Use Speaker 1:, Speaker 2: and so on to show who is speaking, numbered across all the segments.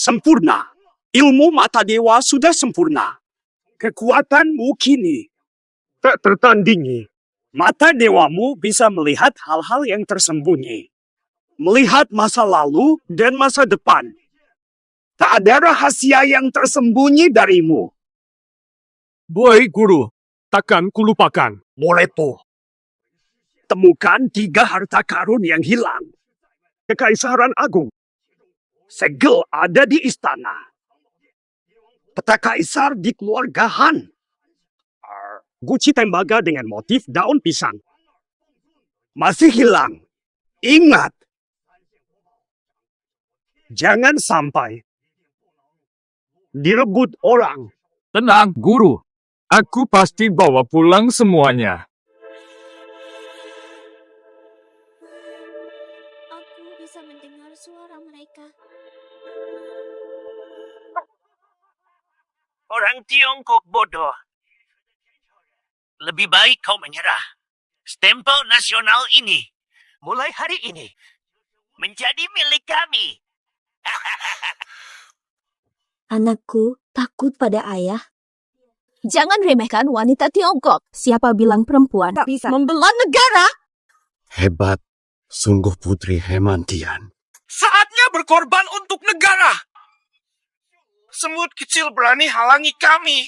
Speaker 1: Sempurna. Ilmu mata dewa sudah sempurna. Kekuatanmu kini
Speaker 2: tak tertandingi.
Speaker 1: mata dewamu bisa melihat hal-hal yang tersembunyi. Melihat masa lalu dan masa depan. Tak ada rahasia yang tersembunyi darimu.
Speaker 2: Baik, Guru. Takkan kulupakan.
Speaker 1: Moleto. Temukan 3 harta karun yang hilang. Kekaisaran Agung. Segel ada di istana. Peta kaisar di keluarga Han. Guci tembaga dengan motif daun pisang. Masih hilang. Ingat. Jangan sampai direbut orang.
Speaker 2: Tenang, Guru. Aku pasti bawa pulang semuanya.
Speaker 3: Aku bisa mendengar suara mereka.
Speaker 4: Orang Tiongkok bodoh. Lebih baik kau menyerah. Stempel nasional ini, mulai hari ini, menjadi milik kami.
Speaker 3: Anakku takut pada ayah. Jangan remehkan wanita Tiongkok. Siapa bilang perempuan tak bisa membela negara?
Speaker 5: Hebat. Sungguh Putri Hemantian.
Speaker 4: Saatnya berkorban untuk negara. Semut kecil berani halangi kami.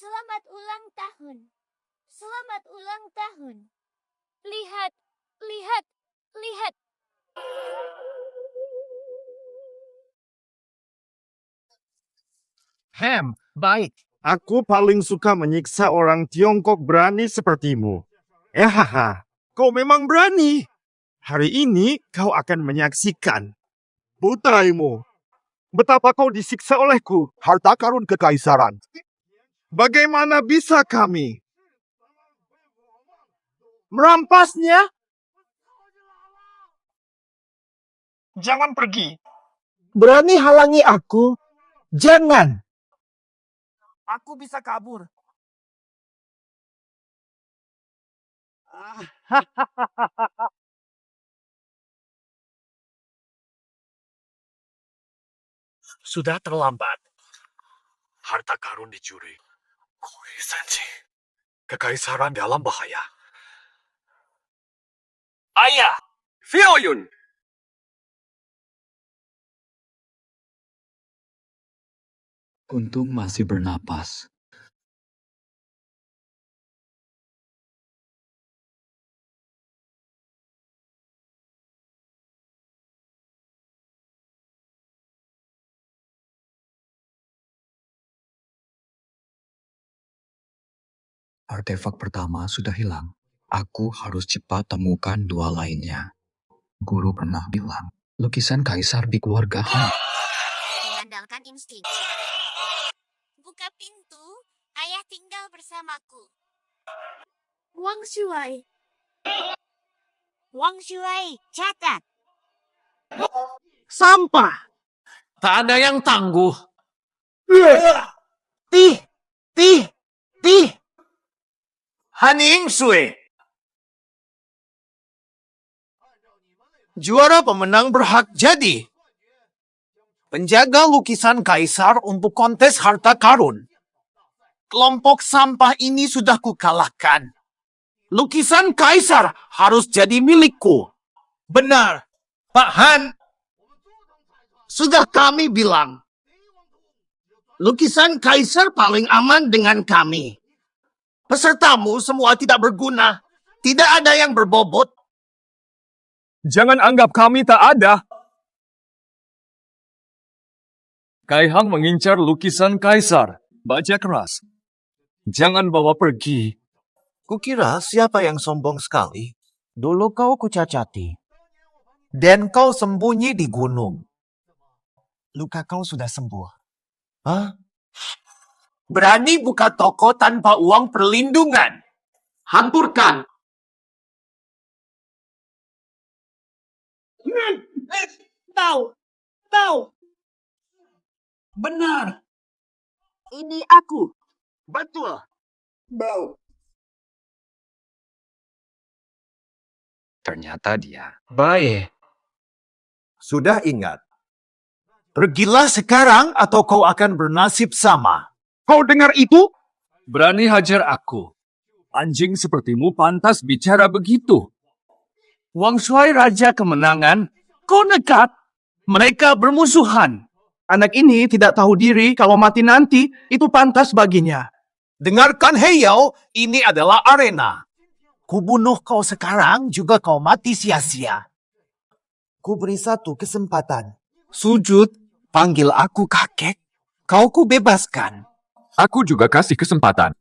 Speaker 3: Selamat ulang tahun. Selamat ulang tahun. Lihat, lihat, lihat.
Speaker 2: Baik.
Speaker 6: Aku paling suka menyiksa orang Tiongkok berani sepertimu. Kau memang berani. Hari ini kau akan menyaksikan putraimu. Betapa kau disiksa olehku, harta karun kekaisaran. Bagaimana bisa kami merampasnya?
Speaker 4: Jangan pergi.
Speaker 6: Berani halangi aku? Jangan.
Speaker 4: Aku bisa kabur. Sudah terlambat.
Speaker 5: Harta karun dicuri. Kui Senji. Kekaisaran dalam bahaya.
Speaker 4: Ayah, Fioyun.
Speaker 7: Untung masih bernapas. Artefak pertama sudah hilang. Aku harus cepat temukan 2 lainnya. Guru pernah bilang, lukisan kaisar di keluarga Han.
Speaker 3: Mengandalkan insting. Buka pintu, ayah tinggal bersamaku. Wang Shuai. Wang Shuai, catat.
Speaker 6: Sampah.
Speaker 4: Tak ada yang tangguh.
Speaker 6: Tih.
Speaker 4: Haning Sui. Juara pemenang berhak jadi penjaga lukisan kaisar untuk kontes harta karun. Kelompok sampah ini sudah kukalahkan. Lukisan kaisar harus jadi milikku. Benar, Pak Han.
Speaker 1: Sudah kami bilang. Lukisan kaisar paling aman dengan kami. Pesertamu semua tidak berguna. Tidak ada yang berbobot.
Speaker 2: Jangan anggap kami tak ada. Kai Hang mengincar lukisan kaisar. Baja keras. Jangan bawa pergi.
Speaker 4: Kukira siapa yang sombong sekali. Dulu kau kucacati. Dan kau sembunyi di gunung. Luka kau sudah sembuh. Hah? Berani buka toko tanpa uang perlindungan. Hancurkan.
Speaker 1: Tahu. Benar.
Speaker 3: Ini aku.
Speaker 1: Betul.
Speaker 7: Ternyata dia baik.
Speaker 4: Sudah ingat. Pergilah sekarang atau kau akan bernasib sama.
Speaker 1: Kau dengar itu?
Speaker 2: Berani hajar aku. Anjing sepertimu pantas bicara begitu. Wang Shuai Raja Kemenangan, kau nekat. Mereka bermusuhan. Anak ini tidak tahu diri kalau mati nanti itu pantas baginya.
Speaker 4: Dengarkan Heyao, ini adalah arena. Kubunuh kau sekarang juga kau mati sia-sia. Ku beri satu kesempatan. Sujud, panggil aku kakek. Kau ku bebaskan.
Speaker 2: Aku juga kasih kesempatan.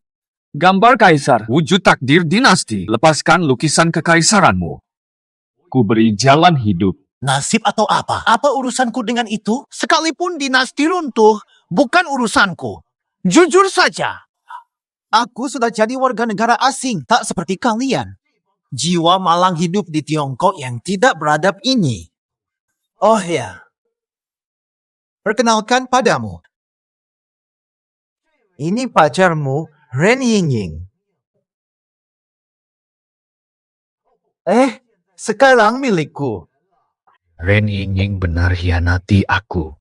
Speaker 2: Gambar kaisar, wujud takdir dinasti. Lepaskan lukisan kekaisaranmu. Ku beri jalan hidup.
Speaker 4: Nasib atau apa? Apa urusanku dengan itu? Sekalipun dinasti runtuh, bukan urusanku. Jujur saja. Aku sudah jadi warga negara asing, tak seperti kalian. Jiwa malang hidup di Tiongkok yang tidak beradab ini. Oh ya. Perkenalkan padamu. Ini pacarmu, Ren Yingying. Sekarang milikku.
Speaker 7: Ren Yingying benar hianati aku.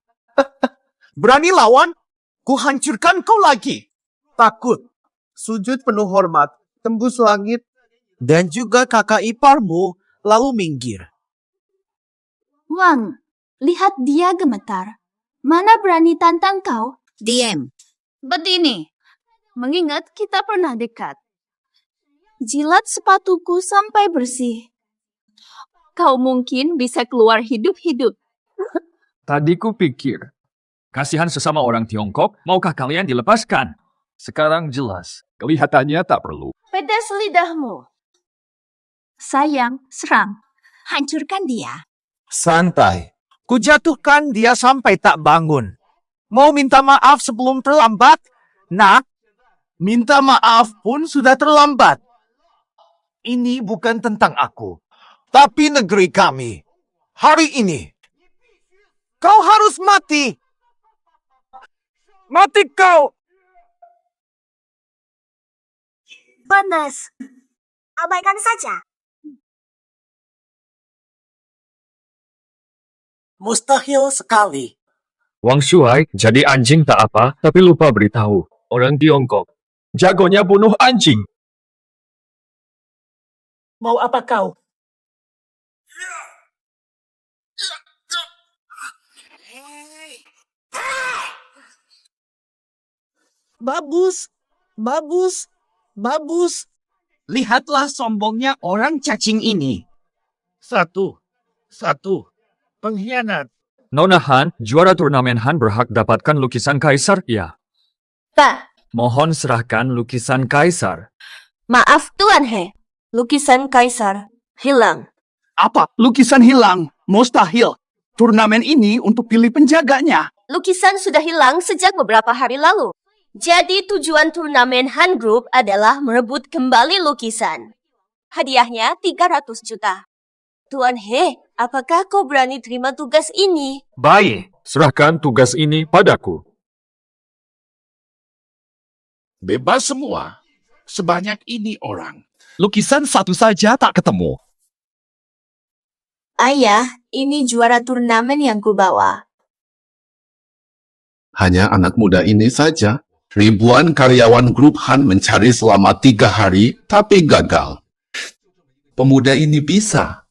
Speaker 4: Berani lawan? Ku hancurkan kau lagi. Takut. Sujud penuh hormat, tembus langit, dan juga kakak iparmu lalu minggir.
Speaker 3: Wang, lihat dia gemetar. Mana berani tantang kau? Diam. Begini, mengingat kita pernah dekat. Jilat sepatuku sampai bersih. Kau mungkin bisa keluar hidup-hidup.
Speaker 2: Tadi ku pikir, kasihan sesama orang Tiongkok, maukah kalian dilepaskan? Sekarang jelas, kelihatannya tak perlu.
Speaker 3: Pedas lidahmu. Sayang, serang. Hancurkan dia.
Speaker 4: Santai. Ku jatuhkan dia sampai tak bangun. Mau minta maaf sebelum terlambat? Nak, minta maaf pun sudah terlambat. Ini bukan tentang aku, tapi negeri kami. Hari ini, kau harus mati. Mati kau!
Speaker 3: Panas. Abaikan saja.
Speaker 4: Mustahil sekali.
Speaker 2: Wang Shuai jadi anjing tak apa, tapi lupa beritahu. Orang Tiongkok, jagonya bunuh anjing.
Speaker 4: Mau apa kau? Babus. Lihatlah sombongnya orang cacing ini.
Speaker 6: Satu. Pengkhianat.
Speaker 2: Nona Han, juara turnamen Han berhak dapatkan lukisan kaisar, ya.
Speaker 3: Pak,
Speaker 2: Mohon serahkan lukisan kaisar.
Speaker 3: maaf Tuan He. Lukisan kaisar hilang.
Speaker 1: Apa? Lukisan hilang? Mustahil. Turnamen ini untuk pilih penjaganya.
Speaker 3: Lukisan sudah hilang sejak beberapa hari lalu. Jadi tujuan turnamen Han Group adalah merebut kembali lukisan. Hadiahnya 300 juta. Tuan He, apakah kau berani terima tugas ini?
Speaker 2: Baik, serahkan tugas ini padaku.
Speaker 5: Bebas semua. Sebanyak ini orang.
Speaker 4: Lukisan satu saja tak ketemu.
Speaker 3: Ayah, ini juara turnamen yang kubawa.
Speaker 5: Hanya anak muda ini saja. Ribuan karyawan grup Han mencari selama 3 hari, tapi gagal. Pemuda ini bisa.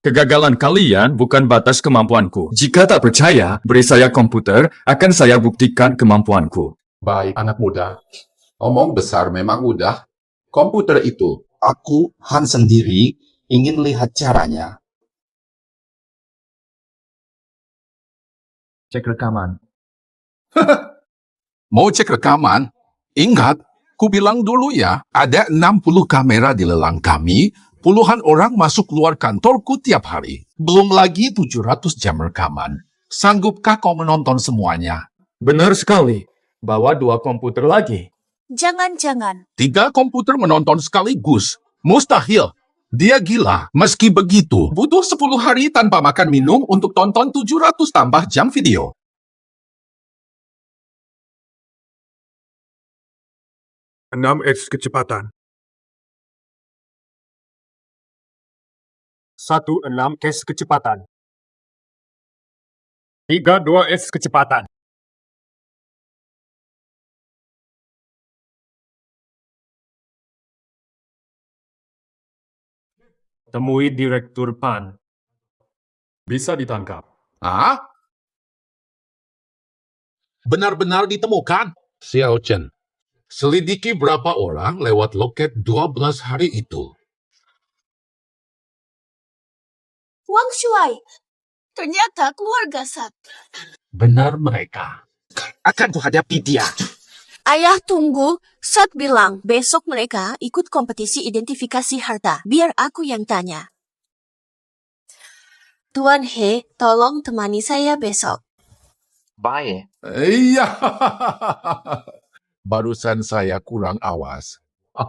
Speaker 2: Kegagalan kalian bukan batas kemampuanku. Jika tak percaya, beri saya komputer, akan saya buktikan kemampuanku.
Speaker 5: Baik, anak muda. Omong besar memang mudah. Komputer itu, aku, Han sendiri, ingin lihat caranya.
Speaker 2: Cek rekaman.
Speaker 5: Mau cek rekaman? Ingat, ku bilang dulu ya, ada 60 kamera di lelang kami, puluhan orang masuk keluar kantorku tiap hari. Belum lagi 700 jam rekaman. Sanggupkah kau menonton semuanya?
Speaker 2: Benar sekali. Bawa 2 komputer lagi.
Speaker 3: Jangan-jangan.
Speaker 5: 3 komputer menonton sekaligus. Mustahil. Dia gila. Meski begitu, butuh 10 hari tanpa makan minum untuk tonton 700 tambah jam video.
Speaker 6: 6x kecepatan. 16x kecepatan. 32x kecepatan.
Speaker 2: Temui Direktur PAN. Bisa ditangkap.
Speaker 5: Hah? Benar-benar ditemukan? Xiao Chen, selidiki berapa orang lewat loket 12 hari itu.
Speaker 3: Wang Shuai. Ternyata keluarga Sat.
Speaker 5: Benar mereka.
Speaker 4: Akan kuhadapi dia.
Speaker 3: Ayah tunggu. Sat bilang besok mereka ikut kompetisi identifikasi harta. Biar aku yang tanya. Tuan He, tolong temani saya besok.
Speaker 7: Baik.
Speaker 5: Iya. Barusan saya kurang awas.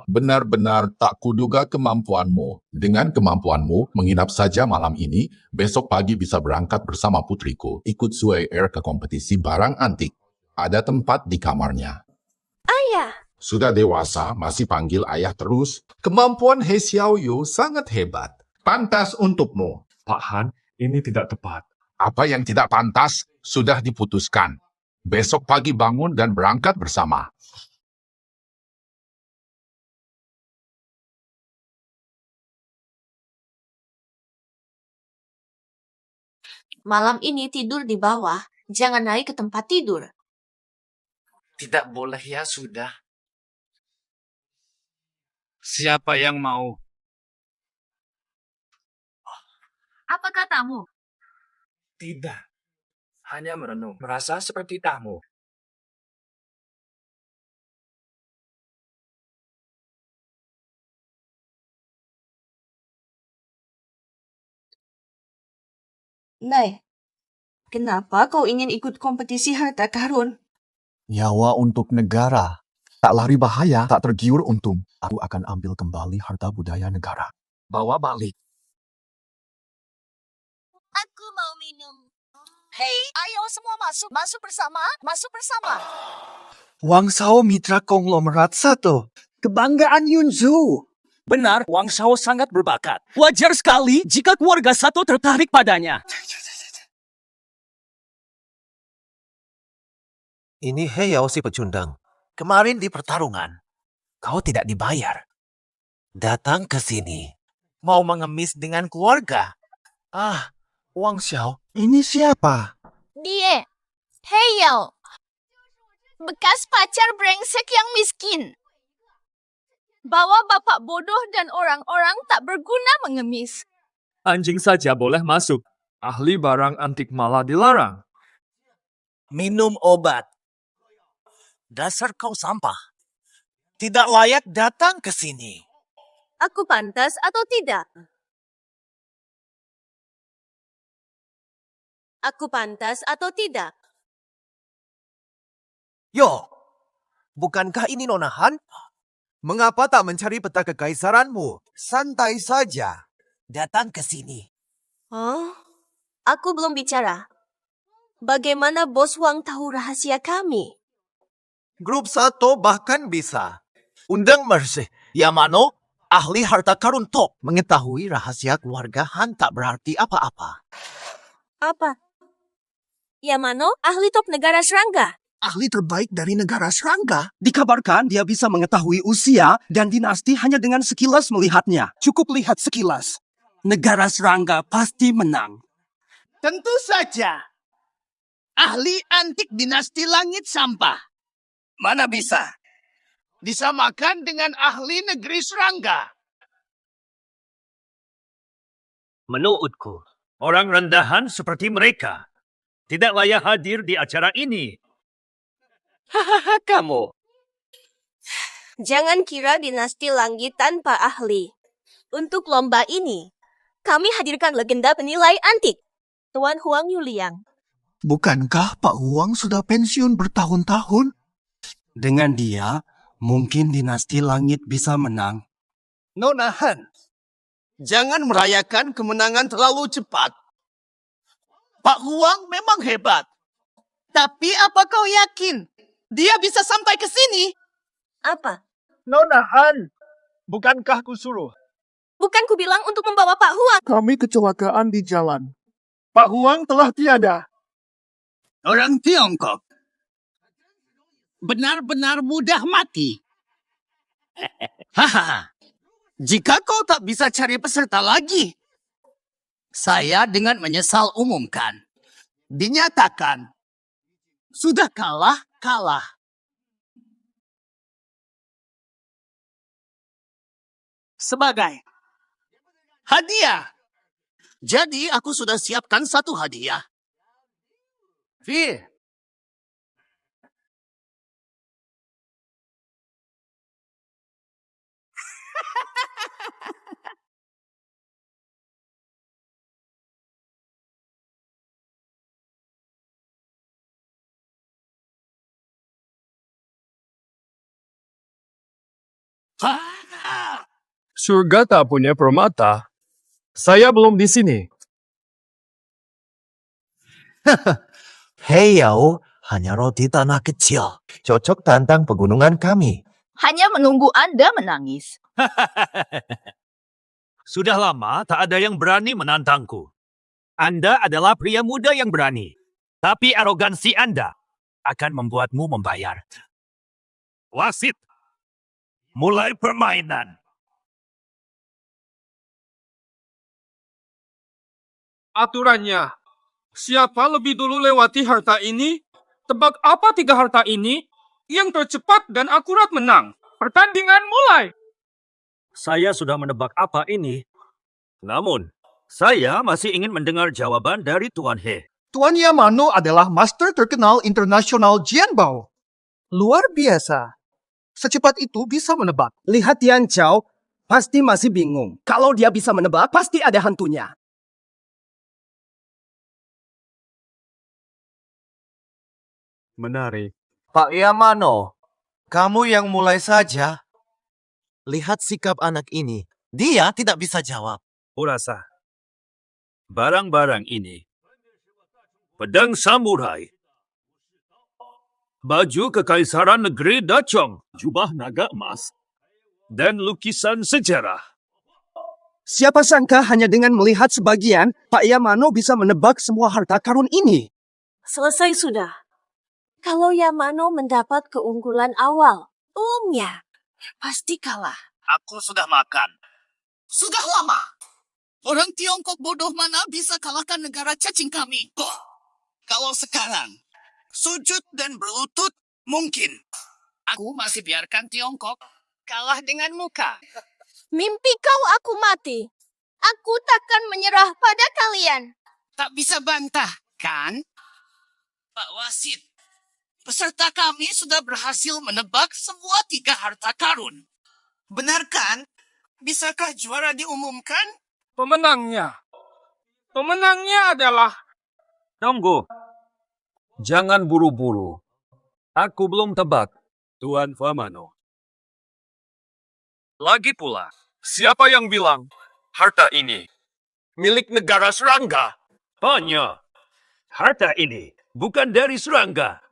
Speaker 5: Benar-benar tak kuduga kemampuanmu. Dengan kemampuanmu, menginap saja malam ini, besok pagi bisa berangkat bersama putriku, ikut Sui Air ke kompetisi barang antik. Ada tempat di kamarnya.
Speaker 3: Ayah.
Speaker 5: Sudah dewasa, masih panggil ayah terus. Kemampuan He Xiaoyu sangat hebat. Pantas untukmu.
Speaker 6: Pak Han, ini tidak tepat.
Speaker 5: Apa yang tidak pantas sudah diputuskan. Besok pagi bangun dan berangkat bersama.
Speaker 3: Malam ini tidur di bawah. Jangan naik ke tempat tidur.
Speaker 4: Tidak boleh ya, sudah. Siapa yang mau?
Speaker 3: Apa katamu?
Speaker 2: Tidak. Hanya merenung. Merasa seperti tamu.
Speaker 3: Nay, kenapa kau ingin ikut kompetisi harta karun?
Speaker 8: Nyawa untuk negara. Tak lari bahaya, tak tergiur untung. Aku akan ambil kembali harta budaya negara.
Speaker 4: Bawa balik.
Speaker 3: Aku mau minum. Hei, ayo semua masuk. Masuk bersama. Masuk bersama.
Speaker 4: Wang Shao mitra konglomerat satu. Kebanggaan Yunzu.
Speaker 1: Benar, Wang Shao sangat berbakat. Wajar sekali jika keluarga Sato tertarik padanya.
Speaker 4: Ini Heyao si pecundang. Kemarin di pertarungan, kau tidak dibayar. Datang ke sini. Mau mengemis dengan keluarga. Ah, Wang Xiao, ini siapa?
Speaker 3: Dia. Heyao. Bekas pacar brengsek yang miskin. Bawa bapak bodoh dan orang-orang tak berguna mengemis.
Speaker 2: Anjing saja boleh masuk. Ahli barang antik malah dilarang.
Speaker 4: Minum obat. Dasar kau sampah. Tidak layak datang ke sini.
Speaker 3: Aku pantas atau tidak? Aku pantas atau tidak?
Speaker 4: Yo, bukankah ini Nona Han? Mengapa tak mencari peta kekaisaranmu? Santai saja. Datang ke sini.
Speaker 3: Oh, aku belum bicara. Bagaimana Bos Wang tahu rahasia kami?
Speaker 4: Grup Sato bahkan bisa. Undang Mercy, Yamano, ahli harta karun top. Mengetahui rahasia keluarga Han tak berarti apa-apa.
Speaker 3: Apa? Yamano, ahli top negara serangga.
Speaker 4: Ahli terbaik dari negara serangga.
Speaker 1: Dikabarkan dia bisa mengetahui usia dan dinasti hanya dengan sekilas melihatnya. Cukup lihat sekilas. Negara serangga pasti menang.
Speaker 9: Tentu saja. Ahli antik dinasti langit sampah. Mana bisa? Disamakan dengan ahli negeri serangga.
Speaker 1: Menurutku, orang rendahan seperti mereka tidak layak hadir di acara ini. Hahaha kamu.
Speaker 3: Jangan kira dinasti langit tanpa ahli. Untuk lomba ini, Kami hadirkan legenda penilai antik, Tuan Huang Yuliang.
Speaker 9: Bukankah Pak Huang sudah pensiun bertahun-tahun?
Speaker 1: Dengan dia, mungkin dinasti langit bisa menang.
Speaker 9: Nona Han, jangan merayakan kemenangan terlalu cepat. Pak Huang memang hebat. Tapi apa kau yakin dia bisa sampai ke sini?
Speaker 3: Apa?
Speaker 6: Nona Han, bukankah kusuruh?
Speaker 3: Bukan ku bilang untuk membawa Pak Huang.
Speaker 6: Kami kecelakaan di jalan. Pak Huang telah tiada.
Speaker 9: Orang Tiongkok benar-benar mudah mati. Haha. Jika kau tak bisa cari peserta lagi, saya dengan menyesal umumkan. Dinyatakan, sudah kalah. Sebagai hadiah. Jadi aku sudah siapkan satu hadiah. Fir.
Speaker 2: Surga tak punya permata. Saya belum di sini.
Speaker 10: Hei Yao, hanya roti tanah kecil. Cocok tantang pegunungan kami.
Speaker 3: Hanya menunggu Anda menangis.
Speaker 1: Sudah lama tak ada yang berani menantangku. Anda adalah pria muda yang berani. Tapi arogansi Anda akan membuatmu membayar. Wasit, mulai permainan.
Speaker 6: Aturannya, siapa lebih dulu lewati harta ini, tebak apa 3 harta ini, yang tercepat dan akurat menang. Pertandingan mulai.
Speaker 1: Saya sudah menebak apa ini. Namun, saya masih ingin mendengar jawaban dari Tuan He.
Speaker 9: Tuan Yamano adalah master terkenal internasional Jianbao. Luar biasa. Secepat itu bisa menebak.
Speaker 11: Lihat Tian Chao, pasti masih bingung. Kalau dia bisa menebak, pasti ada hantunya.
Speaker 6: Menarik.
Speaker 10: Pak Yamano, kamu yang mulai saja. Lihat sikap anak ini. Dia tidak bisa jawab.
Speaker 1: Kurasa, barang-barang ini, pedang samurai, baju kekaisaran negeri Dachong, jubah naga emas, dan lukisan sejarah.
Speaker 11: Siapa sangka hanya dengan melihat sebagian, Pak Yamano bisa menebak semua harta karun ini.
Speaker 3: Selesai sudah. Kalau Yamano mendapat keunggulan awal, umumnya pasti kalah.
Speaker 9: Aku sudah makan. Sudah lama. Orang Tiongkok bodoh mana bisa kalahkan negara cacing kami? Kalau sekarang, sujud dan berlutut mungkin. Aku masih biarkan Tiongkok kalah dengan muka.
Speaker 3: Mimpi kau aku mati. Aku takkan menyerah pada kalian.
Speaker 9: Tak bisa bantah, kan? Pak Wasit, peserta kami sudah berhasil menebak semua 3 harta karun. Benar kan? Bisakah juara diumumkan?
Speaker 6: Pemenangnya adalah...
Speaker 2: Tunggu. Jangan buru-buru. Aku belum tebak.
Speaker 1: Tuan Famano.
Speaker 2: Lagi pula, siapa yang bilang harta ini milik negara serangga?
Speaker 1: Tanya, harta ini bukan dari serangga.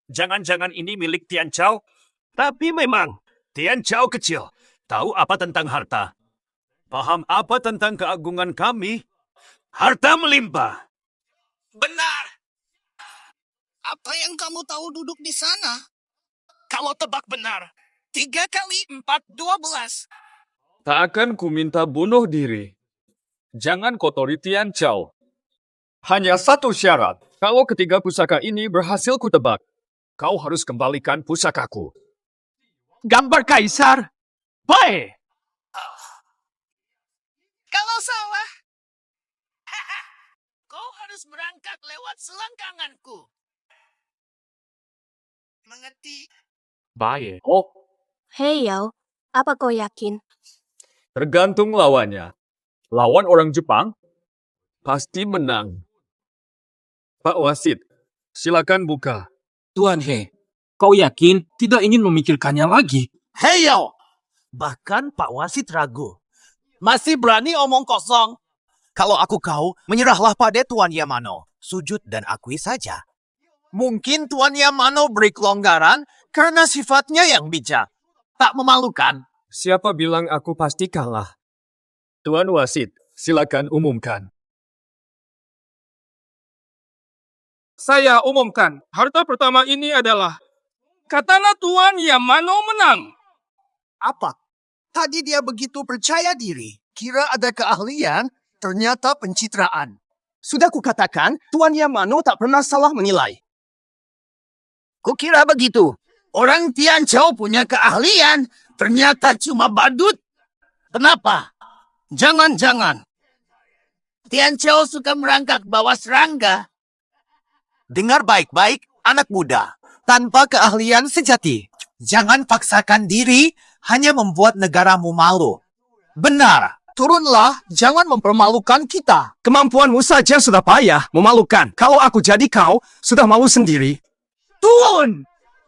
Speaker 1: Jangan-jangan ini milik Tian Chao? Tapi memang, Tian Chao kecil. Tahu apa tentang harta? Paham apa tentang keagungan kami? Harta melimpah.
Speaker 9: Benar. Apa yang kamu tahu duduk di sana? Kalau tebak benar, 3 kali 4, 12.
Speaker 2: Tak akan ku minta bunuh diri. Jangan kotori Tian Chao. Hanya satu syarat. Kalau ketiga pusaka ini berhasil ku tebak, kau harus kembalikan pusakaku.
Speaker 1: Gambar kaisar. Baik.
Speaker 9: Kalau salah, kau harus berangkat lewat selangkanganku. Mengerti?
Speaker 2: Baik.
Speaker 3: Hei Yao, apa kau yakin?
Speaker 2: Tergantung lawannya. Lawan orang Jepang? Pasti menang. Pak Wasit, silakan buka.
Speaker 11: Tuan He, kau yakin tidak ingin memikirkannya lagi?
Speaker 10: Heyo! Bahkan Pak Wasit ragu. Masih berani omong kosong. Kalau aku kau, menyerahlah pada Tuan Yamano. Sujud dan akui saja. Mungkin Tuan Yamano beri kelonggaran karena sifatnya yang bijak. Tak memalukan.
Speaker 2: Siapa bilang aku pasti kalah? Tuan Wasit, silakan umumkan.
Speaker 11: Saya umumkan, harta pertama ini adalah katana Tuan Yamano menang.
Speaker 9: Apa? Tadi dia begitu percaya diri. Kira ada keahlian, ternyata pencitraan.
Speaker 11: Sudah kukatakan, Tuan Yamano tak pernah salah menilai.
Speaker 9: Kukira begitu. Orang Tianchou punya keahlian, ternyata cuma badut. Kenapa? Jangan-jangan. Tianchou suka merangkak bawa serangga.
Speaker 10: Dengar baik-baik, anak muda. Tanpa keahlian sejati. Jangan paksakan diri hanya membuat negaramu malu. Benar.
Speaker 9: Turunlah, jangan mempermalukan kita.
Speaker 11: Kemampuanmu saja sudah payah, memalukan. Kalau aku jadi kau, sudah malu sendiri.
Speaker 1: Turun!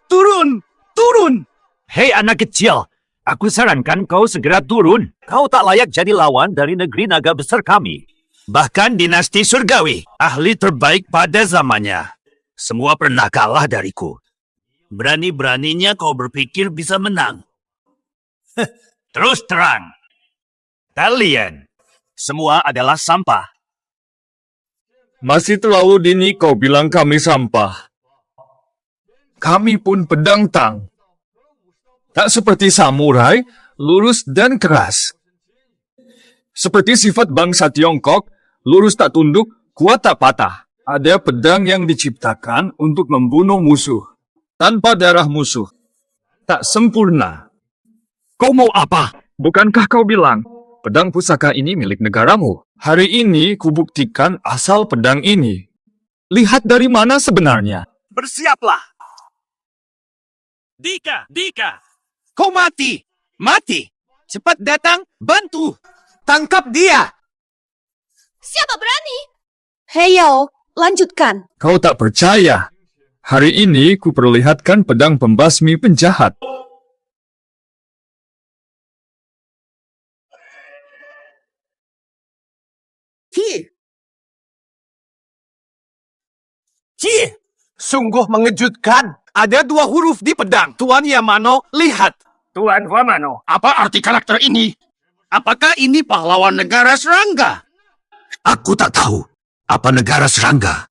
Speaker 11: Turun! Turun!
Speaker 1: Hei anak kecil, aku sarankan kau segera turun. Kau tak layak jadi lawan dari negeri naga besar kami. Bahkan dinasti surgawi, ahli terbaik pada zamannya. Semua pernah kalah dariku. Berani-beraninya kau berpikir bisa menang. Terus terang. Kalian semua adalah sampah.
Speaker 2: Masih terlalu dini kau bilang kami sampah. Kami pun pedang tang. Tak seperti samurai, lurus dan keras. Seperti sifat bangsa Tiongkok, lurus tak tunduk, kuat tak patah. Ada pedang yang diciptakan untuk membunuh musuh. Tanpa darah musuh. Tak sempurna. Kau mau apa? Bukankah kau bilang, pedang pusaka ini milik negaramu? Hari ini kubuktikan asal pedang ini. Lihat dari mana sebenarnya.
Speaker 9: Bersiaplah. Dika. Kau mati. Mati. Cepat datang, bantu.
Speaker 10: Tangkap dia!
Speaker 3: Siapa berani? Heyo, lanjutkan.
Speaker 2: Kau tak percaya. Hari ini kuperlihatkan pedang pembasmi penjahat.
Speaker 10: Cih! Sungguh mengejutkan. Ada 2 huruf di pedang. Tuan Yamano, lihat.
Speaker 1: Tuan Wamano,
Speaker 9: Apa arti karakter ini? Apakah ini pahlawan negara serangga?
Speaker 1: aku tak tahu. Apa negara serangga?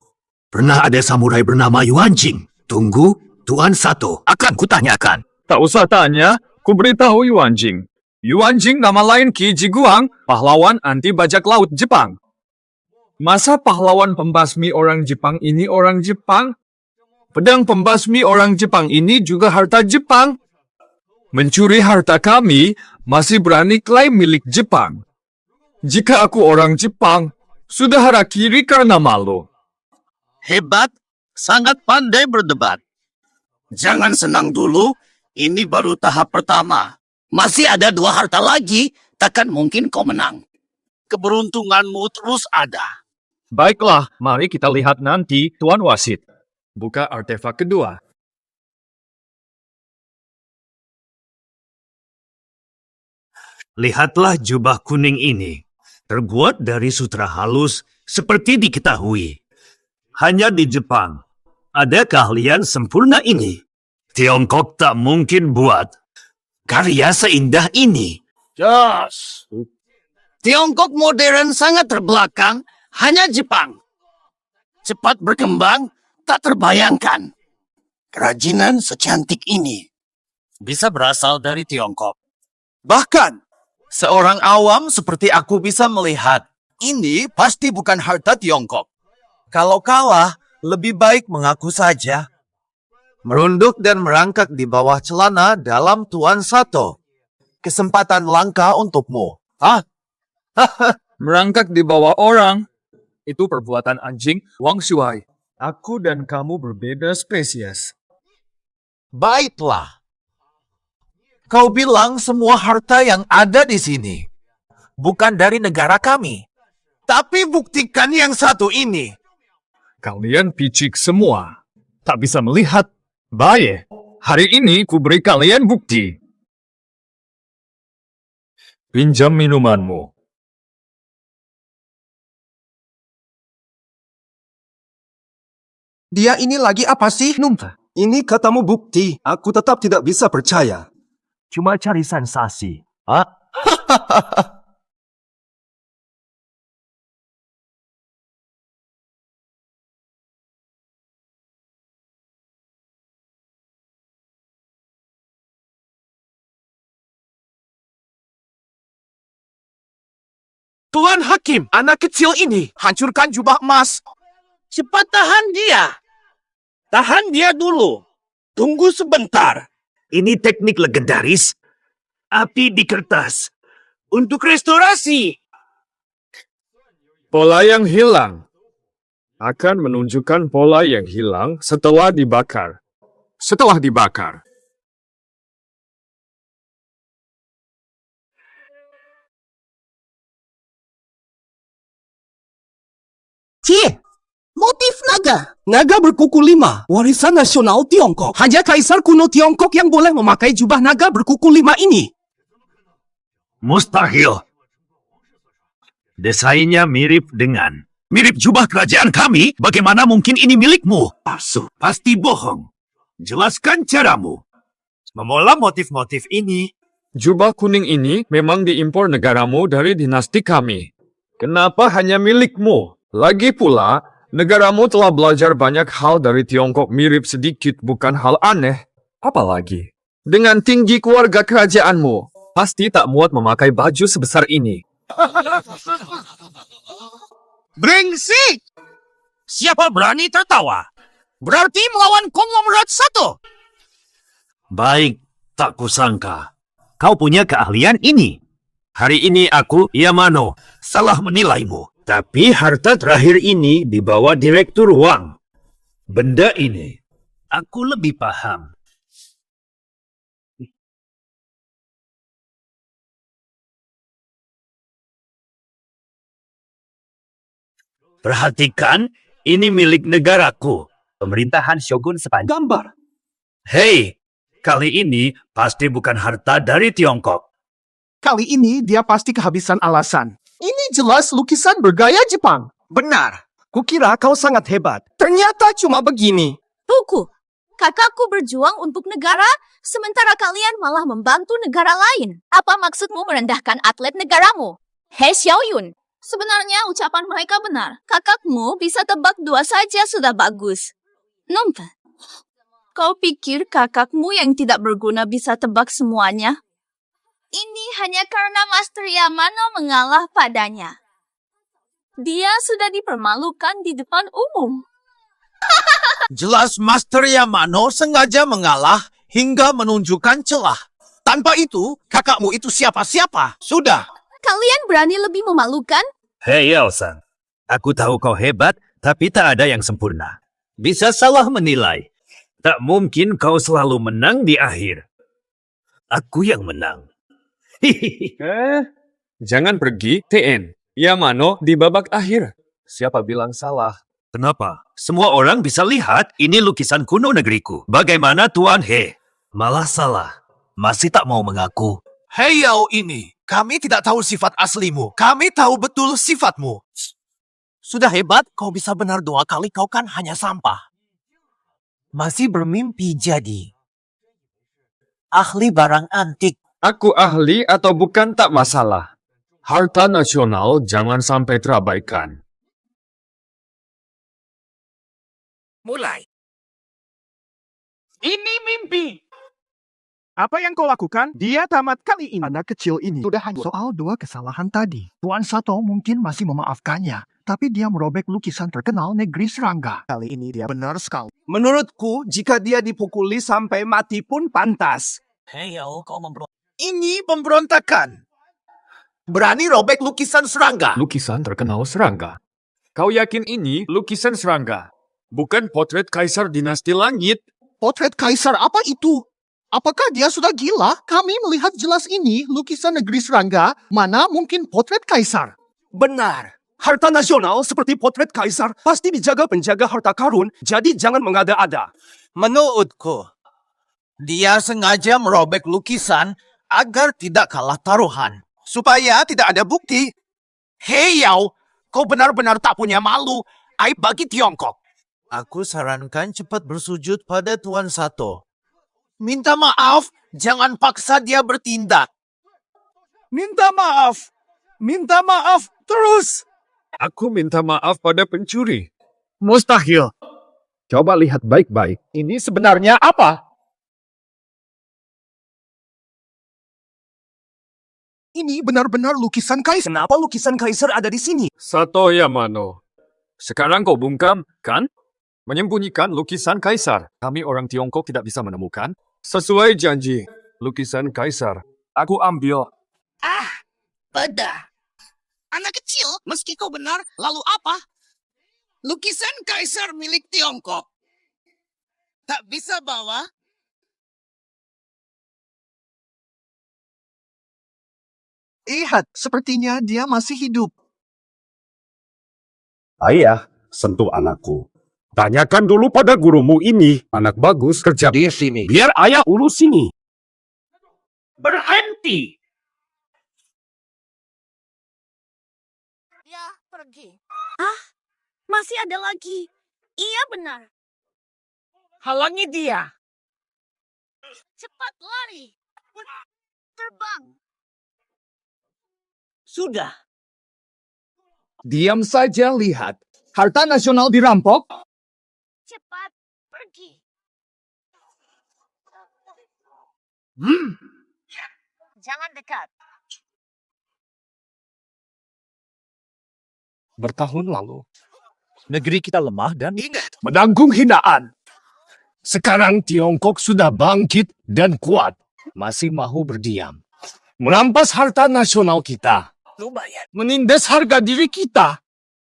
Speaker 1: Pernah ada samurai bernama Yuanjing. Tunggu, Tuan Sato akan kutanyakan.
Speaker 2: Tak usah tanya, ku beritahu Yuanjing. Yuanjing nama lain Qi Jiguang, pahlawan anti bajak laut Jepang. Masa pahlawan pembasmi orang Jepang ini orang Jepang? Pedang pembasmi orang Jepang ini juga harta Jepang. Mencuri harta kami masih berani klaim milik Jepang. Jika aku orang Jepang, sudah harakiri karena malu.
Speaker 9: Hebat, sangat pandai berdebat. Jangan senang dulu, ini baru tahap pertama. Masih ada 2 harta lagi, takkan mungkin kau menang. Keberuntunganmu terus ada.
Speaker 2: Baiklah, mari kita lihat nanti, Tuan Wasit. Buka artefak kedua.
Speaker 1: Lihatlah jubah kuning ini. Terbuat dari sutra halus seperti diketahui. Hanya di Jepang ada keahlian sempurna ini. Tiongkok tak mungkin buat karya seindah ini.
Speaker 9: Yes. Tiongkok modern sangat terbelakang, hanya Jepang. Cepat berkembang, tak terbayangkan. Kerajinan secantik ini bisa berasal dari Tiongkok.
Speaker 10: Bahkan, seorang awam seperti aku bisa melihat. Ini pasti bukan harta Tiongkok. Kalau kalah, lebih baik mengaku saja. Merunduk dan merangkak di bawah celana dalam Tuan Sato. Kesempatan langka untukmu.
Speaker 2: Merangkak di bawah orang. Itu perbuatan anjing Wang Shuai. Aku dan kamu berbeda spesies.
Speaker 10: Baiklah. Kau bilang semua harta yang ada di sini. bukan dari negara kami. Tapi buktikan yang satu ini.
Speaker 2: Kalian picik semua. Tak bisa melihat. Baik. Hari ini ku beri kalian bukti. Pinjam minumanmu.
Speaker 11: Dia ini lagi apa sih, Numpa? Ini katamu bukti. Aku tetap tidak bisa percaya.
Speaker 1: Cuma cari sensasi.
Speaker 10: Tuan Hakim, anak kecil ini hancurkan jubah emas. Cepat tahan dia. Tahan dia dulu. Tunggu sebentar.
Speaker 1: Ini teknik legendaris. Api di kertas. Untuk restorasi.
Speaker 2: Pola yang hilang akan menunjukkan pola yang hilang setelah dibakar. Setelah dibakar.
Speaker 11: Cie! Motif naga. Naga berkuku 5. Warisan nasional Tiongkok. Hanya kaisar kuno Tiongkok yang boleh memakai jubah naga berkuku 5 ini.
Speaker 1: Mustahil. Desainnya mirip jubah kerajaan kami. Bagaimana mungkin ini milikmu? Palsu. Pasti bohong. Jelaskan caramu. Memulai motif-motif ini.
Speaker 2: Jubah kuning ini memang diimpor negaramu dari dinasti kami. Kenapa hanya milikmu? Lagi pula, negaramu telah belajar banyak hal dari Tiongkok mirip sedikit bukan hal aneh. Apalagi, dengan tinggi keluarga kerajaanmu, pasti tak muat memakai baju sebesar ini.
Speaker 10: Brengsek! Siapa berani tertawa? Berarti melawan konglomerat satu.
Speaker 1: Baik, tak kusangka. Kau punya keahlian ini. Hari ini aku, Yamano, salah menilaimu. Tapi harta terakhir ini dibawa Direktur Wang. Benda ini, aku lebih paham. Perhatikan, ini milik negaraku. Pemerintahan Shogun sepanjang.
Speaker 11: Gambar.
Speaker 1: Hei, kali ini pasti bukan harta dari Tiongkok.
Speaker 11: Kali ini dia pasti kehabisan alasan. Ini jelas lukisan bergaya Jepang.
Speaker 10: Benar.
Speaker 11: Kukira kau sangat hebat. Ternyata cuma begini.
Speaker 3: Tuku, kakakku berjuang untuk negara, sementara kalian malah membantu negara lain. Apa maksudmu merendahkan atlet negaramu? Hei Xiaoyun, sebenarnya ucapan mereka benar. Kakakmu bisa tebak 2 saja sudah bagus. Numpa, kau pikir kakakmu yang tidak berguna bisa tebak semuanya? Ini hanya karena Master Yamano mengalah padanya. Dia sudah dipermalukan di depan umum.
Speaker 10: Jelas Master Yamano sengaja mengalah hingga menunjukkan celah. Tanpa itu, kakakmu itu siapa-siapa. Sudah.
Speaker 3: Kalian berani lebih memalukan?
Speaker 1: Hei Yao-san, aku tahu kau hebat, tapi tak ada yang sempurna. Bisa salah menilai. Tak mungkin kau selalu menang di akhir. Aku yang menang.
Speaker 2: Jangan pergi, TN. Yamano di babak akhir. Siapa bilang salah?
Speaker 1: Kenapa? Semua orang bisa lihat ini lukisan kuno negeriku. Bagaimana Tuan He? Malah salah. Masih tak mau mengaku.
Speaker 10: Hei Yao ini, kami tidak tahu sifat aslimu. Kami tahu betul sifatmu. Sudah hebat, kau bisa benar 2 kali, kau kan hanya sampah. Masih bermimpi jadi ahli barang antik.
Speaker 2: Aku ahli atau bukan tak masalah. Harta nasional jangan sampai terabaikan.
Speaker 10: Mulai.
Speaker 6: Ini mimpi. Apa yang kau lakukan? Dia tamat kali ini. Anak kecil ini sudah hanya soal 2 kesalahan tadi. Tuan Sato mungkin masih memaafkannya. Tapi dia merobek lukisan terkenal negeri serangga. Kali ini dia benar sekali.
Speaker 11: Menurutku, jika dia dipukuli sampai mati pun pantas.
Speaker 10: Hei Yao, kau memberontak. Ini pemberontakan. Berani robek lukisan serangga.
Speaker 2: Lukisan terkenal serangga. Kau yakin ini lukisan serangga? Bukan potret kaisar dinasti langit.
Speaker 11: Potret kaisar apa itu? Apakah dia sudah gila? Kami melihat jelas ini lukisan negeri serangga, mana mungkin potret kaisar.
Speaker 12: Benar. Harta nasional seperti potret kaisar pasti dijaga penjaga harta karun, jadi jangan mengada-ada.
Speaker 10: Menurutku, dia sengaja merobek lukisan agar tidak kalah taruhan. Supaya tidak ada bukti. Hei Yao, kau benar-benar tak punya malu. Aib bagi Tiongkok. Aku sarankan cepat bersujud pada Tuan Sato. Minta maaf, jangan paksa dia bertindak.
Speaker 12: Minta maaf. Minta maaf terus.
Speaker 6: Aku minta maaf pada pencuri.
Speaker 2: Mustahil. Coba lihat baik-baik. Ini sebenarnya apa?
Speaker 11: Ini benar-benar lukisan kaisar.
Speaker 12: Kenapa lukisan kaisar ada di sini?
Speaker 6: Sato Yamano. Sekarang kau bungkam, kan? Menyembunyikan lukisan kaisar. Kami orang Tiongkok tidak bisa menemukan. Sesuai janji, lukisan kaisar. Aku ambil.
Speaker 9: Pada. Anak kecil, meski kau benar, lalu apa? Lukisan kaisar milik Tiongkok. Tak bisa bawa?
Speaker 11: Lihat, sepertinya dia masih hidup.
Speaker 6: Ayah, sentuh anakku. Tanyakan dulu pada gurumu ini. Anak bagus kerja di sini. Biar ayah urus sini.
Speaker 1: Berhenti!
Speaker 3: Dia pergi. Masih ada lagi. Iya benar.
Speaker 1: Halangi dia.
Speaker 3: Cepat lari. Terbang.
Speaker 1: Sudah.
Speaker 2: Diam saja lihat. Harta nasional dirampok.
Speaker 3: Cepat pergi. Jangan dekat.
Speaker 2: Bertahun lalu,
Speaker 10: Negeri kita lemah dan ingat.
Speaker 2: menanggung hinaan. Sekarang Tiongkok sudah bangkit dan kuat. Masih mau berdiam. Merampas harta nasional kita.
Speaker 1: Lumayan.
Speaker 2: Menindas harga diri kita.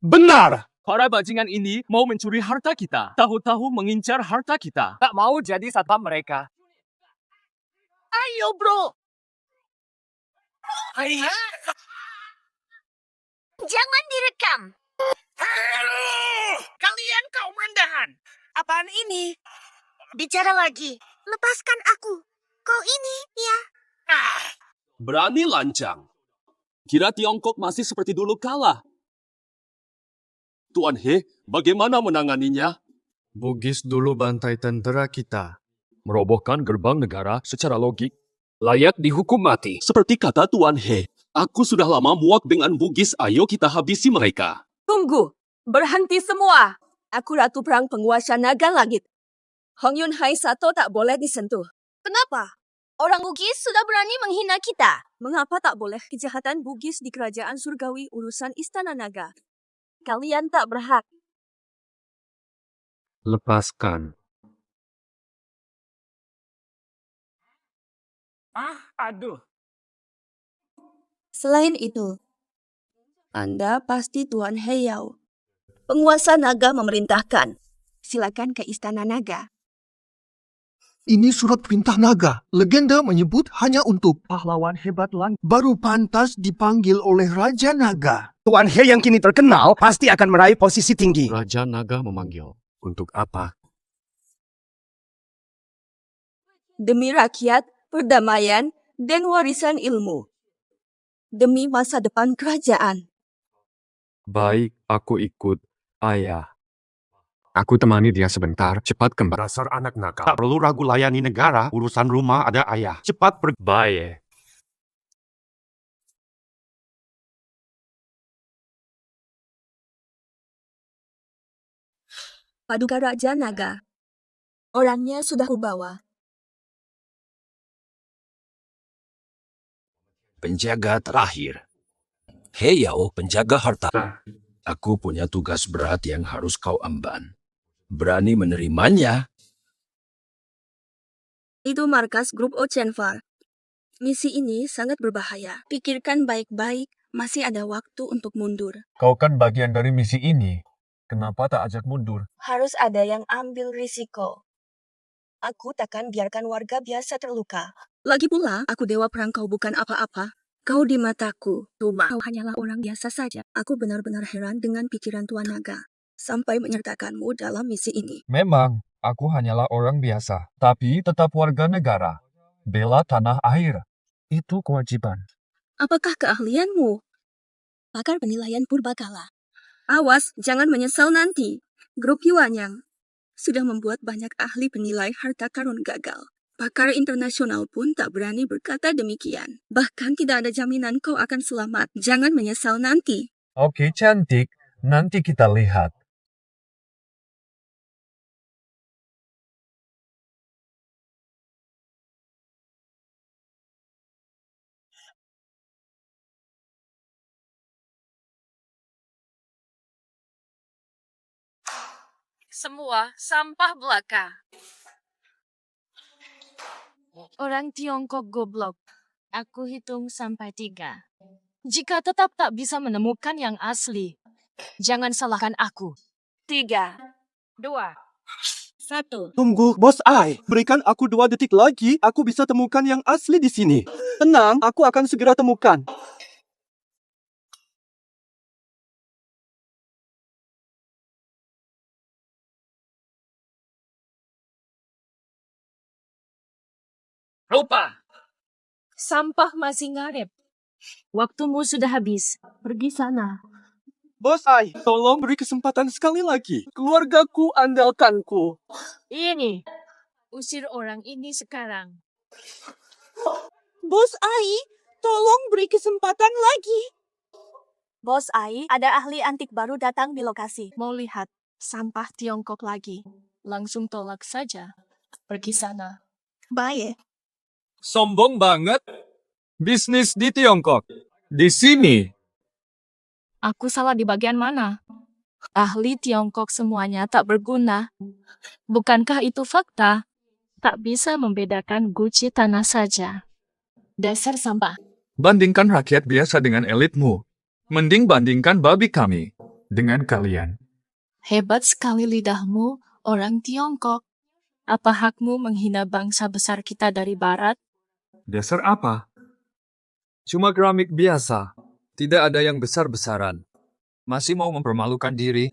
Speaker 2: Benar.
Speaker 12: Para bajingan ini mau mencuri harta kita. Tahu-tahu mengincar harta kita. Tak mau jadi satpam mereka.
Speaker 3: Ayo bro. Jangan direkam.
Speaker 9: Kalian kaum rendahan.
Speaker 3: Apaan ini? Bicara lagi. Lepaskan aku. Kau ini, ya.
Speaker 12: Berani lancang. Kira Tiongkok masih seperti dulu kalah. Tuan He, bagaimana menanganinya?
Speaker 6: Bugis dulu bantai tentara kita. Merobohkan gerbang negara secara logik. Layak dihukum mati.
Speaker 12: Seperti kata Tuan He, aku sudah lama muak dengan Bugis, ayo kita habisi mereka.
Speaker 13: Tunggu, berhenti semua. Aku Ratu Perang Penguasa Naga Langit. Hong Yun Hai Sato tak boleh disentuh.
Speaker 3: Kenapa? Orang Bugis sudah berani menghina kita.
Speaker 13: Mengapa tak boleh kejahatan Bugis di Kerajaan Surgawi urusan Istana Naga? Kalian tak berhak.
Speaker 6: Lepaskan.
Speaker 1: Aduh.
Speaker 13: Selain itu, Anda pasti Tuan Heyao. Penguasa naga memerintahkan. Silakan ke Istana Naga.
Speaker 11: Ini surat perintah naga. Legenda menyebut hanya untuk pahlawan hebat langit. Baru pantas dipanggil oleh Raja Naga.
Speaker 12: Tuan He yang kini terkenal pasti akan meraih posisi tinggi.
Speaker 6: Raja Naga memanggil. Untuk apa?
Speaker 13: Demi rakyat, perdamaian, dan warisan ilmu. Demi masa depan kerajaan.
Speaker 6: Baik, aku ikut. Ayah. Aku temani dia sebentar. Cepat kembali.
Speaker 14: Dasar anak nakal. Tak perlu ragu layani negara. Urusan rumah ada ayah. Cepat pergi.
Speaker 6: Baik.
Speaker 13: Paduka Raja Naga. Orangnya sudah kubawa.
Speaker 1: Penjaga terakhir. Hei Yao, penjaga harta. Aku punya tugas berat yang harus kau emban. Berani menerimanya?
Speaker 13: Itu markas grup Ochenfar. Misi ini sangat berbahaya. Pikirkan baik-baik, masih ada waktu untuk mundur.
Speaker 6: Kau kan bagian dari misi ini. Kenapa tak ajak mundur?
Speaker 13: Harus ada yang ambil risiko. Aku takkan biarkan warga biasa terluka. Lagi pula, aku dewa perang, kau bukan apa-apa. Kau di mataku, cuma kau hanyalah orang biasa saja. Aku benar-benar heran dengan pikiran Tuan Naga sampai menyertakanmu dalam misi ini.
Speaker 2: Memang, aku hanyalah orang biasa, tapi tetap warga negara. Bela tanah air. Itu kewajiban.
Speaker 13: Apakah keahlianmu? Pakar penilaian purbakala. Awas, jangan menyesal nanti. Grup Yuanyang sudah membuat banyak ahli penilai harta karun gagal. Pakar internasional pun tak berani berkata demikian. Bahkan tidak ada jaminan kau akan selamat. Jangan menyesal nanti.
Speaker 2: Oke, cantik. Nanti kita lihat.
Speaker 15: Semua sampah belaka. Orang Tiongkok goblok. Aku hitung sampai 3. Jika tetap tak bisa menemukan yang asli, jangan salahkan aku. 3, 2, 1.
Speaker 12: Tunggu, Bos Ai. Berikan aku 2 detik lagi, aku bisa temukan yang asli di sini. Tenang, aku akan segera temukan.
Speaker 1: Rupa.
Speaker 15: Sampah masih ngarep. Waktumu sudah habis. Pergi sana.
Speaker 12: Bos Ai, tolong beri kesempatan sekali lagi. Keluargaku andalkanku.
Speaker 15: Ini. Usir orang ini sekarang.
Speaker 13: Bos Ai, tolong beri kesempatan lagi. Bos Ai, ada ahli antik baru datang di lokasi.
Speaker 15: Mau lihat sampah Tiongkok lagi. Langsung tolak saja. Pergi sana.
Speaker 13: Baik.
Speaker 2: Sombong banget. Bisnis di Tiongkok. Di sini.
Speaker 15: Aku salah di bagian mana? Ahli Tiongkok semuanya tak berguna. Bukankah itu fakta? Tak bisa membedakan guci tanah saja. Dasar sampah.
Speaker 2: Bandingkan rakyat biasa dengan elitmu. Mending bandingkan babi kami dengan kalian.
Speaker 15: Hebat sekali lidahmu, orang Tiongkok. Apa hakmu menghina bangsa besar kita dari barat?
Speaker 2: Dasar apa? Cuma keramik biasa. Tidak ada yang besar-besaran. Masih mau mempermalukan diri?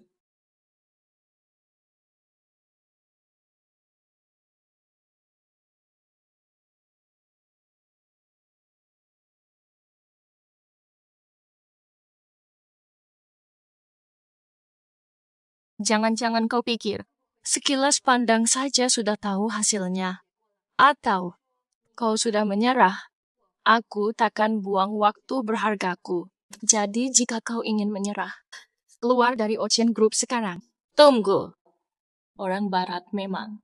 Speaker 15: Jangan-jangan kau pikir, sekilas pandang saja sudah tahu hasilnya. Atau, kau sudah menyerah. Aku takkan buang waktu berhargaku. Jadi jika kau ingin menyerah, keluar dari Ocean Group sekarang. Tunggu. Orang barat memang.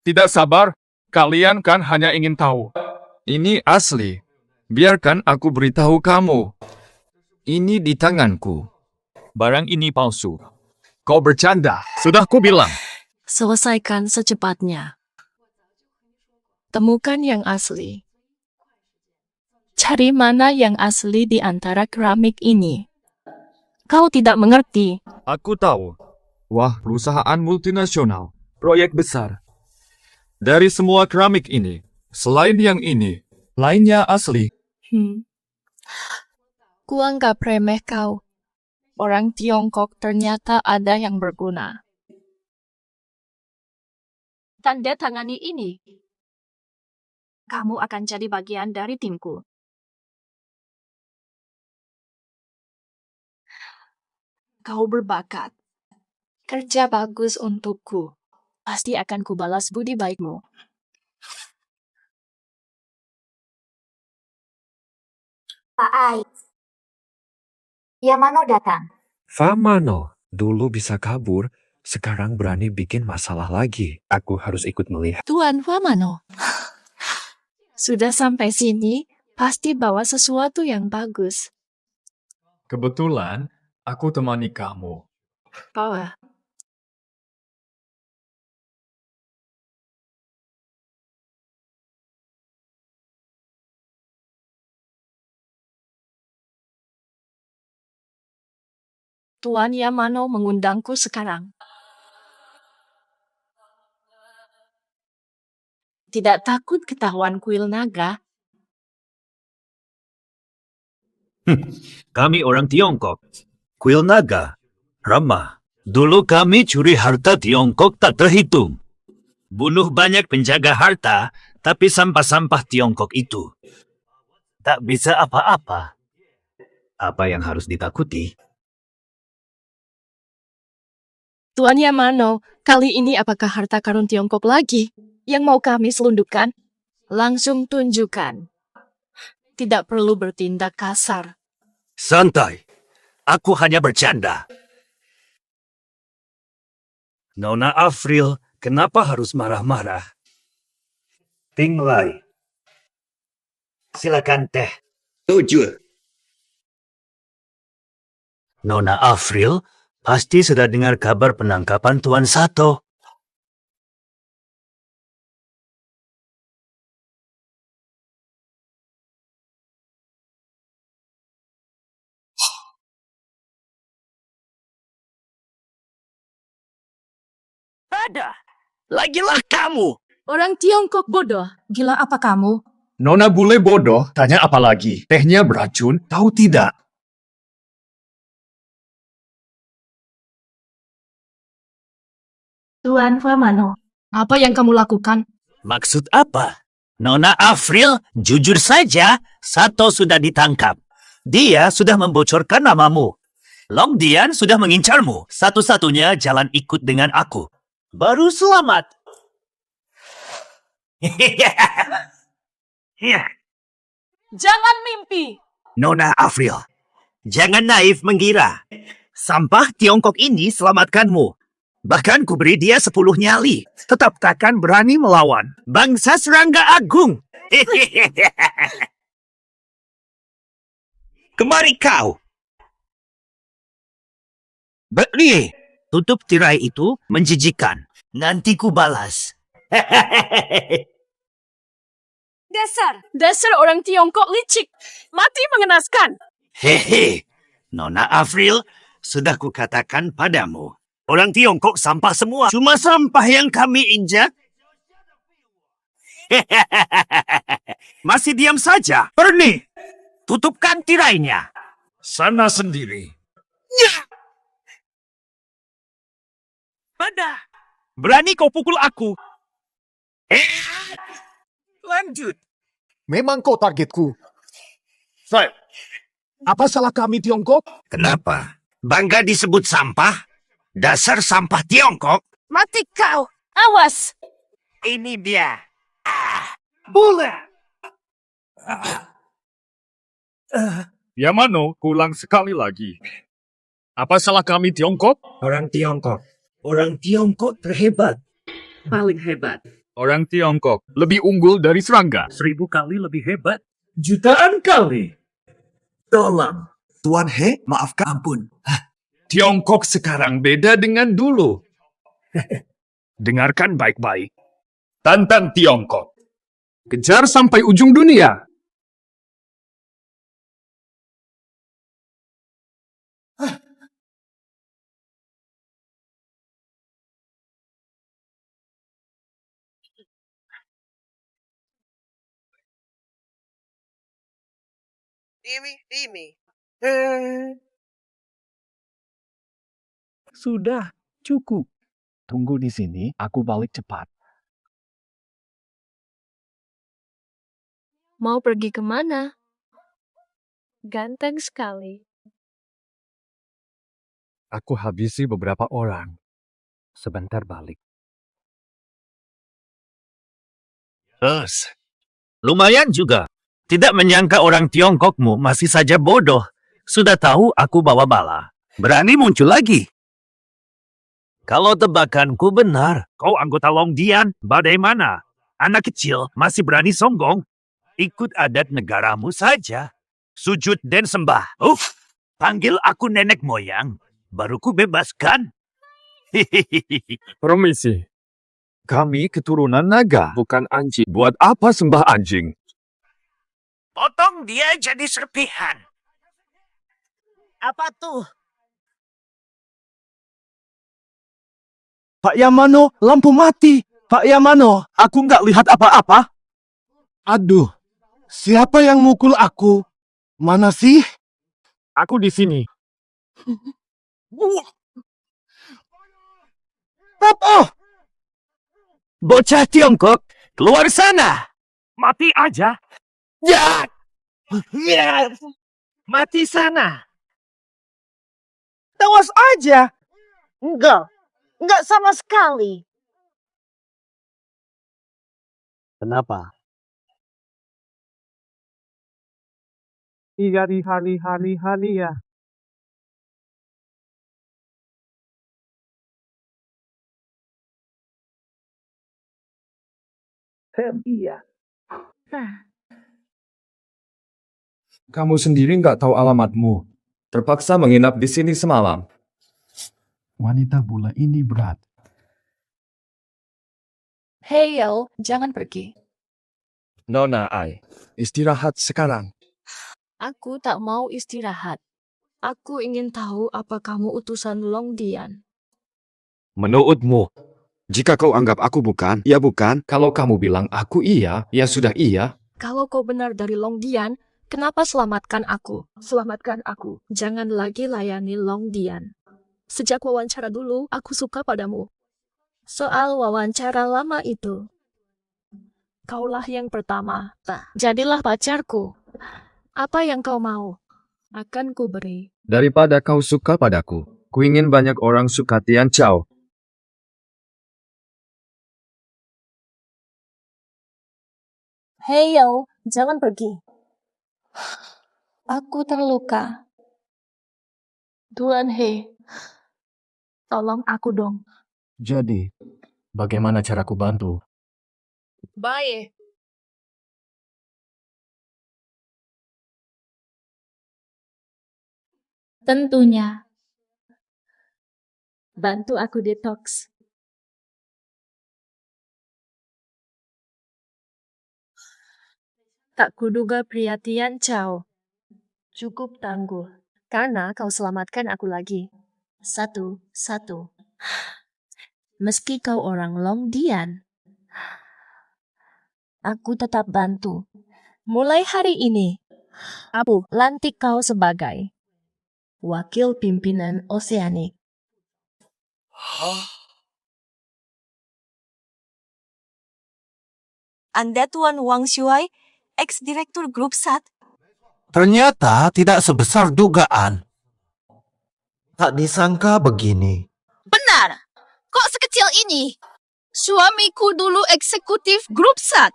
Speaker 2: Tidak sabar. Kalian kan hanya ingin tahu. Ini asli. Biarkan aku beritahu kamu. Ini di tanganku. Barang ini palsu. Kau bercanda. Sudah kubilang.
Speaker 15: Selesaikan secepatnya. Temukan yang asli. Cari mana yang asli di antara keramik ini. Kau tidak mengerti.
Speaker 2: Aku tahu. Wah, perusahaan multinasional. Proyek besar. Dari semua keramik ini, selain yang ini, lainnya asli.
Speaker 15: Kuanggap remeh kau. Orang Tiongkok ternyata ada yang berguna. Tanda tangani ini. Kamu akan jadi bagian dari timku. Kau berbakat. Kerja bagus untukku. Pasti akan kubalas budi baikmu.
Speaker 16: Pak Ai. Yamano datang.
Speaker 17: Famano, dulu bisa kabur, sekarang berani bikin masalah lagi. Aku harus ikut melihat.
Speaker 15: Tuan Famano. Sudah sampai sini, pasti bawa sesuatu yang bagus.
Speaker 2: Kebetulan, aku temani kamu.
Speaker 15: Bawa. Tuan Yamano mengundangku sekarang. tidak takut ketahuan kuil naga.
Speaker 1: Kami orang Tiongkok. Kuil naga. Ramah. Dulu kami curi harta Tiongkok tak terhitung. Bunuh banyak penjaga harta, tapi sampah-sampah Tiongkok itu tak bisa apa-apa. Apa yang harus ditakuti?
Speaker 15: Tuan Yamano, kali ini apakah harta karun Tiongkok lagi yang mau kami selundupkan? Langsung tunjukkan. Tidak perlu bertindak kasar.
Speaker 1: Santai. Aku hanya bercanda. Nona Afril, kenapa harus marah-marah? Ting Lai. Silakan teh. Tujuh. Nona Afril pasti sudah dengar kabar penangkapan Tuan Sato.
Speaker 15: Ada. Lagilah kamu. Orang Tiongkok bodoh. Gila apa kamu?
Speaker 2: Nona bule bodoh, tanya apa lagi? Tehnya beracun, tahu tidak?
Speaker 15: Tuan Famano, apa yang kamu lakukan?
Speaker 1: Maksud apa? Nona Afril, jujur saja, Sato sudah ditangkap. Dia sudah membocorkan namamu. Long Dian sudah mengincarmu. Satu-satunya jalan ikut dengan aku. Baru selamat.
Speaker 15: Jangan mimpi.
Speaker 1: Nona Afril, jangan naif mengira. Sampah Tiongkok ini selamatkanmu. Bahkan kuberi dia 10 nyali. Tetap takkan berani melawan. Bangsa serangga agung. Kemari kau. Beri. Tutup tirai itu menjijikan. Nanti ku balas.
Speaker 15: Dasar orang Tiongkok licik. Mati mengenaskan.
Speaker 1: Hehe. Nona Afril, sudah kukatakan padamu. Orang Tiongkok sampah semua. Cuma sampah yang kami injak. Masih diam saja. Perni, tutupkan tirainya.
Speaker 2: Sana sendiri.
Speaker 1: Pada. Berani kau pukul aku. Lanjut.
Speaker 4: Memang kau targetku. Saya. Apa salah kami Tiongkok?
Speaker 1: Kenapa? Bangga disebut sampah? Dasar sampah Tiongkok.
Speaker 15: Mati kau. Awas.
Speaker 1: Ini dia. Boleh.
Speaker 2: Yamano, ulang sekali lagi. Apa salah kami Tiongkok?
Speaker 1: Orang Tiongkok. Orang Tiongkok terhebat. Paling hebat.
Speaker 2: Orang Tiongkok lebih unggul dari serangga.
Speaker 1: 1000 kali lebih hebat.
Speaker 2: Jutaan kali.
Speaker 1: Tolong. Tuan He, maafkan ampun.
Speaker 2: Tiongkok sekarang beda dengan dulu. Dengarkan baik-baik. Tantang Tiongkok. Kejar sampai ujung dunia.
Speaker 9: Dimi.
Speaker 8: Sudah, cukup. Tunggu di sini, aku balik cepat.
Speaker 15: Mau pergi kemana? Ganteng sekali.
Speaker 17: Aku habisi beberapa orang. Sebentar balik.
Speaker 1: Lumayan juga. Tidak menyangka orang Tiongkokmu masih saja bodoh. Sudah tahu aku bawa bala. Berani muncul lagi. Kalau tebakanku benar, kau anggota Long Dian, bagaimana? Anak kecil masih berani sombong. Ikut adat negaramu saja. Sujud dan sembah. Panggil aku nenek moyang. Baru ku bebaskan.
Speaker 2: Permisi. Kami keturunan naga, bukan anjing. Buat apa sembah anjing?
Speaker 1: Potong dia jadi serpihan. Apa tuh?
Speaker 11: Pak Yamano, lampu mati.
Speaker 12: Pak Yamano, aku nggak lihat apa-apa.
Speaker 6: Aduh, siapa yang mukul aku? Mana sih?
Speaker 12: Aku di sini.
Speaker 6: Apa?
Speaker 12: Bocah Tiongkok, keluar sana. Mati aja. Ya. Mati sana.
Speaker 11: Tewas aja. Enggak sama sekali.
Speaker 12: Kenapa?
Speaker 6: Iya di hari ya.
Speaker 12: Iya.
Speaker 17: Kamu sendiri nggak tahu alamatmu. Terpaksa menginap di sini semalam.
Speaker 8: Wanita bula ini berat.
Speaker 15: Hei Yel, jangan pergi.
Speaker 17: Nona Ai, istirahat sekarang.
Speaker 15: Aku tak mau istirahat. Aku ingin tahu apa kamu utusan Long Dian.
Speaker 14: Menurutmu, jika kau anggap aku bukan, ya bukan.
Speaker 17: Kalau kamu bilang aku iya, ya sudah iya.
Speaker 15: Kalau kau benar dari Long Dian, kenapa selamatkan aku? Selamatkan aku. Jangan lagi layani Long Dian. Sejak wawancara dulu, aku suka padamu. Soal wawancara lama itu, kaulah yang pertama. Jadilah pacarku. Apa yang kau mau, akan ku beri.
Speaker 17: Daripada kau suka padaku, ku ingin banyak orang suka Tian Chao.
Speaker 15: Hei Yao, jangan pergi. Aku terluka. Tuan He, tolong aku dong.
Speaker 2: Jadi, bagaimana caraku bantu?
Speaker 15: Baik.
Speaker 3: Tentunya.
Speaker 15: Bantu aku detox. Tak kuduga pria Tian Chao cukup tangguh, karena kau selamatkan aku lagi. Satu. Meski kau orang Long Dian, aku tetap bantu. Mulai hari ini, aku lantik kau sebagai wakil pimpinan Oceanic.
Speaker 9: Anda Tuan Wang Shuai, ex-direktur grup SAT.
Speaker 10: Ternyata tidak sebesar dugaan. Tak disangka begini.
Speaker 3: Benar. Kok sekecil ini? Suamiku dulu eksekutif grup SAT.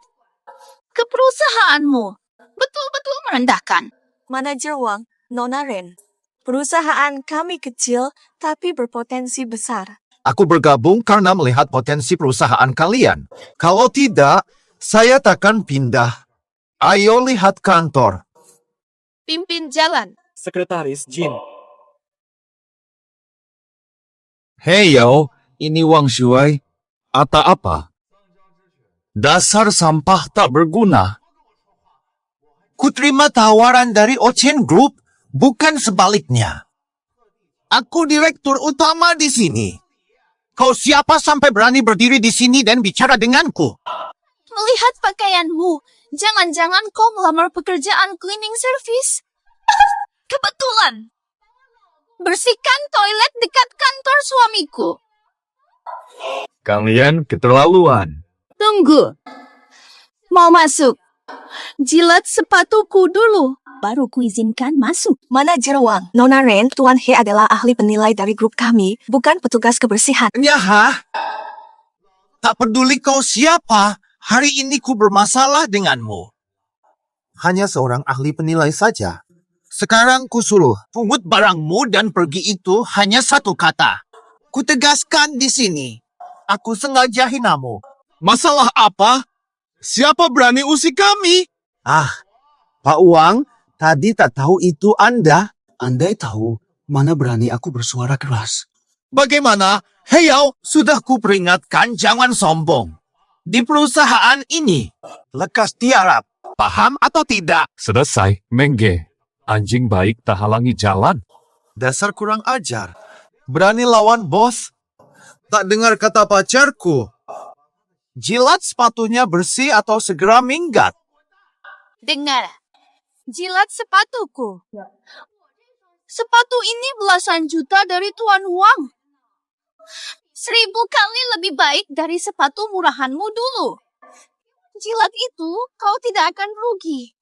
Speaker 3: Ke perusahaanmu. Betul-betul merendahkan.
Speaker 13: Manajer Wang, Nona Ren. Perusahaan kami kecil tapi berpotensi besar.
Speaker 10: Aku bergabung karena melihat potensi perusahaan kalian. Kalau tidak, saya takkan pindah. Ayo lihat kantor.
Speaker 3: Pimpin jalan.
Speaker 12: Sekretaris Jin.
Speaker 10: Hei yo, ini Wang Shuai. Ata apa? Dasar sampah tak berguna. Kuterima tawaran dari Ocean Group, bukan sebaliknya. Aku direktur utama di sini. Kau siapa sampai berani berdiri di sini dan bicara denganku?
Speaker 3: Melihat pakaianmu, jangan-jangan kau melamar pekerjaan cleaning service? Kebetulan. Bersihkan toilet dekat kantor suamiku.
Speaker 17: Kalian keterlaluan.
Speaker 3: Tunggu. Mau masuk? Jilat sepatuku dulu.
Speaker 13: Baru kuizinkan masuk. Manajer Wang, Nona Ren, Tuan He adalah ahli penilai dari grup kami, bukan petugas kebersihan.
Speaker 10: Nyaha? Tak peduli kau siapa, hari ini ku bermasalah denganmu. Hanya seorang ahli penilai saja. Sekarang ku suruh, pungut barangmu dan pergi itu hanya satu kata. Ku tegaskan di sini. Aku sengaja hinamu. Masalah apa? Siapa berani usik kami? Pak Wang, tadi tak tahu itu Anda.
Speaker 11: Andai tahu, mana berani aku bersuara keras.
Speaker 10: Bagaimana? Heyau, sudah ku peringatkan jangan sombong. Di perusahaan ini, lekas tiarap. Paham atau tidak?
Speaker 2: Selesai, Mengge. Anjing baik tak halangi jalan.
Speaker 10: Dasar kurang ajar. Berani lawan bos? Tak dengar kata pacarku. Jilat sepatunya bersih atau segera minggat.
Speaker 3: Dengar, jilat sepatuku. Sepatu ini belasan juta dari Tuan Huang. 1000 kali lebih baik dari sepatu murahanmu dulu. Jilat itu kau tidak akan rugi.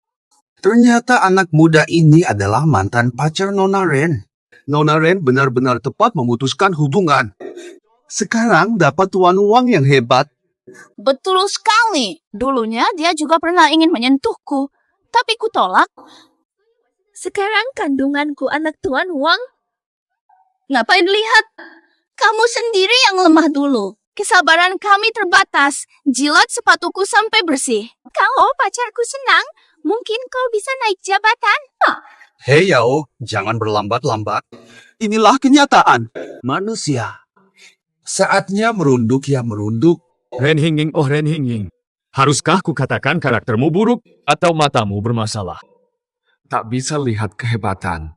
Speaker 12: Ternyata anak muda ini adalah mantan pacar Nona Ren. Nona Ren benar-benar tepat memutuskan hubungan. Sekarang dapat Tuan Huang yang hebat.
Speaker 3: Betul sekali. Dulunya dia juga pernah ingin menyentuhku, tapi ku tolak. Sekarang kandunganku anak Tuan Huang. Ngapain lihat? Kamu sendiri yang lemah dulu. Kesabaran kami terbatas. Jilat sepatuku sampai bersih. Kalau pacarku senang, mungkin kau bisa naik jabatan.
Speaker 12: Hei Yao, jangan berlambat-lambat. Inilah kenyataan. Manusia. Saatnya merunduk ya merunduk.
Speaker 2: Ren Hinging, oh Ren Hinging. Haruskah kukatakan karaktermu buruk atau matamu bermasalah? Tak bisa lihat kehebatan.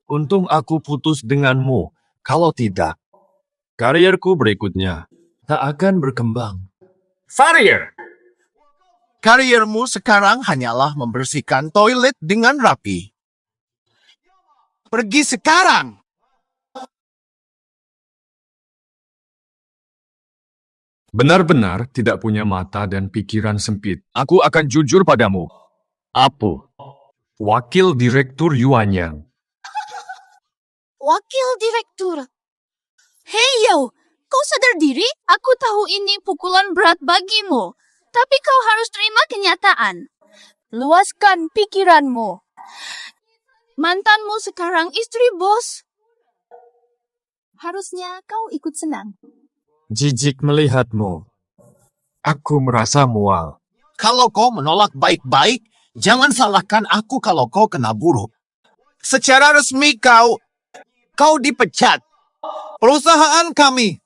Speaker 2: Untung aku putus denganmu. Kalau tidak, karierku berikutnya tak akan berkembang. Farir!
Speaker 10: Kariermu sekarang hanyalah membersihkan toilet dengan rapi. Pergi sekarang!
Speaker 2: Benar-benar tidak punya mata dan pikiran sempit. Aku akan jujur padamu. Apu, Wakil Direktur Yuanyang.
Speaker 3: Wakil Direktur. Hei Yao, kau sadar diri? Aku tahu ini pukulan berat bagimu. Tapi kau harus terima kenyataan. Luaskan pikiranmu. Mantanmu sekarang istri bos. Harusnya kau ikut senang.
Speaker 2: Jijik melihatmu. Aku merasa mual.
Speaker 10: Kalau kau menolak baik-baik, jangan salahkan aku kalau kau kena buruk. Secara resmi kau dipecat. Perusahaan kami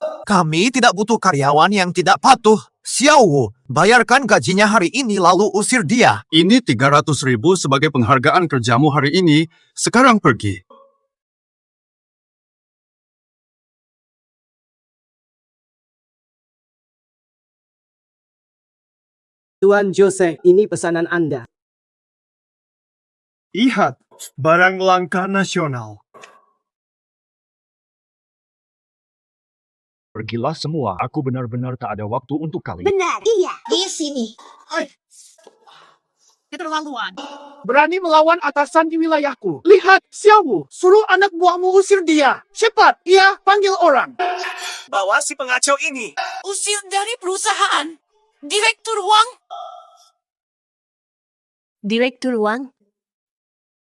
Speaker 10: tidak butuh karyawan yang tidak patuh. Xiao Wu, bayarkan gajinya hari ini lalu usir dia.
Speaker 12: Ini 300.000 sebagai penghargaan kerjamu hari ini. Sekarang pergi.
Speaker 11: Tuan Jose, ini pesanan Anda.
Speaker 6: Lihat, barang langka nasional.
Speaker 2: Pergilah semua, aku benar-benar tak ada waktu untuk kalian.
Speaker 16: Benar, iya. Di sini.
Speaker 9: Keterlaluan.
Speaker 11: Berani melawan atasan di wilayahku. Lihat, Xiao Wu, suruh anak buahmu usir dia. Cepat, ia panggil orang.
Speaker 12: Bawa si pengacau ini.
Speaker 9: Usir dari perusahaan. Direktur Wang.
Speaker 15: Direktur Wang,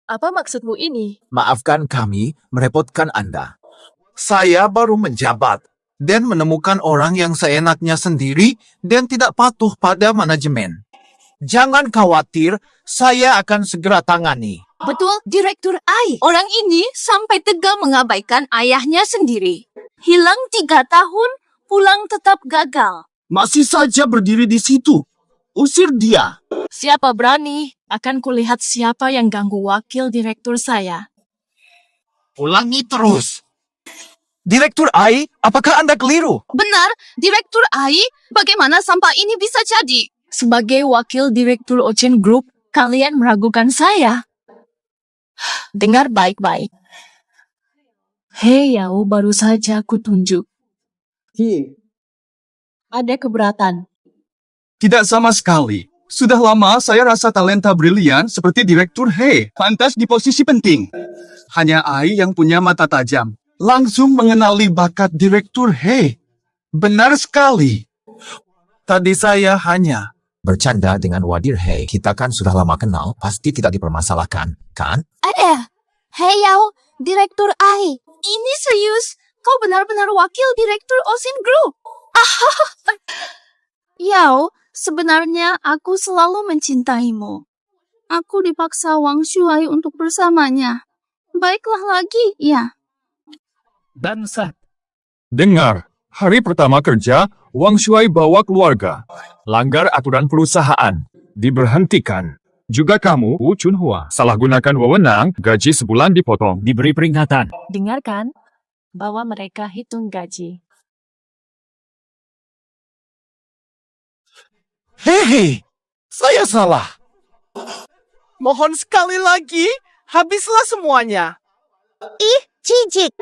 Speaker 15: apa maksudmu ini?
Speaker 10: Maafkan kami merepotkan Anda. Saya baru menjabat dan menemukan orang yang seenaknya sendiri dan tidak patuh pada manajemen. Jangan khawatir, saya akan segera tangani.
Speaker 3: Betul, Direktur Ai. Orang ini sampai tega mengabaikan ayahnya sendiri. Hilang 3 tahun, pulang tetap gagal.
Speaker 12: Masih saja berdiri di situ. Usir dia.
Speaker 15: Siapa berani? Akan kulihat siapa yang ganggu wakil direktur saya.
Speaker 10: Ulangi terus. Direktur Ai, apakah Anda keliru?
Speaker 3: Benar, Direktur Ai, bagaimana sampah ini bisa jadi?
Speaker 15: Sebagai wakil direktur Ocean Group, kalian meragukan saya. Dengar baik-baik. Hei Yao, baru saja aku tunjuk. Ada keberatan.
Speaker 12: Tidak sama sekali. Sudah lama saya rasa talenta brilian seperti Direktur He pantas di posisi penting. Hanya Ai yang punya mata tajam. Langsung mengenali bakat Direktur He. Benar sekali.
Speaker 10: Tadi saya hanya bercanda dengan Wadir He. Kita kan sudah lama kenal, pasti tidak dipermasalahkan, kan?
Speaker 3: Hei Yao, Direktur Ai. Ini serius. Kau benar-benar wakil direktur Ocean Group. Yao, sebenarnya aku selalu mencintaimu. Aku dipaksa Wang Shuai untuk bersamanya. Baiklah lagi, ya.
Speaker 2: Bangsat. Dengar, hari pertama kerja, Wang Shuai bawa keluarga. Langgar aturan perusahaan. Diberhentikan. Juga kamu, Wu Chunhua, salah gunakan wewenang, gaji sebulan dipotong, diberi peringatan.
Speaker 15: Dengarkan, bahwa mereka hitung gaji.
Speaker 4: Hehe, saya salah. Mohon sekali lagi, habislah semuanya.
Speaker 16: Ih, jijik.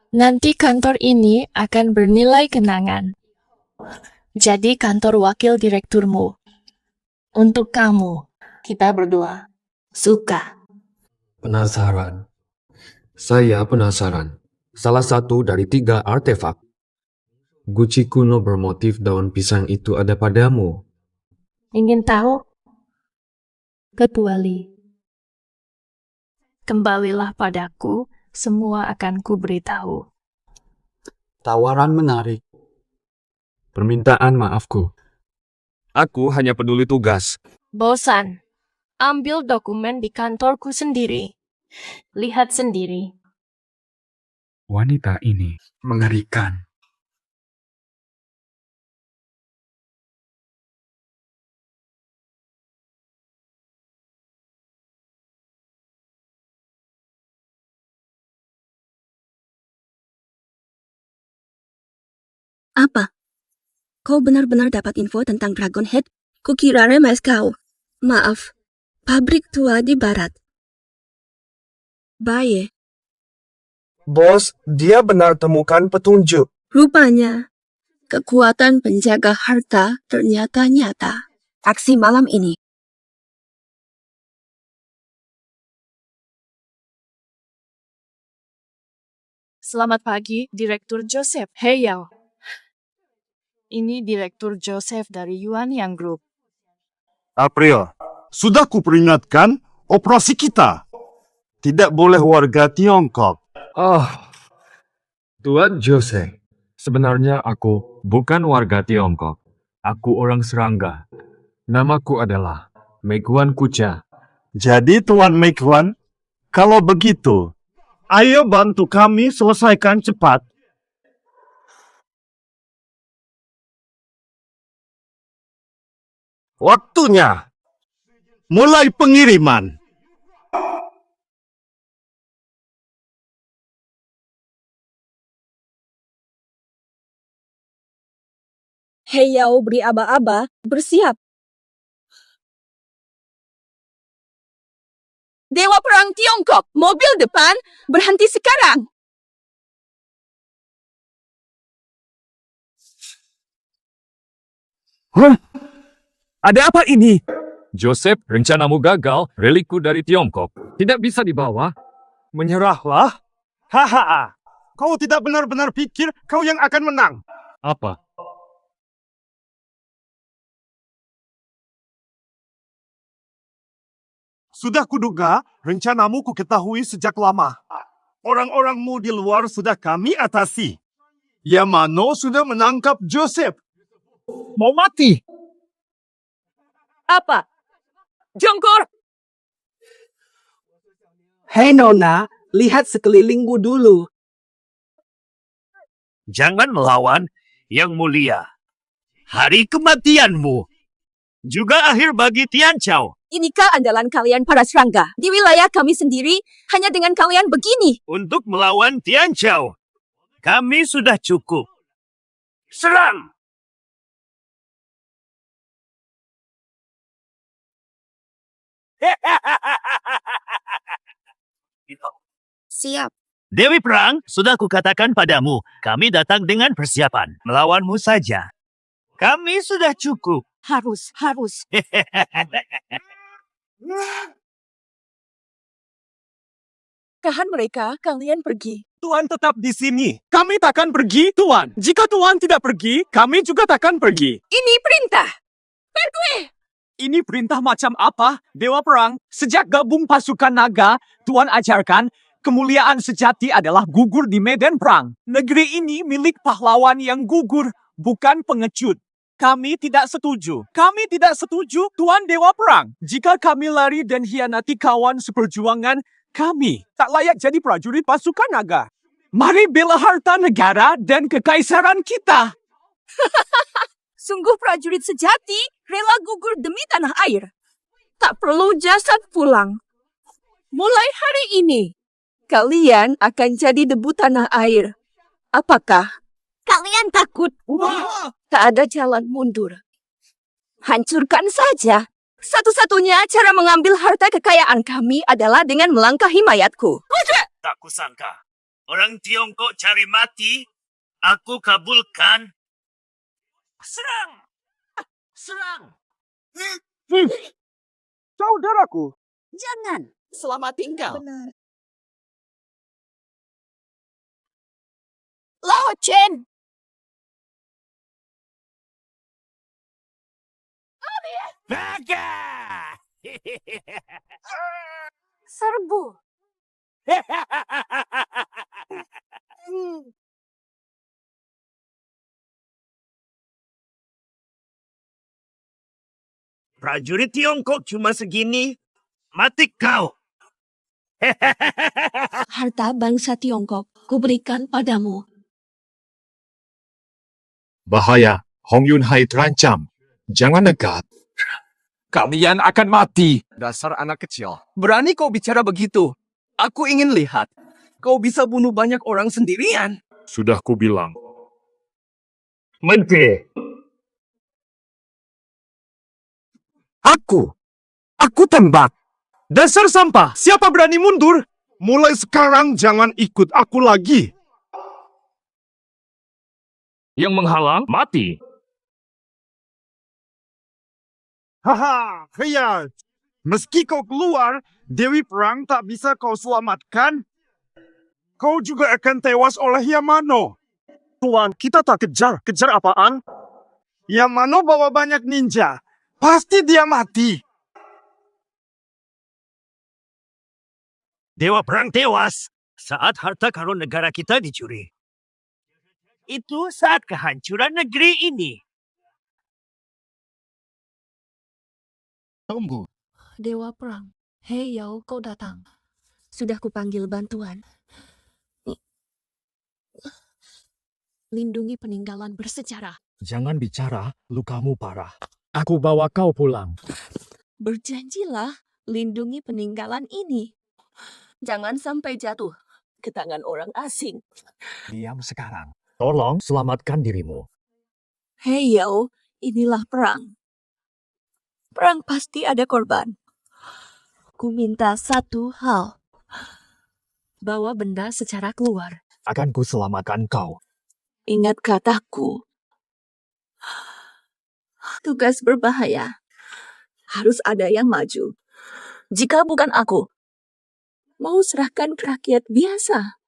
Speaker 15: Nanti kantor ini akan bernilai kenangan. Jadi kantor wakil direkturmu. Untuk kamu, kita berdua suka.
Speaker 17: Penasaran. Saya penasaran. Salah satu dari 3 artefak guci kuno bermotif daun pisang itu ada padamu.
Speaker 15: Ingin tahu? Kecuali. Kembalilah padaku, semua akan kuberitahu.
Speaker 12: Tawaran menarik.
Speaker 17: Permintaan maafku.
Speaker 2: Aku hanya peduli tugas.
Speaker 15: Bosan. Ambil dokumen di kantorku sendiri. Lihat sendiri.
Speaker 17: Wanita ini
Speaker 12: Mengerikan.
Speaker 13: Apa? Kau benar-benar dapat info tentang Dragon Head? Kukira remes kau. Maaf, pabrik tua di barat. Baye,
Speaker 11: Bos, dia benar temukan petunjuk.
Speaker 13: rupanya kekuatan penjaga harta ternyata nyata. Aksi malam ini.
Speaker 15: Selamat pagi, Direktur Joseph. Hei Yao. Ini Direktur Joseph dari Yuan Yang Group.
Speaker 6: April, sudah kuperingatkan operasi kita. Tidak boleh warga Tiongkok.
Speaker 17: Tuan Jose, sebenarnya aku bukan warga Tiongkok. Aku orang serangga. Namaku adalah Meguan Kucha.
Speaker 6: Jadi Tuan Meikuan, kalau begitu, ayo bantu kami selesaikan cepat. Waktunya mulai pengiriman.
Speaker 13: Hei Yao beri aba-aba, bersiap. Dewa Perang Tiongkok, mobil depan, berhenti sekarang.
Speaker 2: Ada apa ini? Joseph, rencanamu gagal. Relikku dari Tiongkok tidak bisa dibawa.
Speaker 6: Menyerahlah. Haha. Kau tidak benar-benar pikir kau yang akan menang.
Speaker 2: Apa?
Speaker 6: Sudah kuduga, rencanamu kuketahui sejak lama. Orang-orangmu di luar sudah kami atasi. Yamano sudah menangkap Joseph. Mau mati.
Speaker 13: Apa? Jongkor!
Speaker 11: Hei Nona, lihat sekelilingmu dulu.
Speaker 1: Jangan melawan, Yang Mulia. Hari kematianmu. Juga akhir bagi Tian Chao.
Speaker 13: Inikah andalan kalian para serangga? Di wilayah kami sendiri, hanya dengan kalian begini.
Speaker 1: Untuk melawan Tian Chao, kami sudah cukup. Serang!
Speaker 13: Siap.
Speaker 1: Dewi Perang, sudah kukatakan padamu, kami datang dengan persiapan. Melawanmu saja. Kami sudah cukup.
Speaker 13: Harus. Tahan mereka, kalian pergi.
Speaker 6: Tuan tetap di sini. Kami takkan pergi, Tuan. Jika Tuan tidak pergi, kami juga takkan pergi.
Speaker 13: Ini perintah. Pergi!
Speaker 2: Ini perintah macam apa? Dewa Perang, sejak gabung pasukan naga, Tuan ajarkan kemuliaan sejati adalah gugur di medan perang. Negeri ini milik pahlawan yang gugur, bukan pengecut. Kami tidak setuju. Kami tidak setuju, Tuan Dewa Perang. Jika kami lari dan hianati kawan seperjuangan, kami tak layak jadi prajurit pasukan naga. Mari bela harta negara dan kekaisaran kita.
Speaker 13: Sungguh prajurit sejati, rela gugur demi tanah air. tak perlu jasad pulang. Mulai hari ini, kalian akan jadi debu tanah air. Apakah kalian takut? Tak ada jalan mundur. Hancurkan saja. Satu-satunya cara mengambil harta kekayaan kami adalah dengan melangkahi mayatku.
Speaker 1: Tak kusangka. Orang Tiongkok cari mati, aku kabulkan. Serang! Serang!
Speaker 11: Saudaraku,
Speaker 13: Jangan. Selamat tinggal.
Speaker 11: Benar.
Speaker 13: Lao Chen.
Speaker 1: Naga!
Speaker 13: Serbu.
Speaker 1: Prajurit Tiongkok cuma segini, mati kau.
Speaker 13: Harta bangsa Tiongkok kuberikan padamu.
Speaker 2: Bahaya, Hong Yun Hai terancam. Jangan nekat. Kalian akan mati.
Speaker 11: Dasar anak kecil. Berani kau bicara begitu? Aku ingin lihat. Kau bisa bunuh banyak orang sendirian.
Speaker 14: Sudah kubilang.
Speaker 1: Menteri.
Speaker 6: Aku tembak. Dasar sampah, siapa berani mundur? Mulai sekarang jangan ikut aku lagi.
Speaker 14: Yang menghalang, mati.
Speaker 6: Haha, khayal. Meski kau keluar, Dewi Perang tak bisa kau selamatkan. Kau juga akan tewas oleh Yamano. Tuan, kita tak kejar. Kejar apaan? Yamano bawa banyak ninja. Pasti dia mati.
Speaker 1: Dewa Perang tewas saat harta karun negara kita dicuri. Itu saat kehancuran negeri ini.
Speaker 11: Tunggu.
Speaker 15: Dewa Perang, hei Yao, kau datang. Sudah kupanggil bantuan. Lindungi peninggalan bersejarah.
Speaker 2: Jangan bicara, lukamu parah. Aku bawa kau pulang.
Speaker 15: Berjanjilah lindungi peninggalan ini. Jangan sampai jatuh ke tangan orang asing.
Speaker 2: Diam sekarang. Tolong selamatkan dirimu.
Speaker 13: Hei Yao, inilah perang. Perang pasti ada korban. Ku minta satu hal.
Speaker 15: Bawa benda secara keluar.
Speaker 2: Akan ku selamatkan kau.
Speaker 13: Ingat kataku. Tugas berbahaya. Harus ada yang maju. Jika bukan aku, mau serahkan ke rakyat biasa.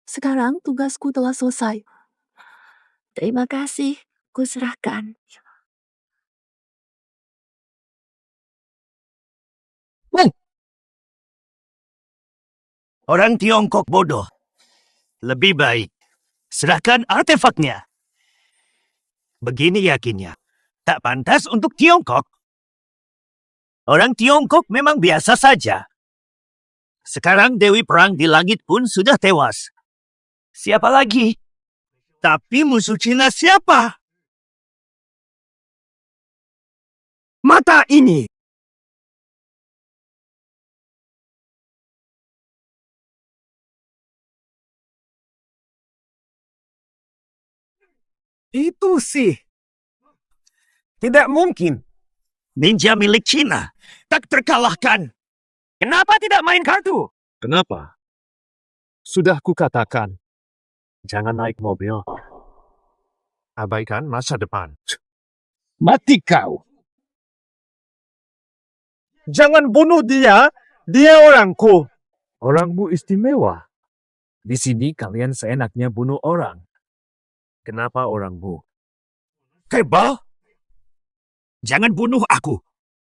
Speaker 13: Sekarang tugasku telah selesai. Terima kasih, ku serahkan.
Speaker 1: Orang Tiongkok bodoh. Lebih baik, serahkan artefaknya. Begini yakinnya, tak pantas untuk Tiongkok. Orang Tiongkok memang biasa saja. Sekarang Dewi Perang di langit pun sudah tewas. Siapa lagi? Tapi musuh Cina siapa?
Speaker 6: Mata ini. Itu sih. Tidak mungkin.
Speaker 1: Ninja milik Cina tak terkalahkan. Kenapa tidak main kartu?
Speaker 14: Kenapa? Sudah kukatakan. Jangan naik mobil. Abaikan masa depan.
Speaker 6: Mati kau. Jangan bunuh dia. Dia orangku.
Speaker 14: Orangmu istimewa. Di sini kalian seenaknya bunuh orang. Kenapa orangmu?
Speaker 1: Kebal? Jangan bunuh aku.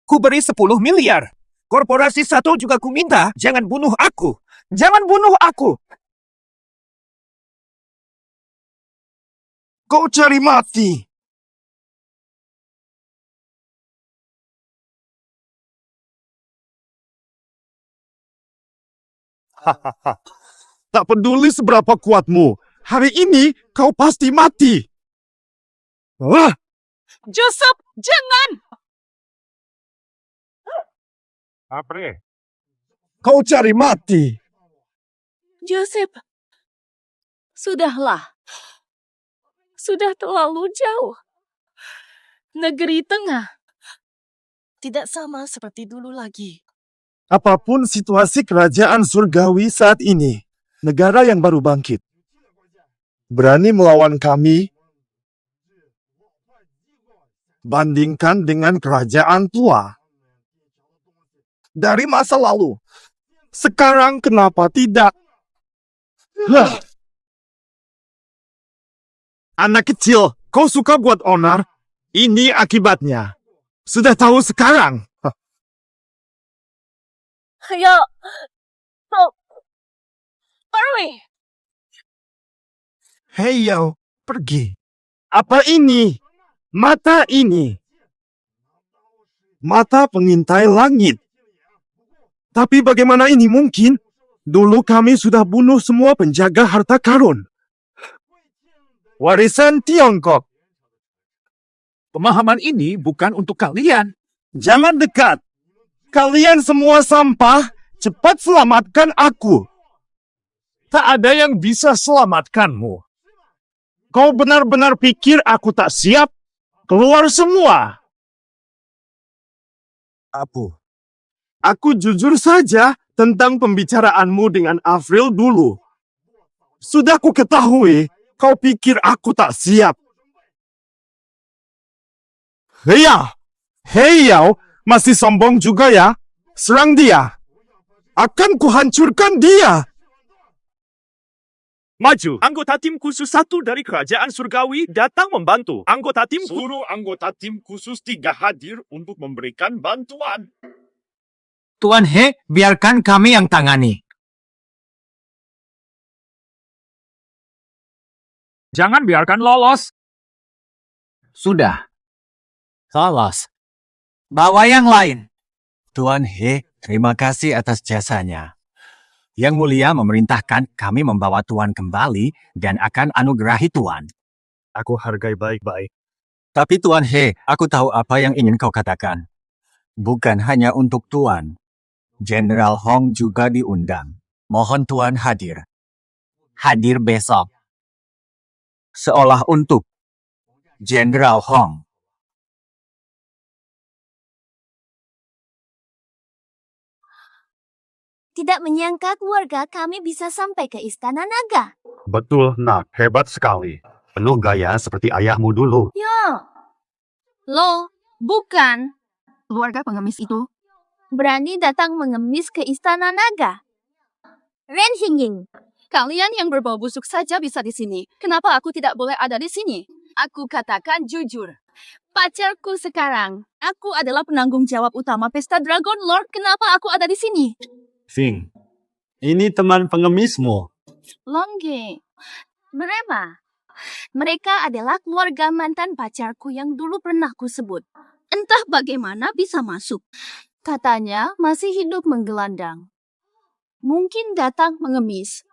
Speaker 1: Ku beri 10 miliar. Korporasi satu juga ku minta. Jangan bunuh aku.
Speaker 6: Jangan bunuh aku. Kau cari mati. Hahaha. Tak peduli seberapa kuatmu. Hari ini kau pasti mati. Wah!
Speaker 13: Joseph, jangan!
Speaker 6: Apre? Kau cari mati.
Speaker 15: Joseph, sudahlah. Sudah terlalu jauh. Negeri tengah tidak sama seperti dulu lagi.
Speaker 6: Apapun situasi kerajaan surgawi saat ini, negara yang baru bangkit, berani melawan kami, bandingkan dengan kerajaan tua. Dari masa lalu, sekarang kenapa tidak? Anak kecil, kau suka buat onar? Ini akibatnya. Sudah tahu sekarang.
Speaker 15: Ayo, pergi.
Speaker 6: Hei yo, pergi. Apa ini? Mata ini. Mata pengintai langit. Tapi bagaimana ini mungkin? Dulu kami sudah bunuh semua penjaga harta karun. Warisan Tiongkok.
Speaker 2: Pemahaman ini bukan untuk kalian.
Speaker 6: Jangan dekat. Kalian semua sampah. Cepat selamatkan aku. Tak ada yang bisa selamatkanmu. Kau benar-benar pikir aku tak siap? Keluar semua. Apu. Aku jujur saja tentang pembicaraanmu dengan Avril dulu. Sudah ku ketahui, kau pikir aku tak siap. Hei, masih sombong juga ya? Serang dia. Akan kuhancurkan dia. Maju, anggota tim khusus 1 dari kerajaan surgawi datang membantu. Suruh anggota tim khusus 3 hadir untuk memberikan bantuan.
Speaker 18: Tuan He, biarkan kami yang tangani.
Speaker 2: Jangan biarkan lolos.
Speaker 18: Sudah. Lolos. Bawa yang lain.
Speaker 8: Tuan He, terima kasih atas jasanya. Yang Mulia memerintahkan kami membawa Tuan kembali dan akan anugerahi Tuan.
Speaker 6: Aku hargai baik-baik.
Speaker 8: Tapi Tuan He, aku tahu apa yang ingin kau katakan. Bukan hanya untuk Tuan. Jenderal Hong juga diundang. Mohon Tuan hadir. Hadir besok. Seolah untuk Jenderal Hong.
Speaker 3: Tidak menyangka keluarga kami bisa sampai ke Istana Naga.
Speaker 14: Betul, Nak. Hebat sekali. Penuh gaya seperti ayahmu dulu.
Speaker 3: Ya. Lo, bukan. Keluarga pengemis itu berani datang mengemis ke Istana Naga. Ren Xingying,
Speaker 15: Kalian yang berbau busuk saja bisa di sini. Kenapa aku tidak boleh ada di sini? Aku katakan jujur. Pacarku sekarang. Aku adalah penanggung jawab utama pesta Dragon Lord. Kenapa aku ada di sini?
Speaker 14: Fing, ini teman pengemismu.
Speaker 3: Longge, mereka adalah keluarga mantan pacarku yang dulu pernah kusebut.
Speaker 13: Entah bagaimana bisa masuk.
Speaker 3: Katanya masih hidup menggelandang. Mungkin datang mengemis.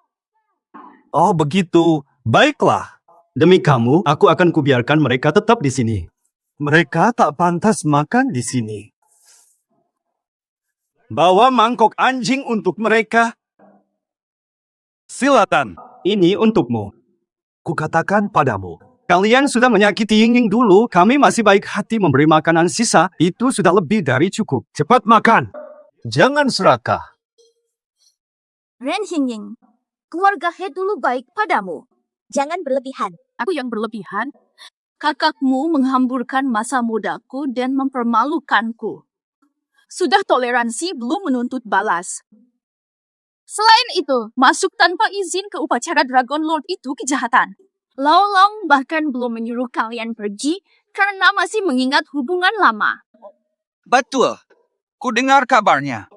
Speaker 19: Oh begitu, baiklah. Demi kamu, aku akan kubiarkan mereka tetap di sini. Mereka tak pantas makan di sini. Bawa mangkok anjing untuk mereka. Silakan, ini untukmu. Kukatakan padamu, kalian sudah menyakiti Ying Ying dulu, kami masih baik hati memberi makanan sisa, itu sudah lebih dari cukup. Cepat makan, jangan serakah.
Speaker 3: Ren Xingying, keluarga He dulu baik padamu. Jangan berlebihan.
Speaker 15: Aku yang berlebihan? Kakakmu menghamburkan masa mudaku dan mempermalukanku. Sudah toleransi belum menuntut balas. Selain itu, masuk tanpa izin ke upacara Dragon Lord itu kejahatan. Lao Long bahkan belum menyuruh kalian pergi karena masih mengingat hubungan lama.
Speaker 10: Betul. Ku dengar kabarnya.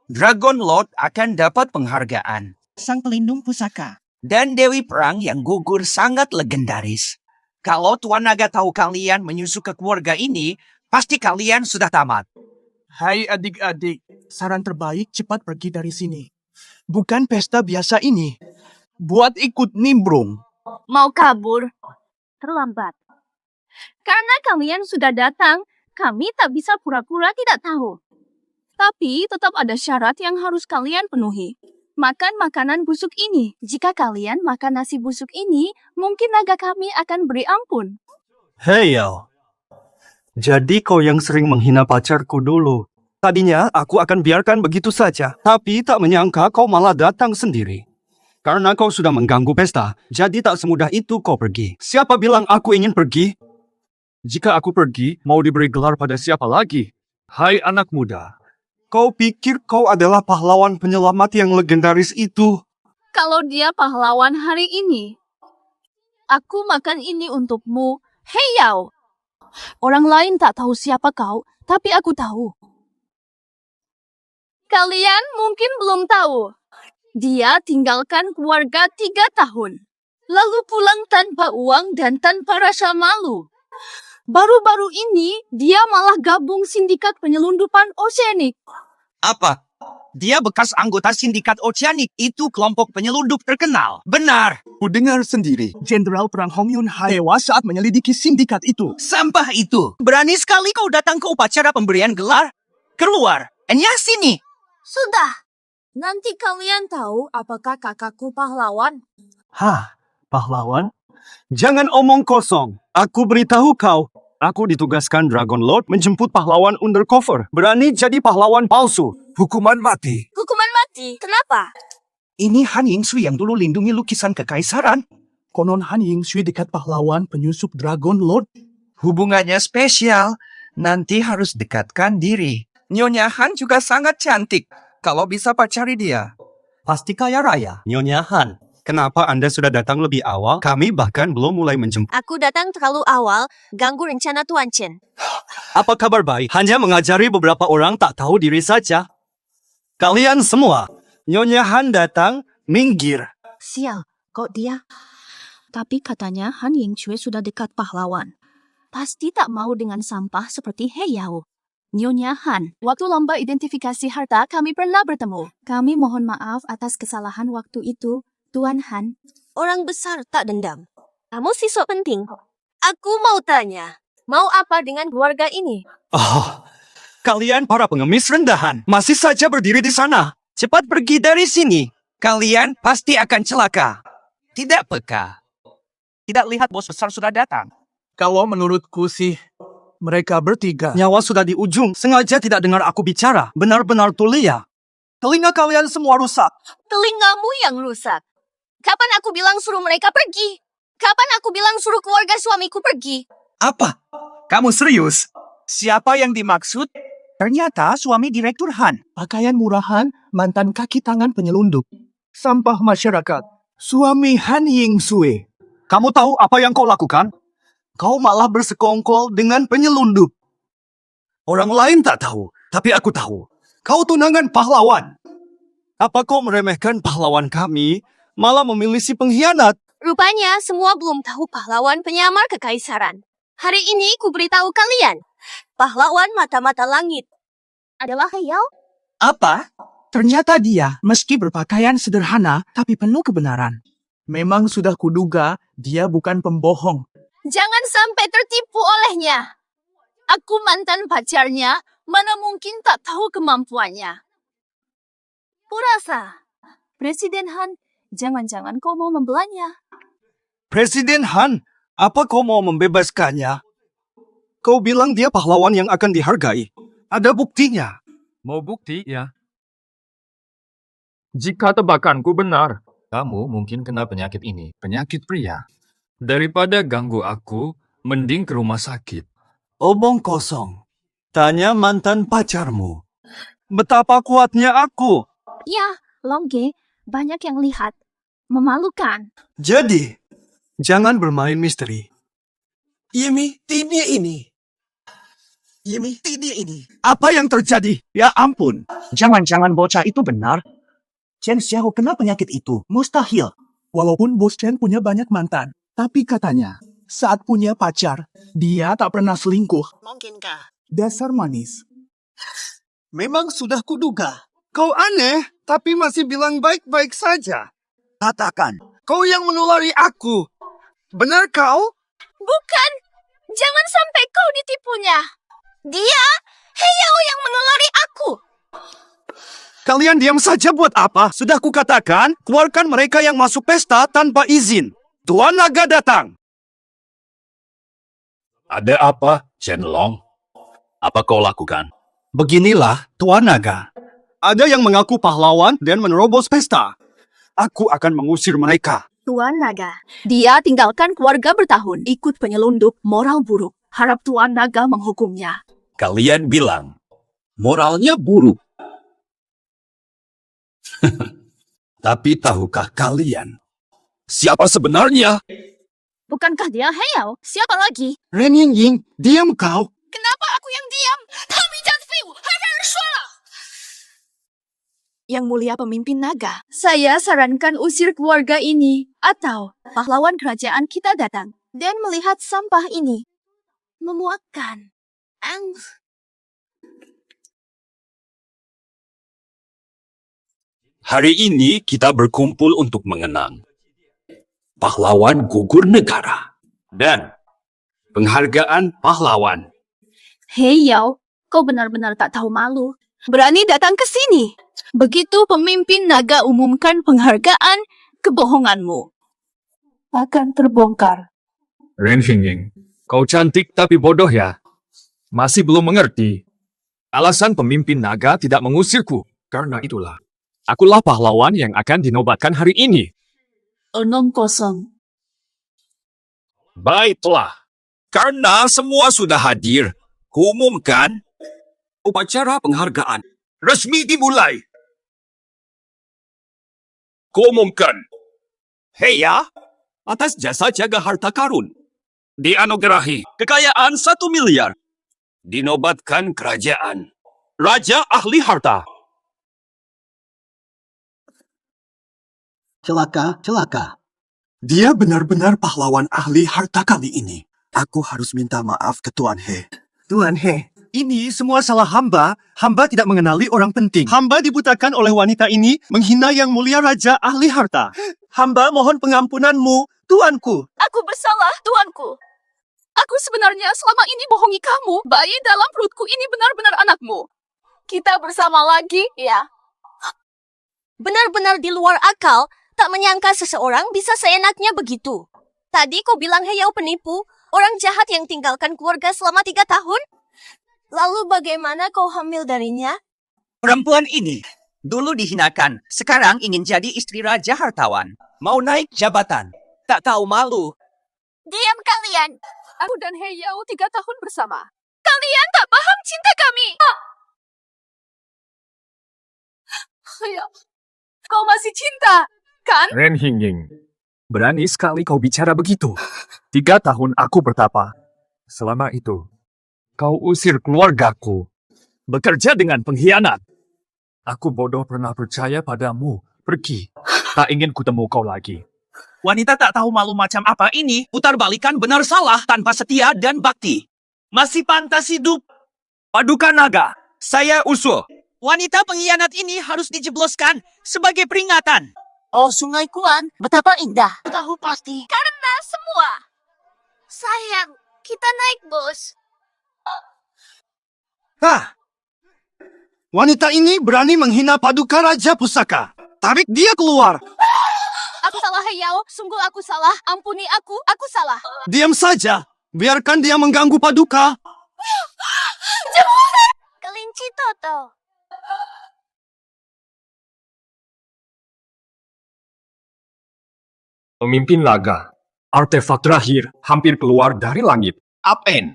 Speaker 10: Dragon Lord akan dapat penghargaan.
Speaker 9: Sang pelindung pusaka.
Speaker 10: Dan Dewi Perang yang gugur sangat legendaris. Kalau Tuan Naga tahu kalian menyusup ke keluarga ini, pasti kalian sudah tamat.
Speaker 11: Hai adik-adik, saran terbaik cepat pergi dari sini. Bukan pesta biasa ini. Buat ikut nimbrung.
Speaker 15: Mau kabur? Terlambat. Karena kalian sudah datang, kami tak bisa pura-pura tidak tahu.
Speaker 3: Tapi tetap ada syarat yang harus kalian penuhi. Makan makanan busuk ini. Jika kalian makan nasi busuk ini, mungkin naga kami akan beri ampun.
Speaker 19: Hei Yao, jadi kau yang sering menghina pacarku dulu. Tadinya aku akan biarkan begitu saja, tapi tak menyangka kau malah datang sendiri. Karena kau sudah mengganggu pesta, jadi tak semudah itu kau pergi. Siapa bilang aku ingin pergi? Jika aku pergi, mau diberi gelar pada siapa lagi? Hai anak muda, kau pikir kau adalah pahlawan penyelamat yang legendaris itu?
Speaker 3: Kalau dia pahlawan hari ini, aku makan ini untukmu. Hei Yao, orang lain tak tahu siapa kau, tapi aku tahu. Kalian mungkin belum tahu. Dia tinggalkan keluarga 3 tahun. Lalu pulang tanpa uang dan tanpa rasa malu. Baru-baru ini, dia malah gabung sindikat penyelundupan oseanik.
Speaker 10: Apa? Dia bekas anggota sindikat Oceanic. Itu kelompok penyelundup terkenal. Benar.
Speaker 19: Ku dengar sendiri, Jenderal Perang Hong Yun Hai tewas saat menyelidiki sindikat itu.
Speaker 10: Sampah itu. Berani sekali kau datang ke upacara pemberian gelar. Keluar. Enya sini.
Speaker 3: Sudah. Nanti kalian tahu apakah kakakku pahlawan.
Speaker 19: Hah, pahlawan? Jangan omong kosong. Aku beritahu kau. Aku ditugaskan Dragon Lord menjemput pahlawan undercover. Berani jadi pahlawan palsu. Hukuman mati.
Speaker 3: Hukuman mati? Kenapa?
Speaker 11: Ini Han Yingshui yang dulu lindungi lukisan kekaisaran.
Speaker 19: Konon Han Yingshui dekat pahlawan penyusup Dragon Lord.
Speaker 10: Hubungannya spesial. Nanti harus dekatkan diri. Nyonya Han juga sangat cantik. Kalau bisa pacari dia.
Speaker 19: Pasti kaya raya. Nyonya Han, kenapa Anda sudah datang lebih awal? Kami bahkan belum mulai menjemput.
Speaker 16: Aku datang terlalu awal, ganggu rencana Tuan Chen.
Speaker 19: Apa kabar baik? Hanya mengajari beberapa orang tak tahu diri saja. Kalian semua, Nyonya Han datang, minggir.
Speaker 3: Sial, kok dia? Tapi katanya Han Yingshui sudah dekat pahlawan. Pasti tak mau dengan sampah seperti He Yao. Nyonya Han, waktu lomba identifikasi harta kami pernah bertemu. Kami mohon maaf atas kesalahan waktu itu, Tuan Han.
Speaker 16: Orang besar tak dendam. Kamu siswa penting. Aku mau tanya, mau apa dengan keluarga ini?
Speaker 19: Oh, kalian para pengemis rendahan, masih saja berdiri di sana.
Speaker 10: Cepat pergi dari sini. Kalian pasti akan celaka. Tidak peka. Tidak lihat bos besar sudah datang.
Speaker 2: Kalau menurutku sih, mereka bertiga.
Speaker 19: Nyawa sudah di ujung, sengaja tidak dengar aku bicara. Benar-benar tulia. Telinga kalian semua rusak.
Speaker 3: Telingamu yang rusak. Kapan aku bilang suruh mereka pergi? Kapan aku bilang suruh keluarga suamiku pergi?
Speaker 10: Apa? Kamu serius? Siapa yang dimaksud? Ternyata suami Direktur Han.
Speaker 11: Pakaian murahan, mantan kaki tangan penyelundup. Sampah masyarakat. Suami Han Yingshui.
Speaker 19: Kamu tahu apa yang kau lakukan? Kau malah bersekongkol dengan penyelundup. Orang lain tak tahu, tapi aku tahu. Kau tunangan pahlawan. Apa kau meremehkan pahlawan kami, malah memilih si pengkhianat?
Speaker 16: Rupanya semua belum tahu pahlawan penyamar kekaisaran. Hari ini ku beritahu kalian, pahlawan mata-mata langit adalah He Yao.
Speaker 10: Apa?
Speaker 11: Ternyata dia, meski berpakaian sederhana, tapi penuh kebenaran. Memang sudah kuduga, dia bukan pembohong.
Speaker 3: Jangan sampai tertipu olehnya. Aku mantan pacarnya, mana mungkin tak tahu kemampuannya. Purasa, Presiden Han, jangan-jangan kau mau membelanya.
Speaker 19: Presiden Han, apa kau mau membebaskannya? Kau bilang dia pahlawan yang akan dihargai. Ada buktinya.
Speaker 2: Mau bukti ya? Jika tebakanku benar, kamu mungkin kena penyakit ini, penyakit pria. Daripada ganggu aku, mending ke rumah sakit.
Speaker 19: Omong kosong. Tanya mantan pacarmu. Betapa kuatnya aku.
Speaker 3: Ya, Longge, banyak yang lihat. Memalukan.
Speaker 19: Jadi, jangan bermain misteri.
Speaker 11: Yimi, tidak ini. Yimi, tidak ini.
Speaker 19: Apa yang terjadi? Ya ampun.
Speaker 11: Jangan-jangan bocah itu benar. Chen Xiao kena penyakit itu. Mustahil. Walaupun Bos Chen punya banyak mantan. Tapi katanya, saat punya pacar, dia tak pernah selingkuh.
Speaker 9: Mungkinkah?
Speaker 11: Dasar manis.
Speaker 19: Memang sudah kuduga. Kau aneh, tapi masih bilang baik-baik saja. Katakan, kau yang menulari aku. Benar kau?
Speaker 3: Bukan. Jangan sampai kau ditipunya. Dia, He Yao yang menulari aku.
Speaker 19: Kalian diam saja buat apa? Sudah kukatakan, keluarkan mereka yang masuk pesta tanpa izin. Tuan Naga datang.
Speaker 1: Ada apa, Chen Long? Apa kau lakukan?
Speaker 19: Beginilah, Tuan Naga. Ada yang mengaku pahlawan dan menerobos pesta. Aku akan mengusir mereka.
Speaker 13: Tuan Naga, dia tinggalkan keluarga bertahun, ikut penyelundup moral buruk. Harap Tuan Naga menghukumnya.
Speaker 1: Kalian bilang, moralnya buruk.
Speaker 19: Tapi tahukah kalian, siapa sebenarnya?
Speaker 3: Bukankah dia Heyao? Siapa lagi?
Speaker 19: Ren Yingying, diam kau.
Speaker 3: Kenapa aku yang diam?
Speaker 13: Yang mulia pemimpin naga, saya sarankan usir keluarga ini. Atau pahlawan kerajaan kita datang
Speaker 3: Dan melihat sampah ini memuakkan.
Speaker 1: Hari ini kita berkumpul untuk mengenang pahlawan gugur negara dan penghargaan pahlawan.
Speaker 3: Heyao, kau benar-benar tak tahu malu.
Speaker 13: berani datang ke sini. Begitu pemimpin naga umumkan penghargaan, kebohonganmu akan terbongkar.
Speaker 2: Ren Xingying, kau cantik tapi bodoh ya. Masih belum mengerti. Alasan pemimpin naga tidak mengusirku. Karena itulah, akulah pahlawan yang akan dinobatkan hari ini.
Speaker 13: 0-0.
Speaker 1: Baiklah, karena semua sudah hadir, kuumumkan upacara penghargaan resmi dimulai. Kuumumkan, Heya, atas jasa jaga harta karun, dianugerahi kekayaan 1 miliar, dinobatkan kerajaan Raja Ahli Harta.
Speaker 19: Celaka. Dia benar-benar pahlawan ahli harta kali ini. Aku harus minta maaf ke Tuan He. Tuan He, ini semua salah hamba. Hamba tidak mengenali orang penting. Hamba dibutakan oleh wanita ini menghina yang mulia Raja Ahli Harta. Hamba mohon pengampunanmu, Tuanku.
Speaker 13: Aku bersalah, tuanku. Aku sebenarnya selama ini bohongi kamu. Bayi dalam perutku ini benar-benar anakmu. Kita bersama lagi, ya.
Speaker 16: Benar-benar di luar akal, tak menyangka seseorang bisa seenaknya begitu. Tadi kau bilang Heyao penipu, orang jahat yang tinggalkan keluarga selama 3 tahun? Lalu bagaimana kau hamil darinya?
Speaker 20: Perempuan ini dulu dihinakan, sekarang ingin jadi istri raja hartawan. Mau naik jabatan, tak tahu malu.
Speaker 16: Diam kalian!
Speaker 13: Aku dan Heyao 3 tahun bersama. Kalian tak paham cinta kami. Heyao, kau masih cinta, kan?
Speaker 2: Ren Xingying, berani sekali kau bicara begitu. 3 tahun aku bertapa. Selama itu, kau usir keluargaku. Bekerja dengan pengkhianat. Aku bodoh pernah percaya padamu. Pergi. Tak ingin kutemu kau lagi.
Speaker 20: Wanita tak tahu malu macam apa ini, putarbalikan benar salah tanpa setia dan bakti. Masih pantas hidup. Paduka Naga, saya usul. Wanita pengkhianat ini harus dijebloskan sebagai peringatan.
Speaker 16: Oh, Sungai Kuan, betapa indah. Tahu pasti. Karena semua. Sayang, kita naik, bos.
Speaker 19: Wanita ini berani menghina Paduka Raja Pusaka. Tarik dia keluar.
Speaker 16: Aku salah, Heyao. Sungguh aku salah. Ampuni aku salah.
Speaker 19: Diam saja. Biarkan dia mengganggu Paduka.
Speaker 16: Kelinci Toto.
Speaker 2: Pemimpin naga, artefak terakhir hampir keluar dari langit.
Speaker 10: Apen.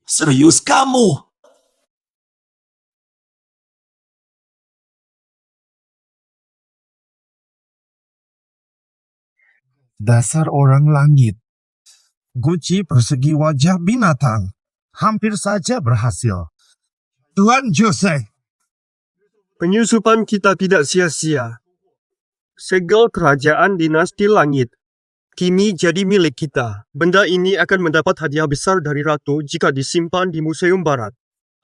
Speaker 10: Serius kamu?
Speaker 6: Dasar orang langit. Guci persegi wajah binatang. Hampir saja berhasil. Tuan Jose.
Speaker 19: Penyusupan kita tidak sia-sia. Segel kerajaan dinasti langit kini jadi milik kita. Benda ini akan mendapat hadiah besar dari Ratu jika disimpan di Museum Barat.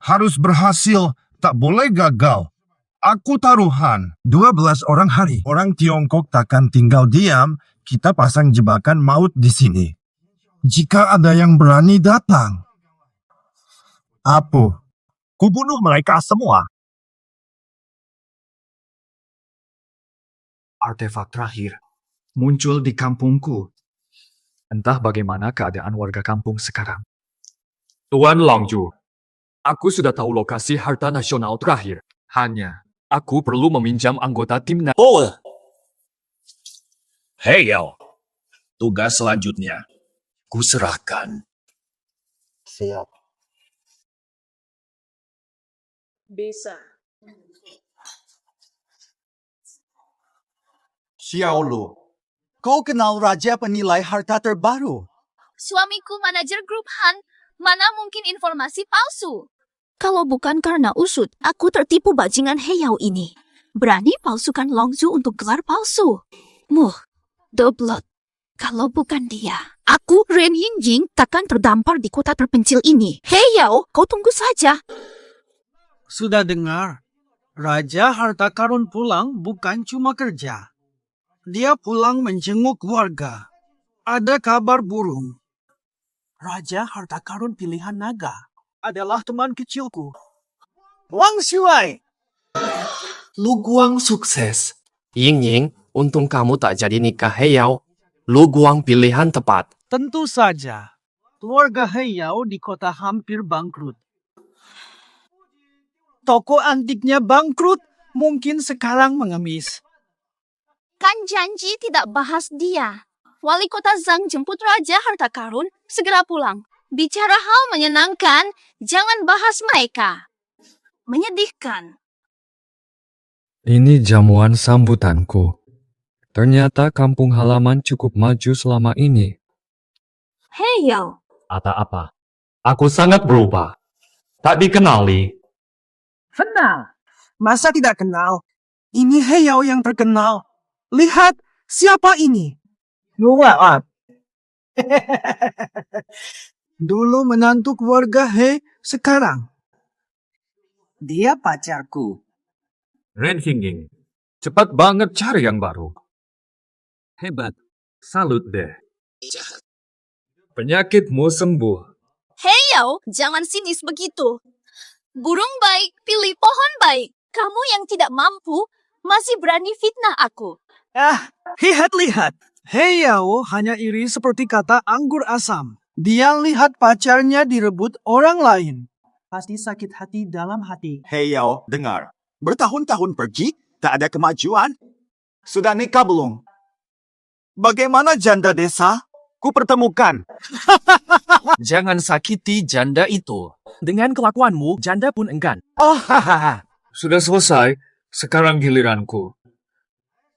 Speaker 6: Harus berhasil. Tak boleh gagal. Aku taruhan 12 orang hari. Orang Tiongkok takkan tinggal diam. Kita pasang jebakan maut di sini. Jika ada yang berani datang. Apa? Kubunuh mereka semua.
Speaker 7: Artefak terakhir muncul di kampungku. Entah bagaimana keadaan warga kampung sekarang.
Speaker 17: Tuan Longju, aku sudah tahu lokasi harta nasional terakhir. Hanya, aku perlu meminjam anggota tim
Speaker 1: Hei Yao, tugas selanjutnya kuserahkan.
Speaker 4: Siap.
Speaker 13: Bisa.
Speaker 10: Xiaolu, kau kenal raja penilai harta terbaru?
Speaker 3: Suamiku manajer grup Han, mana mungkin informasi palsu? Kalau bukan karena usut, aku tertipu bajingan Heyao ini. Berani palsukan Longzu untuk gelar palsu. Doblot. Kalau bukan dia, aku, Ren Yingjing, takkan terdampar di kota terpencil ini. Heyao, kau tunggu saja.
Speaker 9: Sudah dengar, Raja Harta Karun pulang bukan cuma kerja. Dia pulang menjenguk warga. Ada kabar burung. Raja Harta Karun pilihan naga adalah teman kecilku. Wang Shuai.
Speaker 20: Lu Guang sukses. Ying Ying, untung kamu tak jadi nikah Heyao. Lu Guang pilihan tepat.
Speaker 9: Tentu saja. Keluarga Heyao di kota hampir bangkrut. Toko antiknya bangkrut, mungkin sekarang mengemis.
Speaker 3: Kan janji tidak bahas dia. Wali kota Zhang jemput Raja Harta Karun, segera pulang. Bicara hal menyenangkan, jangan bahas mereka. Menyedihkan.
Speaker 17: Ini jamuan sambutanku. Ternyata kampung halaman cukup maju selama ini.
Speaker 3: Heyao.
Speaker 17: Apa? Aku sangat berubah. Tak dikenali.
Speaker 9: Kenal. Masa tidak kenal? Ini Heyao yang terkenal. Lihat, siapa ini? Nuwaat. Dulu menantu keluarga He, sekarang. Dia pacarku.
Speaker 17: Ren Yingjing, cepat banget cari yang baru. Hebat. Salut deh. Penyakitmu sembuh.
Speaker 3: Heyao, jangan sinis begitu. Burung baik, pilih pohon baik. Kamu yang tidak mampu, masih berani fitnah aku.
Speaker 9: Lihat. Heyao hanya iri seperti kata anggur asam. Dia lihat pacarnya direbut orang lain. Pasti sakit hati dalam hati.
Speaker 10: Heyao, dengar. Bertahun-tahun pergi, tak ada kemajuan. Sudah nikah belum? Bagaimana janda desa? Kupertemukan.
Speaker 20: Jangan sakiti janda itu. Dengan kelakuanmu, janda pun enggan.
Speaker 17: Sudah selesai. Sekarang giliranku.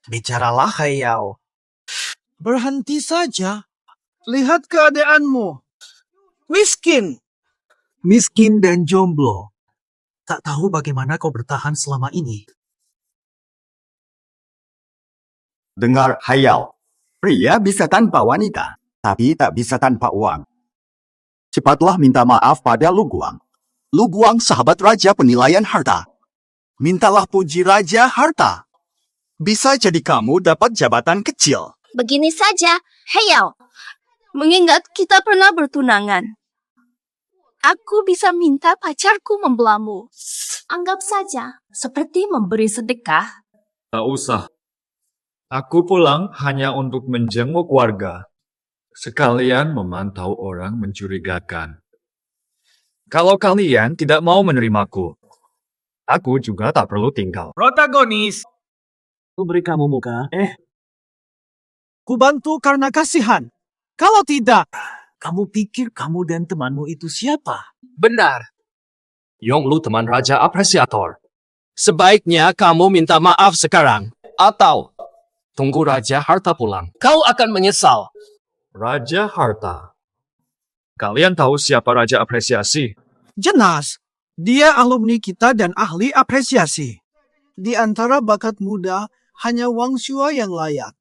Speaker 10: Bicaralah, Heyao.
Speaker 9: Berhenti saja. Lihat keadaanmu. Miskin. Miskin dan jomblo. Tak tahu bagaimana kau bertahan selama ini.
Speaker 10: Dengar, Hayao. Pria bisa tanpa wanita, tapi tak bisa tanpa uang. Cepatlah minta maaf pada Lu Guang. Lu Guang sahabat Raja Penilaian Harta. Mintalah puji Raja Harta. Bisa jadi kamu dapat jabatan kecil.
Speaker 3: Begini saja, Heyao. Mengingat kita pernah bertunangan. Aku bisa minta pacarku membelamu. Anggap saja seperti memberi sedekah.
Speaker 17: Tak usah. Aku pulang hanya untuk menjenguk warga. Sekalian memantau orang mencurigakan. Kalau kalian tidak mau menerimaku, aku juga tak perlu tinggal.
Speaker 9: Protagonis. Ku beri kamu muka. Ku bantu karena kasihan. Kalau tidak, kamu pikir kamu dan temanmu itu siapa?
Speaker 20: Benar. Yonglu teman Raja Apresiator. Sebaiknya kamu minta maaf sekarang. Atau tunggu Raja Harta pulang. Kau akan menyesal.
Speaker 17: Raja Harta. Kalian tahu siapa Raja Apresiasi?
Speaker 9: Jelas, dia alumni kita dan ahli apresiasi. Di antara bakat muda, hanya Wang Shuai yang layak.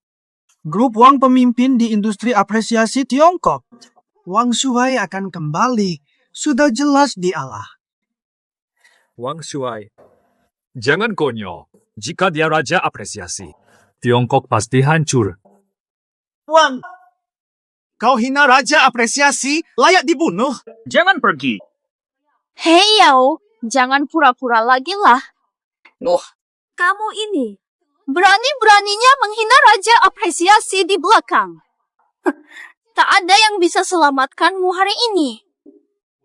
Speaker 9: Grup Wang pemimpin di industri apresiasi Tiongkok. Wang Shuai akan kembali, sudah jelas dialah.
Speaker 17: Wang Shuai. Jangan konyol. Jika dia Raja Apresiasi, Tiongkok pasti hancur.
Speaker 10: Wang, kau hina Raja Apresiasi, layak dibunuh.
Speaker 1: Jangan pergi.
Speaker 3: Heyao, Jangan pura-pura lagi lah.
Speaker 16: Loh,
Speaker 3: Kamu ini berani-beraninya menghina Raja Apresiasi di belakang. Tak ada yang bisa selamatkanmu hari ini.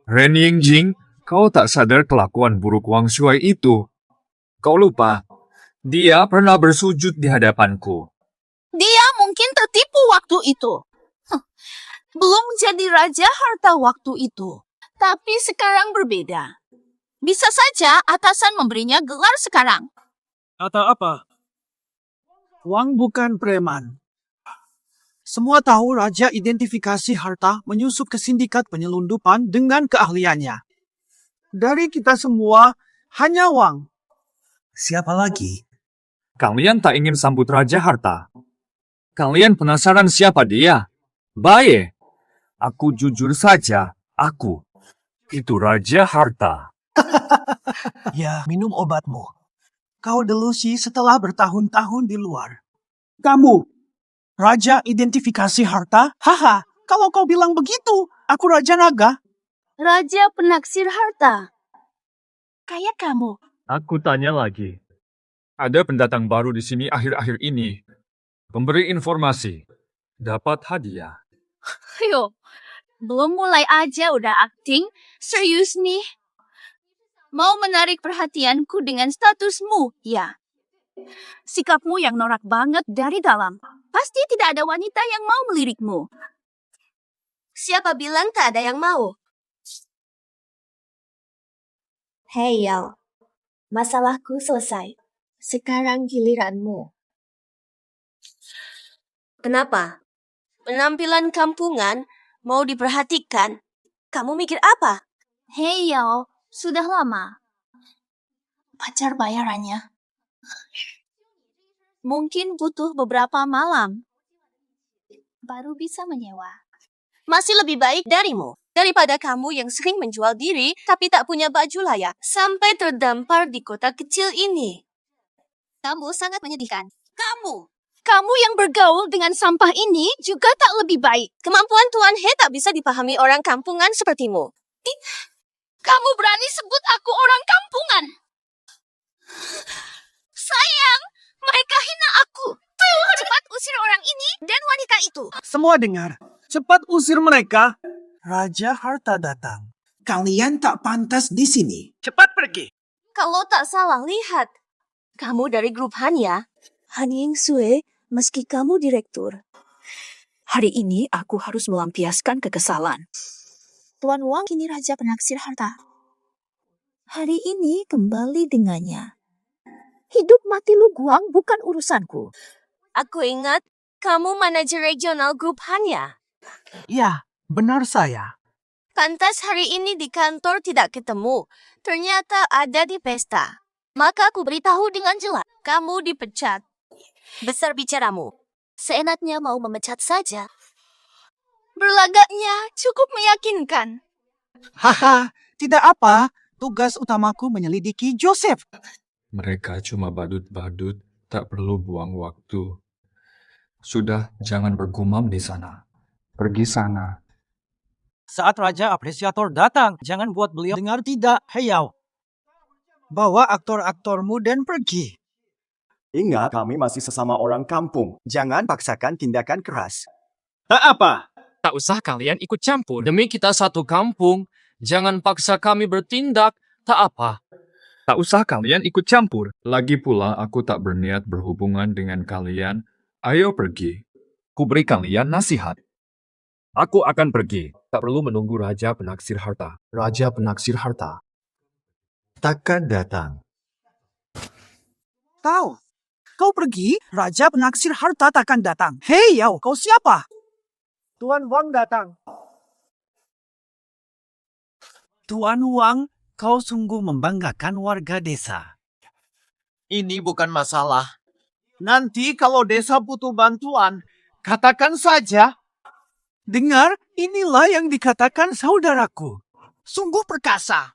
Speaker 17: Ren Yingjing, kau tak sadar kelakuan buruk Wang Shuai itu. Kau lupa, dia pernah bersujud di hadapanku.
Speaker 3: Dia mungkin tertipu waktu itu. Belum jadi raja harta waktu itu. Tapi sekarang berbeda. Bisa saja atasan memberinya gelar sekarang.
Speaker 19: Atau apa? Wang bukan preman. Semua tahu Raja identifikasi harta menyusup ke sindikat penyelundupan dengan keahliannya. Dari kita semua, hanya Wang.
Speaker 10: Siapa lagi?
Speaker 17: Kalian tak ingin sambut Raja Harta. Kalian penasaran siapa dia? Baik, aku jujur saja, itu Raja Harta.
Speaker 19: Ya, minum obatmu. Kau delusi setelah bertahun-tahun di luar. Kamu, Raja Identifikasi Harta? Haha, kalau kau bilang begitu, aku Raja Naga.
Speaker 3: Raja Penaksir Harta. Kayak kamu.
Speaker 17: Aku tanya lagi. Ada pendatang baru di sini akhir-akhir ini. Pemberi informasi. Dapat hadiah.
Speaker 3: Yo, belum mulai aja udah acting. Serius nih. Mau menarik perhatianku dengan statusmu, ya. Sikapmu yang norak banget dari dalam. Pasti tidak ada wanita yang mau melirikmu.
Speaker 16: siapa bilang tak ada yang mau? Hei Yao, masalahku selesai. Sekarang giliranmu. Kenapa? Penampilan kampungan mau diperhatikan? Kamu mikir apa?
Speaker 3: Hei Yao, sudah lama. Pacar bayarannya. Mungkin butuh beberapa malam. Baru bisa menyewa.
Speaker 16: Masih lebih baik darimu. Daripada kamu yang sering menjual diri tapi tak punya baju layak sampai terdampar di kota kecil ini. Kamu sangat menyedihkan.
Speaker 3: Kamu yang bergaul dengan sampah ini juga tak lebih baik.
Speaker 16: Kemampuan Tuan He tak bisa dipahami orang kampungan sepertimu.
Speaker 3: Kamu berani sebut aku orang kampungan? Sayang, mereka hina aku. Cepat usir orang ini dan wanita itu.
Speaker 19: Semua dengar. Cepat usir mereka. Raja Harta datang. Kalian tak pantas di sini.
Speaker 20: Cepat pergi.
Speaker 16: Kalau tak salah lihat, kamu dari grup Han ya?
Speaker 21: Han Ying Sue, meski kamu direktur. Hari ini aku harus melampiaskan kekesalan. Tuan Wang kini Raja Penaksir Harta. Hari ini kembali dengannya. Hidup mati lu Guang bukan urusanku.
Speaker 16: Aku ingat kamu manajer regional grup Han ya?
Speaker 19: Ya, benar saya.
Speaker 16: Pantas hari ini di kantor tidak ketemu. Ternyata ada di pesta. Maka aku beritahu dengan jelas, kamu dipecat. Besar bicaramu. Seenaknya mau memecat saja.
Speaker 3: Berlagaknya cukup meyakinkan.
Speaker 19: Haha, tidak apa. Tugas utamaku menyelidiki Joseph.
Speaker 17: Mereka cuma badut-badut, tak perlu buang waktu. Sudah, jangan bergumam di sana. Pergi sana.
Speaker 19: Saat Raja Apresiator datang, jangan buat beliau dengar tidak. Hei Yao, bawa aktor-aktormu dan pergi.
Speaker 22: Ingat, kami masih sesama orang kampung. Jangan paksakan tindakan keras.
Speaker 19: Tak apa.
Speaker 23: Tak usah kalian ikut campur. Demi kita satu kampung, jangan paksa kami bertindak. Tak apa.
Speaker 17: Tak usah kalian ikut campur. Lagi pula, aku tak berniat berhubungan dengan kalian. Ayo pergi. Ku beri kalian nasihat. Aku akan pergi. Tak perlu menunggu Raja Penaksir Harta.
Speaker 22: Raja Penaksir Harta takkan datang.
Speaker 19: Tahu, kau pergi, Raja Penaksir Harta takkan datang. Hei Yao, kau siapa? Tuan Wang datang. Tuan Wang, kau sungguh membanggakan warga desa.
Speaker 4: Ini bukan masalah. Nanti kalau desa butuh bantuan, katakan saja.
Speaker 19: Dengar, inilah yang dikatakan saudaraku. Sungguh perkasa.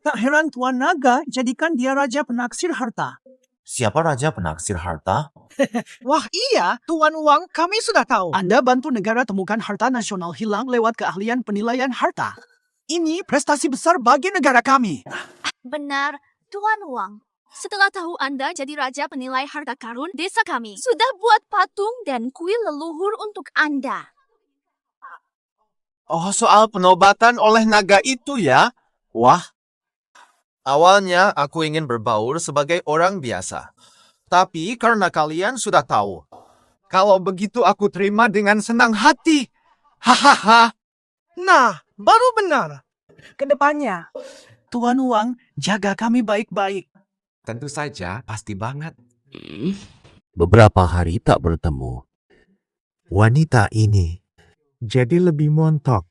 Speaker 19: Tak heran Tuan Naga jadikan dia Raja Penaksir Harta.
Speaker 10: Siapa Raja Penaksir Harta?
Speaker 19: Wah iya, Tuan Wang, kami sudah tahu. Anda bantu negara temukan harta nasional hilang lewat keahlian penilaian harta.
Speaker 11: Ini prestasi besar bagi negara kami.
Speaker 3: Benar, Tuan Wang. Setelah tahu Anda jadi raja penilai harta karun desa kami, sudah buat patung dan kuil leluhur untuk Anda.
Speaker 10: Oh, soal penobatan oleh naga itu ya? Wah. Awalnya aku ingin berbaur sebagai orang biasa. Tapi karena kalian sudah tahu. Kalau begitu aku terima dengan senang hati. Hahaha.
Speaker 11: Nah, baru benar. Kedepannya, Tuan Wang jaga kami baik-baik.
Speaker 5: Tentu saja, pasti banget.
Speaker 12: Beberapa hari tak bertemu. Wanita ini jadi lebih montok.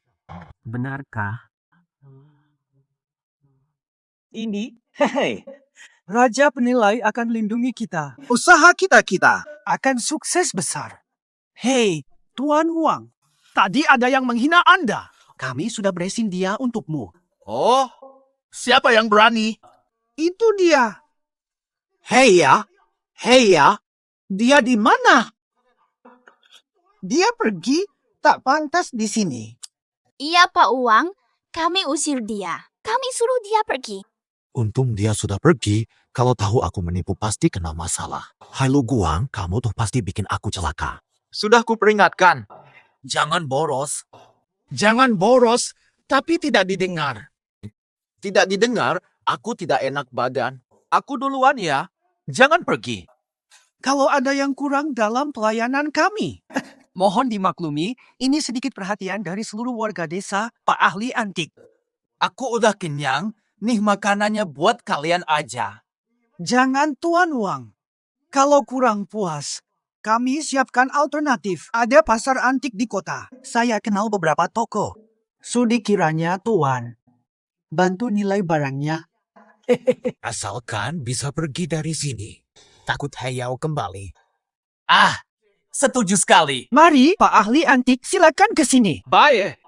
Speaker 11: Benarkah? Ini, hei, Raja Penilai akan lindungi kita. Usaha kita akan sukses besar. Hei, Tuan Wang, tadi ada yang menghina Anda. Kami sudah beresin dia untukmu.
Speaker 4: Oh, siapa yang berani?
Speaker 11: Itu dia.
Speaker 4: Hei ya, dia di mana?
Speaker 11: Dia pergi, tak pantas di sini.
Speaker 3: Iya, Pak Wang. Kami usir dia. Kami suruh dia pergi.
Speaker 12: Untung dia sudah pergi. Kalau tahu aku menipu pasti kena masalah. Hai Lu Guang, kamu tuh pasti bikin aku celaka.
Speaker 10: Sudah kuperingatkan.
Speaker 4: Jangan boros. Jangan boros, tapi tidak didengar.
Speaker 10: Tidak didengar, aku tidak enak badan. Aku duluan ya. Jangan pergi.
Speaker 11: Kalau ada yang kurang dalam pelayanan kami. Mohon dimaklumi, ini sedikit perhatian dari seluruh warga desa, Pak Ahli Antik.
Speaker 10: Aku udah kenyang, nih makanannya buat kalian aja.
Speaker 11: Jangan Tuan Wang. Kalau kurang puas, kami siapkan alternatif. Ada pasar antik di kota. Saya kenal beberapa toko. Sudi kiranya Tuan bantu nilai barangnya.
Speaker 12: Asalkan bisa pergi dari sini. Takut hayau kembali.
Speaker 20: Ah, setuju sekali.
Speaker 11: Mari, Pak Ahli Antik, silakan ke sini.
Speaker 20: Baik.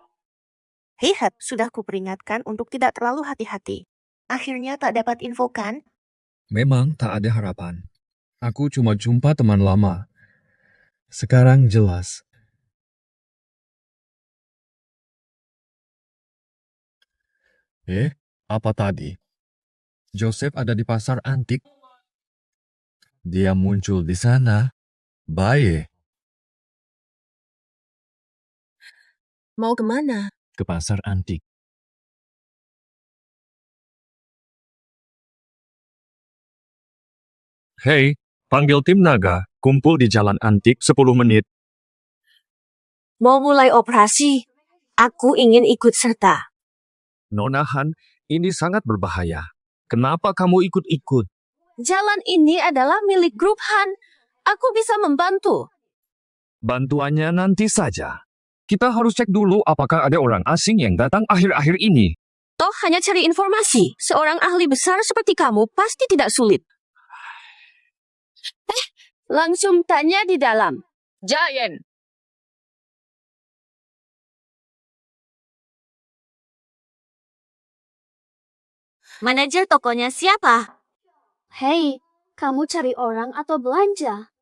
Speaker 18: Heihat, sudah kuperingatkan untuk tidak terlalu hati-hati. Akhirnya tak dapat info kan?
Speaker 17: Memang tak ada harapan. Aku cuma jumpa teman lama. Sekarang jelas. Apa tadi? Joseph ada di pasar antik. Dia muncul di sana. Baik.
Speaker 13: Mau kemana?
Speaker 17: Ke pasar antik. Hei, panggil tim naga. Kumpul di jalan antik 10 menit.
Speaker 16: Mau mulai operasi? Aku ingin ikut serta.
Speaker 17: Nona Han, ini sangat berbahaya. Kenapa kamu ikut-ikut?
Speaker 16: Jalan ini adalah milik grup Han. Aku bisa membantu.
Speaker 17: Bantuannya nanti saja. Kita harus cek dulu apakah ada orang asing yang datang akhir-akhir ini.
Speaker 16: Toh hanya cari informasi. Seorang ahli besar seperti kamu pasti tidak sulit. Langsung tanya di dalam.
Speaker 15: Giant.
Speaker 16: Manajer tokonya siapa?
Speaker 3: Hei, kamu cari orang atau belanja?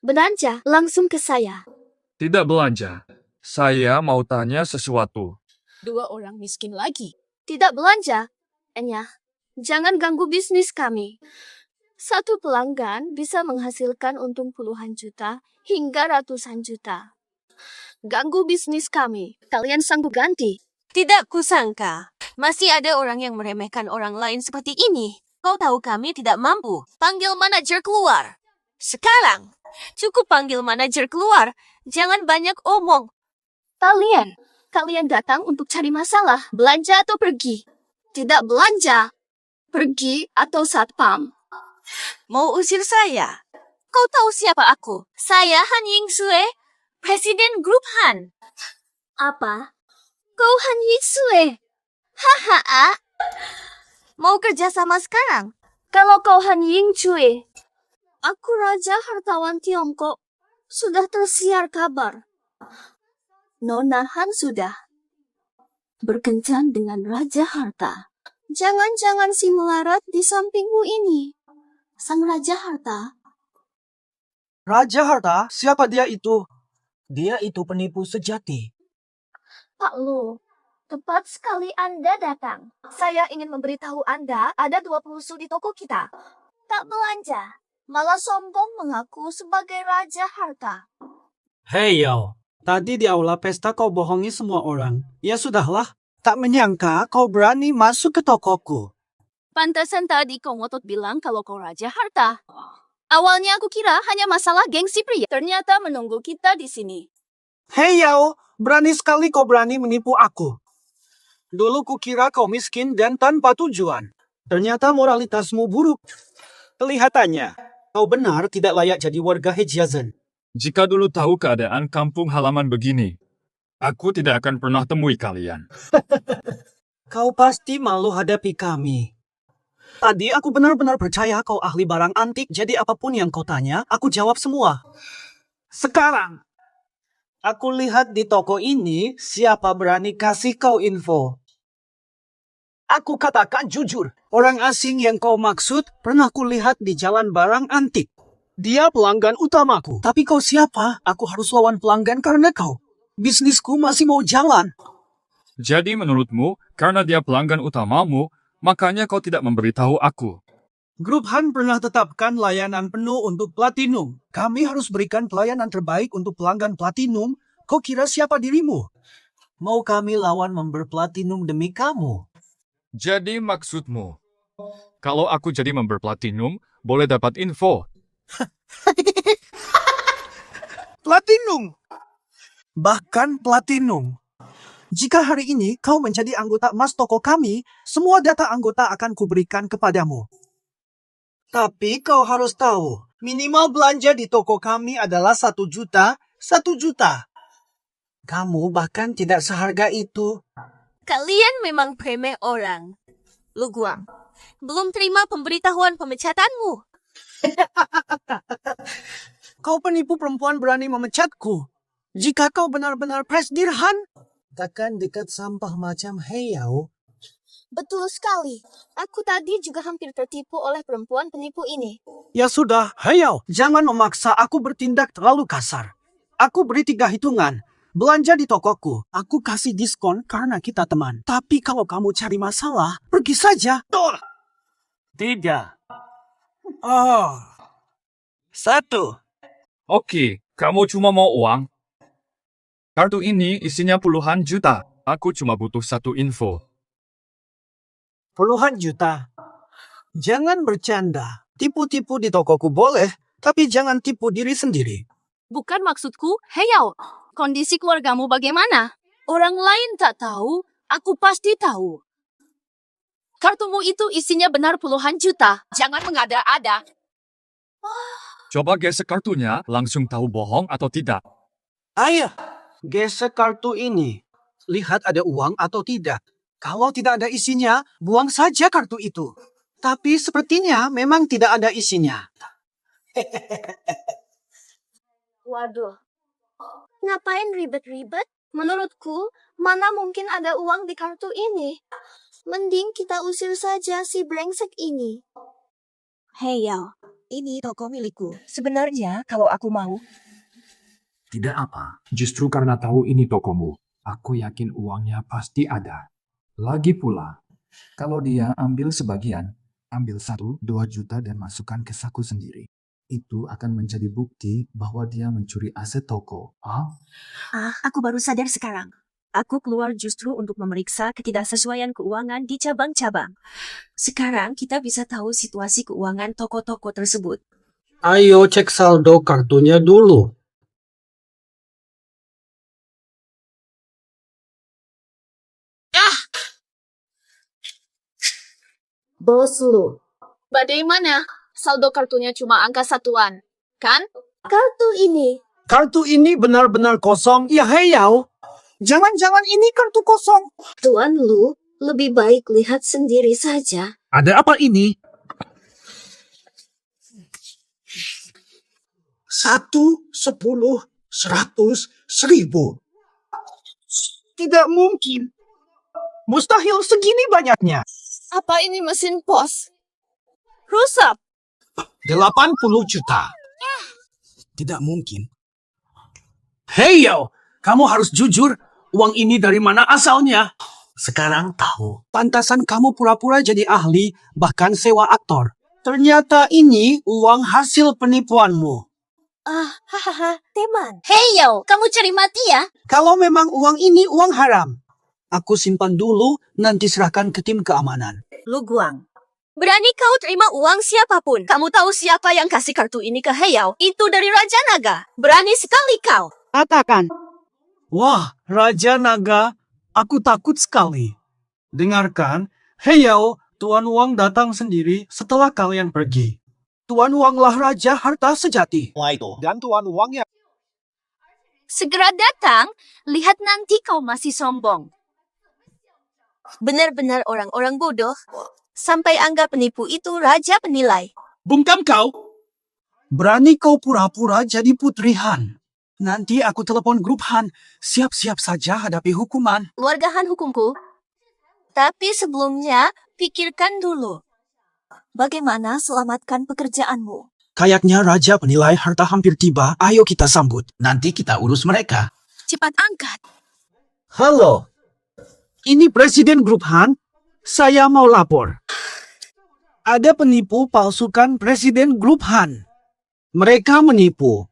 Speaker 3: Belanja, langsung ke saya.
Speaker 17: Tidak belanja. Saya mau tanya sesuatu.
Speaker 3: Dua orang miskin lagi. Tidak belanja. Enya, jangan ganggu bisnis kami. Satu pelanggan bisa menghasilkan untung puluhan juta hingga ratusan juta. Ganggu bisnis kami. Kalian sanggup ganti?
Speaker 16: Tidak kusangka. Masih ada orang yang meremehkan orang lain seperti ini. Kau tahu kami tidak mampu. Panggil manajer keluar. Sekarang. Cukup panggil manajer keluar. Jangan banyak omong.
Speaker 3: Kalian datang untuk cari masalah. Belanja atau pergi? Tidak belanja. Pergi atau satpam.
Speaker 16: Mau usir saya? Kau tahu siapa aku? Saya Han Yingsue, Presiden Grup Han.
Speaker 3: Apa? Kau Han Yingsue? Haha.
Speaker 16: Mau kerja sama sekarang?
Speaker 3: Kalau kau Han Yingsue, aku Raja Hartawan Tiongkok. Sudah tersiar kabar. Nona Han sudah berkencan dengan Raja Harta. Jangan-jangan si melarat di sampingmu ini. Sang Raja Harta.
Speaker 11: Raja Harta, siapa dia itu? Dia itu penipu sejati.
Speaker 3: Pak Lu, Tepat sekali Anda datang. Saya ingin memberitahu Anda ada 20 su di toko kita. Tak belanja, malah sombong mengaku sebagai raja harta.
Speaker 11: Hei Yao, tadi di aula pesta kau bohongi semua orang. Ya sudahlah, tak menyangka kau berani masuk ke tokoku.
Speaker 3: Pantasan tadi kau ngotot bilang kalau kau raja harta. Awalnya aku kira hanya masalah gengsi pria. Ternyata menunggu kita di sini.
Speaker 11: Hei Yao, berani sekali kau berani menipu aku. Dulu kukira kau miskin dan tanpa tujuan. Ternyata moralitasmu buruk. Kelihatannya, kau benar tidak layak jadi warga Hejiazen.
Speaker 17: Jika dulu tahu keadaan kampung halaman begini, aku tidak akan pernah temui kalian.
Speaker 11: Kau pasti malu hadapi kami. Tadi aku benar-benar percaya kau ahli barang antik, jadi apapun yang kau tanya, aku jawab semua. Sekarang, aku lihat di toko ini siapa berani kasih kau info. Aku katakan jujur, orang asing yang kau maksud pernah kulihat di jalan barang antik. Dia pelanggan utamaku. Tapi kau siapa? Aku harus lawan pelanggan karena kau. Bisnisku masih mau jalan.
Speaker 17: Jadi menurutmu, karena dia pelanggan utamamu, makanya kau tidak memberitahu aku.
Speaker 11: Grup Han pernah tetapkan layanan penuh untuk Platinum. Kami harus berikan pelayanan terbaik untuk pelanggan Platinum. Kau kira siapa dirimu? Mau kami lawan member Platinum demi kamu?
Speaker 17: Jadi maksudmu, kalau aku jadi member Platinum, boleh dapat info?
Speaker 11: Platinum! Bahkan Platinum. Jika hari ini kau menjadi anggota emas toko kami, semua data anggota akan kuberikan kepadamu. Tapi kau harus tahu, minimal belanja di toko kami adalah 1 juta, 1 juta. Kamu bahkan tidak seharga itu.
Speaker 16: Kalian memang premeh orang. Lu Guang, belum terima pemberitahuan pemecatanmu.
Speaker 11: Kau penipu perempuan berani memecatku. Jika kau benar-benar Presdir Han, takkan dekat sampah macam Hei Yao.
Speaker 3: Betul sekali. Aku tadi juga hampir tertipu oleh perempuan penipu ini.
Speaker 11: Ya sudah, Hei Yao, jangan memaksa aku bertindak terlalu kasar. Aku beri 3 hitungan. Belanja di tokoku, aku kasih diskon karena kita teman. Tapi kalau kamu cari masalah, pergi saja.
Speaker 19: Tiga.
Speaker 11: Oh. 1.
Speaker 17: Oke, kamu cuma mau uang? Kartu ini isinya puluhan juta. Aku cuma butuh 1 info.
Speaker 11: Puluhan juta. Jangan bercanda. Tipu-tipu di tokoku boleh, tapi jangan tipu diri sendiri.
Speaker 3: Bukan maksudku, Heyao. Kondisi keluargamu bagaimana? Orang lain tak tahu, aku pasti tahu. Kartumu itu isinya benar puluhan juta. Jangan mengada-ada.
Speaker 17: Coba gesek kartunya, langsung tahu bohong atau tidak.
Speaker 11: Ayo, gesek kartu ini. Lihat ada uang atau tidak. Kalau tidak ada isinya, buang saja kartu itu. Tapi sepertinya memang tidak ada isinya.
Speaker 3: Waduh. Ngapain ribet-ribet? Menurutku, mana mungkin ada uang di kartu ini? Mending kita usir saja si brengsek ini.
Speaker 18: Hei Yao, ini toko milikku. Sebenarnya kalau aku mau.
Speaker 2: Tidak apa, justru karena tahu ini tokomu, aku yakin uangnya pasti ada. Lagi pula, kalau dia ambil sebagian, ambil 1-2 juta dan masukkan ke saku sendiri. Itu akan menjadi bukti bahwa dia mencuri aset toko.
Speaker 18: Aku baru sadar sekarang. Aku keluar justru untuk memeriksa ketidaksesuaian keuangan di cabang-cabang. Sekarang kita bisa tahu situasi keuangan toko-toko tersebut.
Speaker 11: Ayo cek saldo kartunya dulu.
Speaker 3: Bos lu. Bagaimana? Saldo kartunya cuma angka satuan, kan?
Speaker 11: Kartu ini benar-benar kosong. Ya Hei Yao, jangan-jangan ini kartu kosong.
Speaker 3: Tuan Lu, lebih baik lihat sendiri saja.
Speaker 11: Ada apa ini? 1, 10, 100, 1000. Tidak mungkin. Mustahil segini banyaknya.
Speaker 3: Apa ini mesin pos? Rusak.
Speaker 11: 80 juta. Tidak mungkin. Hei Yao, kamu harus jujur. Uang ini dari mana asalnya?
Speaker 10: Sekarang tahu.
Speaker 11: Pantasan kamu pura-pura jadi ahli, bahkan sewa aktor. Ternyata ini uang hasil penipuanmu.
Speaker 16: Hahaha, teman. Hei yo, kamu cari mati ya?
Speaker 11: Kalau memang uang ini uang haram, aku simpan dulu, nanti serahkan ke tim keamanan.
Speaker 16: Lu Guang. Berani kau terima uang siapapun. Kamu tahu siapa yang kasih kartu ini ke Heyao? Itu dari Raja Naga. Berani sekali kau.
Speaker 11: Katakan. Wah, Raja Naga, aku takut sekali. Dengarkan, Heyao, Tuan Wang datang sendiri setelah kalian pergi. Tuan Wanglah Raja Harta Sejati.
Speaker 22: Dan Tuan Wangnya
Speaker 16: Segera datang, lihat nanti kau masih sombong. Benar-benar orang-orang bodoh. Sampai anggap penipu itu raja penilai.
Speaker 11: Bungkam kau. Berani kau pura-pura jadi Putri Han. Nanti aku telepon grup Han. Siap-siap saja hadapi hukuman.
Speaker 16: Keluarga Han hukumku. Tapi sebelumnya, pikirkan dulu. Bagaimana selamatkan pekerjaanmu?
Speaker 11: Kayaknya Raja Penilai Harta hampir tiba. Ayo kita sambut.
Speaker 10: Nanti kita urus mereka.
Speaker 16: Cepat angkat.
Speaker 11: Halo. Ini Presiden Grup Han. Saya mau lapor. Ada penipu palsukan Presiden Grup Han. Mereka menipu.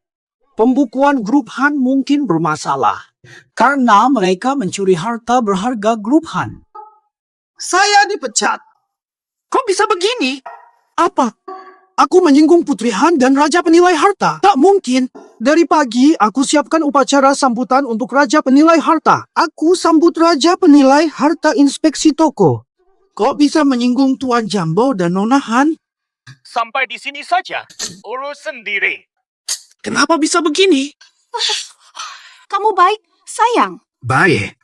Speaker 11: Pembukuan Grup Han mungkin bermasalah. Karena mereka mencuri harta berharga Grup Han. Saya dipecat. Kok bisa begini? Apa? Aku menyinggung Putri Han dan Raja Penilai Harta. Tak mungkin. Dari pagi, aku siapkan upacara sambutan untuk Raja Penilai Harta. Aku sambut Raja Penilai Harta Inspeksi Toko. Kok bisa menyinggung Tuan Jambo dan Nona Han?
Speaker 1: Sampai di sini saja. Urus sendiri.
Speaker 11: Kenapa bisa begini?
Speaker 3: Kamu baik, sayang.
Speaker 11: Baik.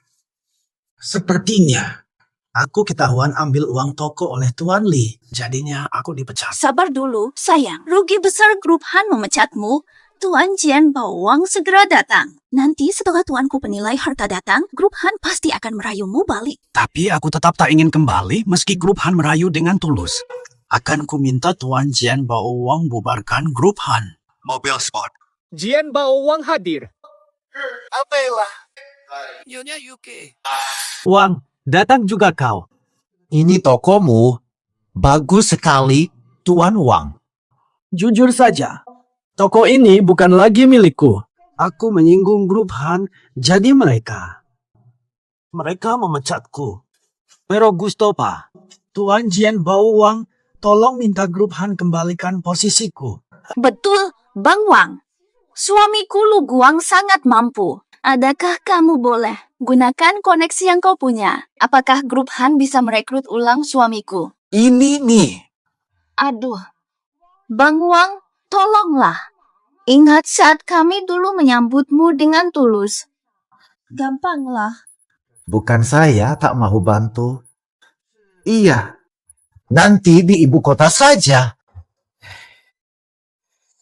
Speaker 11: Sepertinya aku ketahuan ambil uang toko oleh Tuan Li. Jadinya aku dipecat.
Speaker 3: Sabar dulu, sayang. Rugi besar grup Han memecatmu. Tuan Jian Bawang segera datang. Nanti setelah tuanku penilai harta datang, grup Han pasti akan merayumu balik.
Speaker 11: Tapi aku tetap tak ingin kembali meski grup Han merayu dengan tulus. Akan ku minta Tuan Jian Bawang bubarkan grup Han.
Speaker 10: Mobil sport.
Speaker 19: Jian Baowang hadir.
Speaker 9: Apalah. Nyonya Yuki.
Speaker 22: Wang, datang juga kau.
Speaker 10: Ini tokomu. Bagus sekali, Tuan Wang.
Speaker 11: Jujur saja, toko ini bukan lagi milikku. Aku menyinggung grup Han, jadi mereka memecatku. Pero gusto pa. Tuan Jian Bawang, tolong minta grup Han kembalikan posisiku.
Speaker 3: Betul, Bang Wang. Suamiku Lu Guang sangat mampu. Adakah kamu boleh gunakan koneksi yang kau punya? Apakah grup Han bisa merekrut ulang suamiku?
Speaker 10: Ini nih.
Speaker 3: Aduh, Bang Wang, tolonglah. Ingat saat kami dulu menyambutmu dengan tulus. Gampanglah.
Speaker 10: Bukan saya tak mau bantu. Iya. Nanti di ibu kota saja.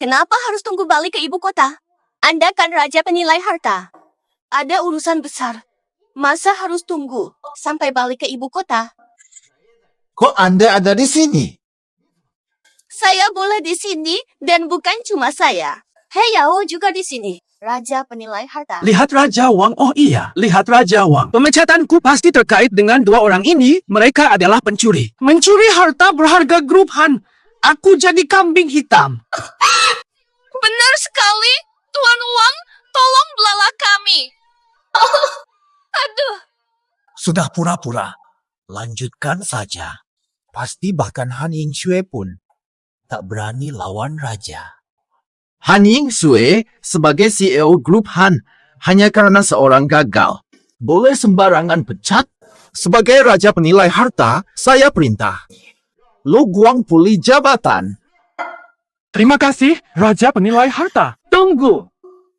Speaker 16: Kenapa harus tunggu balik ke ibu kota? Anda kan raja penilai harta. Ada urusan besar. Masa harus tunggu sampai balik ke ibu kota?
Speaker 10: Kok Anda ada di sini?
Speaker 16: Saya boleh di sini dan bukan cuma saya. Heyao juga di sini. Raja penilai harta.
Speaker 11: Lihat Raja Wang, oh iya, lihat Raja Wang. Pemecatanku pasti terkait dengan dua orang ini. Mereka adalah pencuri. Mencuri harta berharga grup Han. Aku jadi kambing hitam.
Speaker 15: Benar sekali, Tuan Wang. Tolong belalah kami. Aduh.
Speaker 10: Sudah pura-pura. Lanjutkan saja. Pasti bahkan Han Yingxue pun tak berani lawan raja. Han Yingxue sebagai CEO grup Han hanya karena seorang gagal. Boleh sembarangan pecat? Sebagai raja penilai harta, saya perintah. Lu Guang pulih jabatan.
Speaker 11: Terima kasih, Raja Penilai Harta. Tunggu.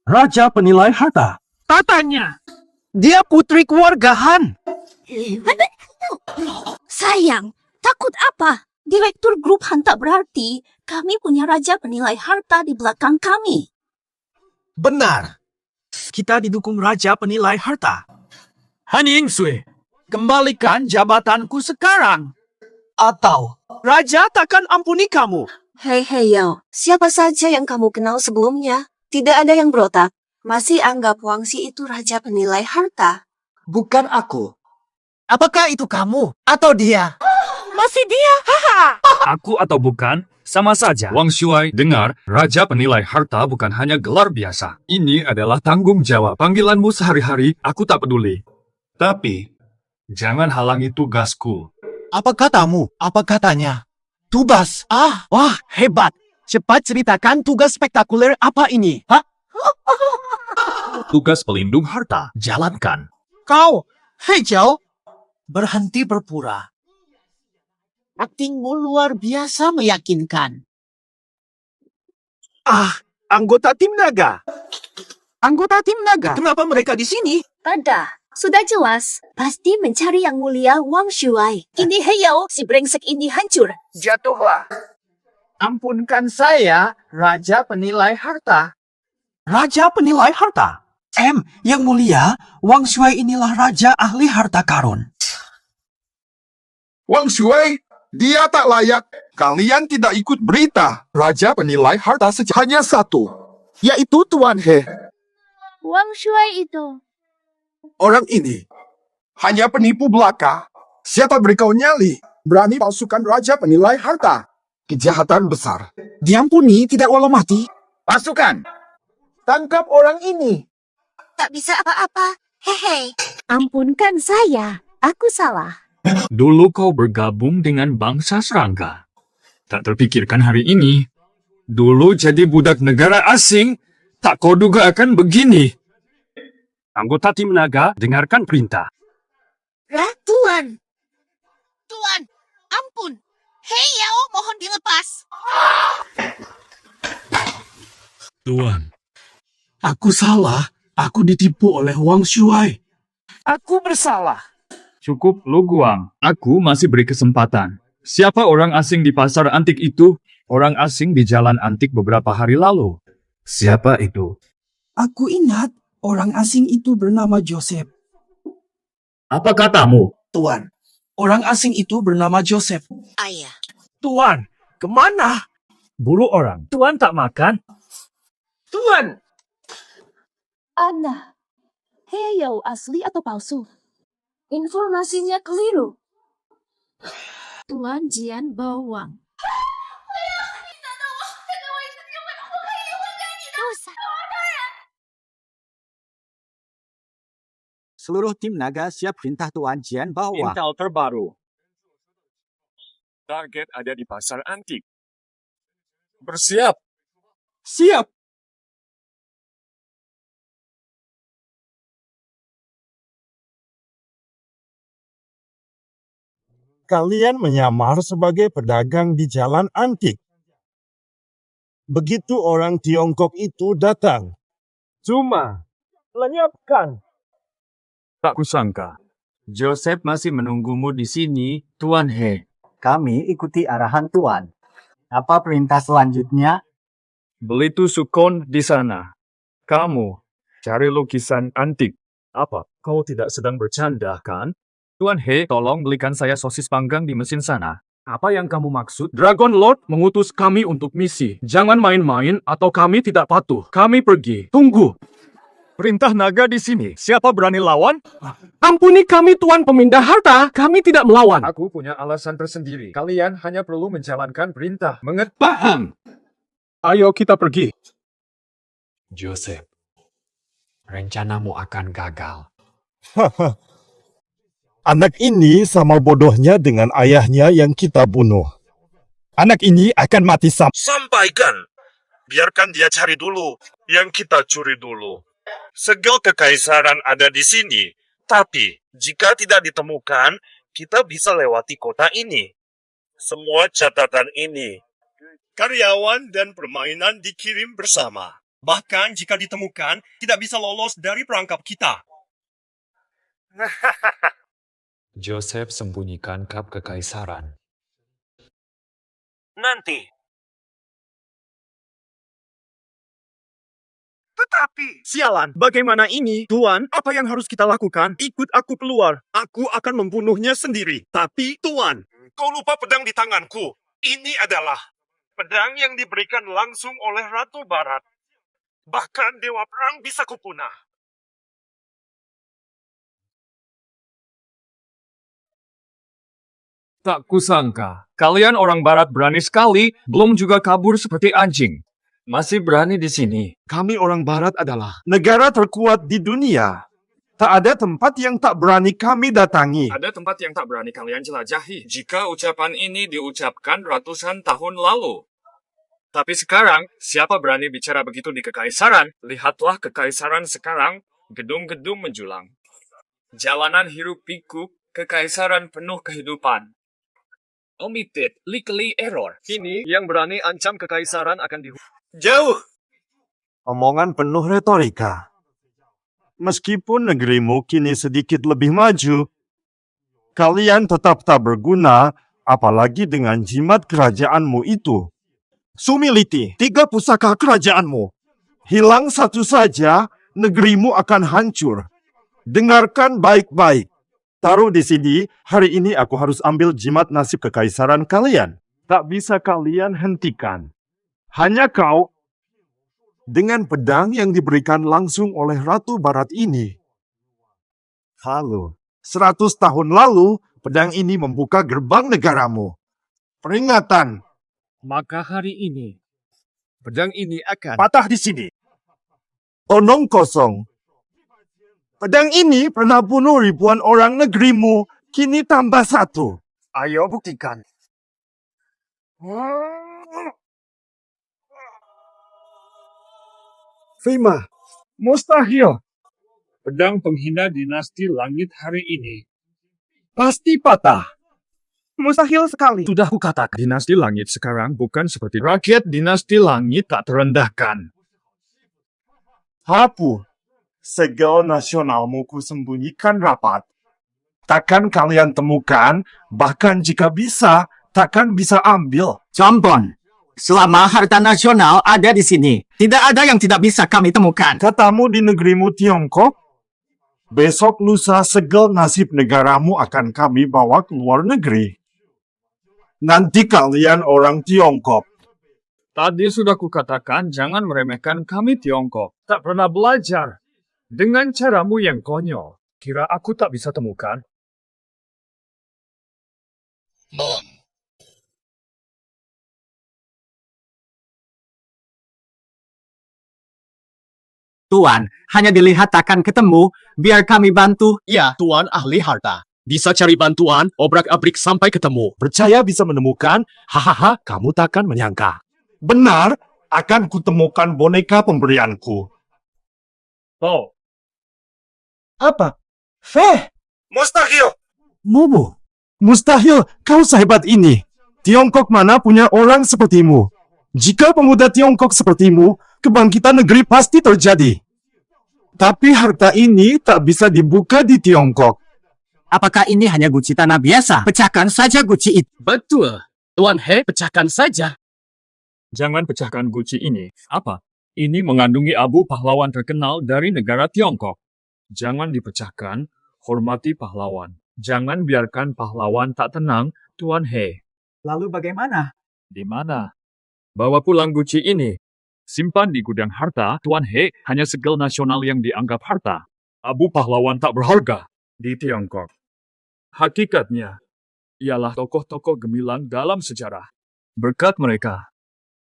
Speaker 11: Raja Penilai Harta. Katanya, dia putri keluarga Han.
Speaker 3: Sayang, takut apa? Direktur grup Han tak berarti. Kami punya Raja Penilai Harta di belakang kami.
Speaker 10: Benar.
Speaker 11: Kita didukung Raja Penilai Harta. Han Yingxue, kembalikan jabatanku sekarang. Atau Raja takkan ampuni kamu.
Speaker 18: Hei Yao, siapa saja yang kamu kenal sebelumnya? Tidak ada yang berotak. Masih anggap Wangxi itu raja penilai harta.
Speaker 11: Bukan aku.
Speaker 10: Apakah itu kamu atau dia?
Speaker 9: Masih dia, haha.
Speaker 17: Aku atau bukan, sama saja. Wang Shuai, dengar, Raja Penilai Harta bukan hanya gelar biasa. Ini adalah tanggung jawab. Panggilanmu sehari-hari, aku tak peduli. Tapi, jangan halangi tugasku.
Speaker 10: Apa katamu? Apa katanya? Tugas. Wah, hebat. Cepat ceritakan tugas spektakuler apa ini? Hah?
Speaker 17: Tugas pelindung harta, jalankan.
Speaker 4: Kau, hei Zhao, berhenti berpura. Aktingmu luar biasa meyakinkan.
Speaker 11: Anggota tim naga. Anggota tim naga.
Speaker 9: Kenapa mereka di sini?
Speaker 18: Pada, sudah jelas. Pasti mencari yang mulia Wang Shuai. Ini Heyao, si brengsek ini hancur.
Speaker 4: Jatuhlah. Ampunkan saya, Raja Penilai Harta.
Speaker 11: Raja penilai harta. Yang mulia, Wang Shuai inilah raja ahli harta karun.
Speaker 6: Wang Shuai, dia tak layak. Kalian tidak ikut berita. Raja penilai harta hanya satu, yaitu Tuan He.
Speaker 3: Wang Shuai itu.
Speaker 6: Orang ini hanya penipu belaka. Siapa beri kau nyali? Berani palsukan raja penilai harta. Kejahatan besar.
Speaker 11: Diampuni tidak walau mati.
Speaker 4: Pasukan, tangkap orang ini.
Speaker 16: Tak bisa apa-apa. Hehe.
Speaker 18: Ampunkan saya, aku salah.
Speaker 17: Dulu kau bergabung dengan bangsa serangga. Tak terpikirkan hari ini. Dulu jadi budak negara asing, tak kau duga akan begini. Anggota tim naga, dengarkan perintah.
Speaker 16: Tuan. Tuan, ampun. Hei Yao, mohon dilepas.
Speaker 17: Tuan.
Speaker 11: Aku salah. Aku ditipu oleh Wang Shuai.
Speaker 4: Aku bersalah.
Speaker 17: Cukup, Lu Guang. Aku masih beri kesempatan. Siapa orang asing di pasar antik itu? Orang asing di jalan antik beberapa hari lalu. Siapa itu?
Speaker 11: Aku ingat orang asing itu bernama Joseph.
Speaker 17: Apa katamu?
Speaker 11: Tuan, orang asing itu bernama Joseph.
Speaker 16: Ayah.
Speaker 11: Tuan, kemana?
Speaker 17: Buru orang. Tuan tak makan?
Speaker 4: Tuan,
Speaker 18: Anna, Heyao asli atau palsu? Informasinya keliru.
Speaker 15: Tuan Jian Bawang.
Speaker 22: Seluruh tim naga siap perintah Tuan Jian Bahwa.
Speaker 17: Intel terbaru. Target ada di pasar antik. Bersiap.
Speaker 11: Siap.
Speaker 6: Kalian menyamar sebagai pedagang di jalan antik. Begitu orang Tiongkok itu datang, cuma lenyapkan.
Speaker 17: Tak kusangka. Joseph masih menunggumu di sini, Tuan He.
Speaker 22: Kami ikuti arahan Tuan. Apa perintah selanjutnya?
Speaker 17: Beli tusukon di sana. Kamu cari lukisan antik. Apa? Kau tidak sedang bercanda, kan? Tuan He, tolong belikan saya sosis panggang di mesin sana. Apa yang kamu maksud? Dragon Lord mengutus kami untuk misi. Jangan main-main atau kami tidak patuh. Kami pergi. Tunggu. Perintah naga di sini. Siapa berani lawan?
Speaker 11: Ampuni kami Tuan pemindah harta. Kami tidak melawan.
Speaker 17: Aku punya alasan tersendiri. Kalian hanya perlu menjalankan perintah.
Speaker 11: Paham. Ayo kita pergi.
Speaker 2: Joseph, rencanamu akan gagal.
Speaker 6: Anak ini sama bodohnya dengan ayahnya yang kita bunuh. Anak ini akan mati
Speaker 12: Sampaikan. Biarkan dia cari dulu. Yang kita curi dulu. Segel kekaisaran ada di sini. Tapi, jika tidak ditemukan, kita bisa lewati kota ini. Semua catatan ini. Karyawan dan permainan dikirim bersama.
Speaker 1: Bahkan jika ditemukan, tidak bisa lolos dari perangkap kita.
Speaker 2: Joseph sembunyikan kap kekaisaran.
Speaker 1: Nanti.
Speaker 6: Tetapi, sialan, bagaimana ini? Tuan, apa yang harus kita lakukan? Ikut aku keluar. Aku akan membunuhnya sendiri. Tapi, Tuan,
Speaker 12: Kau lupa pedang di tanganku. Ini adalah pedang yang diberikan langsung oleh Ratu Barat. Bahkan Dewa Perang bisa kupunah.
Speaker 17: Tak kusangka, kalian orang barat berani sekali, belum juga kabur seperti anjing. Masih berani di sini.
Speaker 19: Kami orang barat adalah negara terkuat di dunia. Tak ada tempat yang tak berani kami datangi.
Speaker 17: Ada tempat yang tak berani kalian jelajahi. Jika ucapan ini diucapkan ratusan tahun lalu. Tapi sekarang, siapa berani bicara begitu di kekaisaran? Lihatlah kekaisaran sekarang, gedung-gedung menjulang. Jalanan hiruk pikuk, kekaisaran penuh kehidupan. Omitted legally error. Ini yang berani ancam kekaisaran akan dihukum.
Speaker 10: Jauh!
Speaker 19: Omongan penuh retorika. Meskipun negerimu kini sedikit lebih maju, kalian tetap tak berguna, apalagi dengan jimat kerajaanmu itu. Sumiliti, 3 pusaka kerajaanmu. Hilang satu saja, negerimu akan hancur. Dengarkan baik-baik. Taruh di sini, hari ini aku harus ambil jimat nasib kekaisaran kalian. Tak bisa kalian hentikan. Hanya kau, dengan pedang yang diberikan langsung oleh Ratu Barat ini. Halo, 100 tahun lalu, pedang ini membuka gerbang negaramu. Peringatan.
Speaker 17: Maka hari ini, pedang ini akan
Speaker 19: Patah di sini. Onong kosong. Pedang ini pernah bunuh ribuan orang negerimu, kini tambah 1. Ayo buktikan. Fima, mustahil.
Speaker 17: pedang penghina dinasti langit hari ini.
Speaker 19: Pasti patah. Mustahil sekali.
Speaker 17: Sudah kukatakan, dinasti langit sekarang bukan seperti rakyat dinasti langit tak terendahkan.
Speaker 19: Hapu, segel nasionalmu kusembunyikan rapat. Takkan kalian temukan, bahkan jika bisa, takkan bisa ambil.
Speaker 20: Jambon, selama harta nasional ada di sini, tidak ada yang tidak bisa kami temukan.
Speaker 19: Katamu di negerimu Tiongkok, besok lusa segel nasib negaramu akan kami bawa ke luar negeri. Nanti kalian orang Tiongkok.
Speaker 17: Tadi sudah kukatakan jangan meremehkan kami Tiongkok. Tak pernah belajar. Dengan caramu yang konyol, kira aku tak bisa temukan?
Speaker 20: Tuan, hanya dilihat takkan ketemu, biar kami bantu.
Speaker 7: Ya, Tuan ahli harta. Bisa cari bantuan, obrak-abrik sampai ketemu.
Speaker 19: Percaya bisa menemukan? Hahaha, kamu takkan menyangka. Benar, akan kutemukan boneka pemberianku.
Speaker 17: Oh.
Speaker 19: Apa? Feh!
Speaker 12: Mustahil!
Speaker 19: Mumu, mustahil kau sehebat ini. Tiongkok mana punya orang sepertimu? Jika pemuda Tiongkok sepertimu, kebangkitan negeri pasti terjadi. Tapi harta ini tak bisa dibuka di Tiongkok.
Speaker 20: Apakah ini hanya guci tanah biasa? Pecahkan saja guci itu.
Speaker 7: Betul. Tuan He, pecahkan saja.
Speaker 17: Jangan pecahkan guci ini. Apa? Ini mengandungi abu pahlawan terkenal dari negara Tiongkok. Jangan dipecahkan, hormati pahlawan. Jangan biarkan pahlawan tak tenang, Tuan He.
Speaker 11: Lalu bagaimana?
Speaker 17: Di mana? Bawa pulang guci ini. Simpan di gudang harta, Tuan He, hanya segel nasional yang dianggap harta. Abu pahlawan tak berharga di Tiongkok. Hakikatnya, ialah tokoh-tokoh gemilang dalam sejarah. Berkat mereka,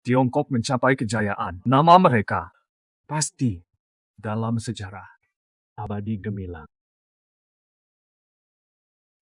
Speaker 17: Tiongkok mencapai kejayaan. Nama mereka pasti dalam sejarah abadi gemilang.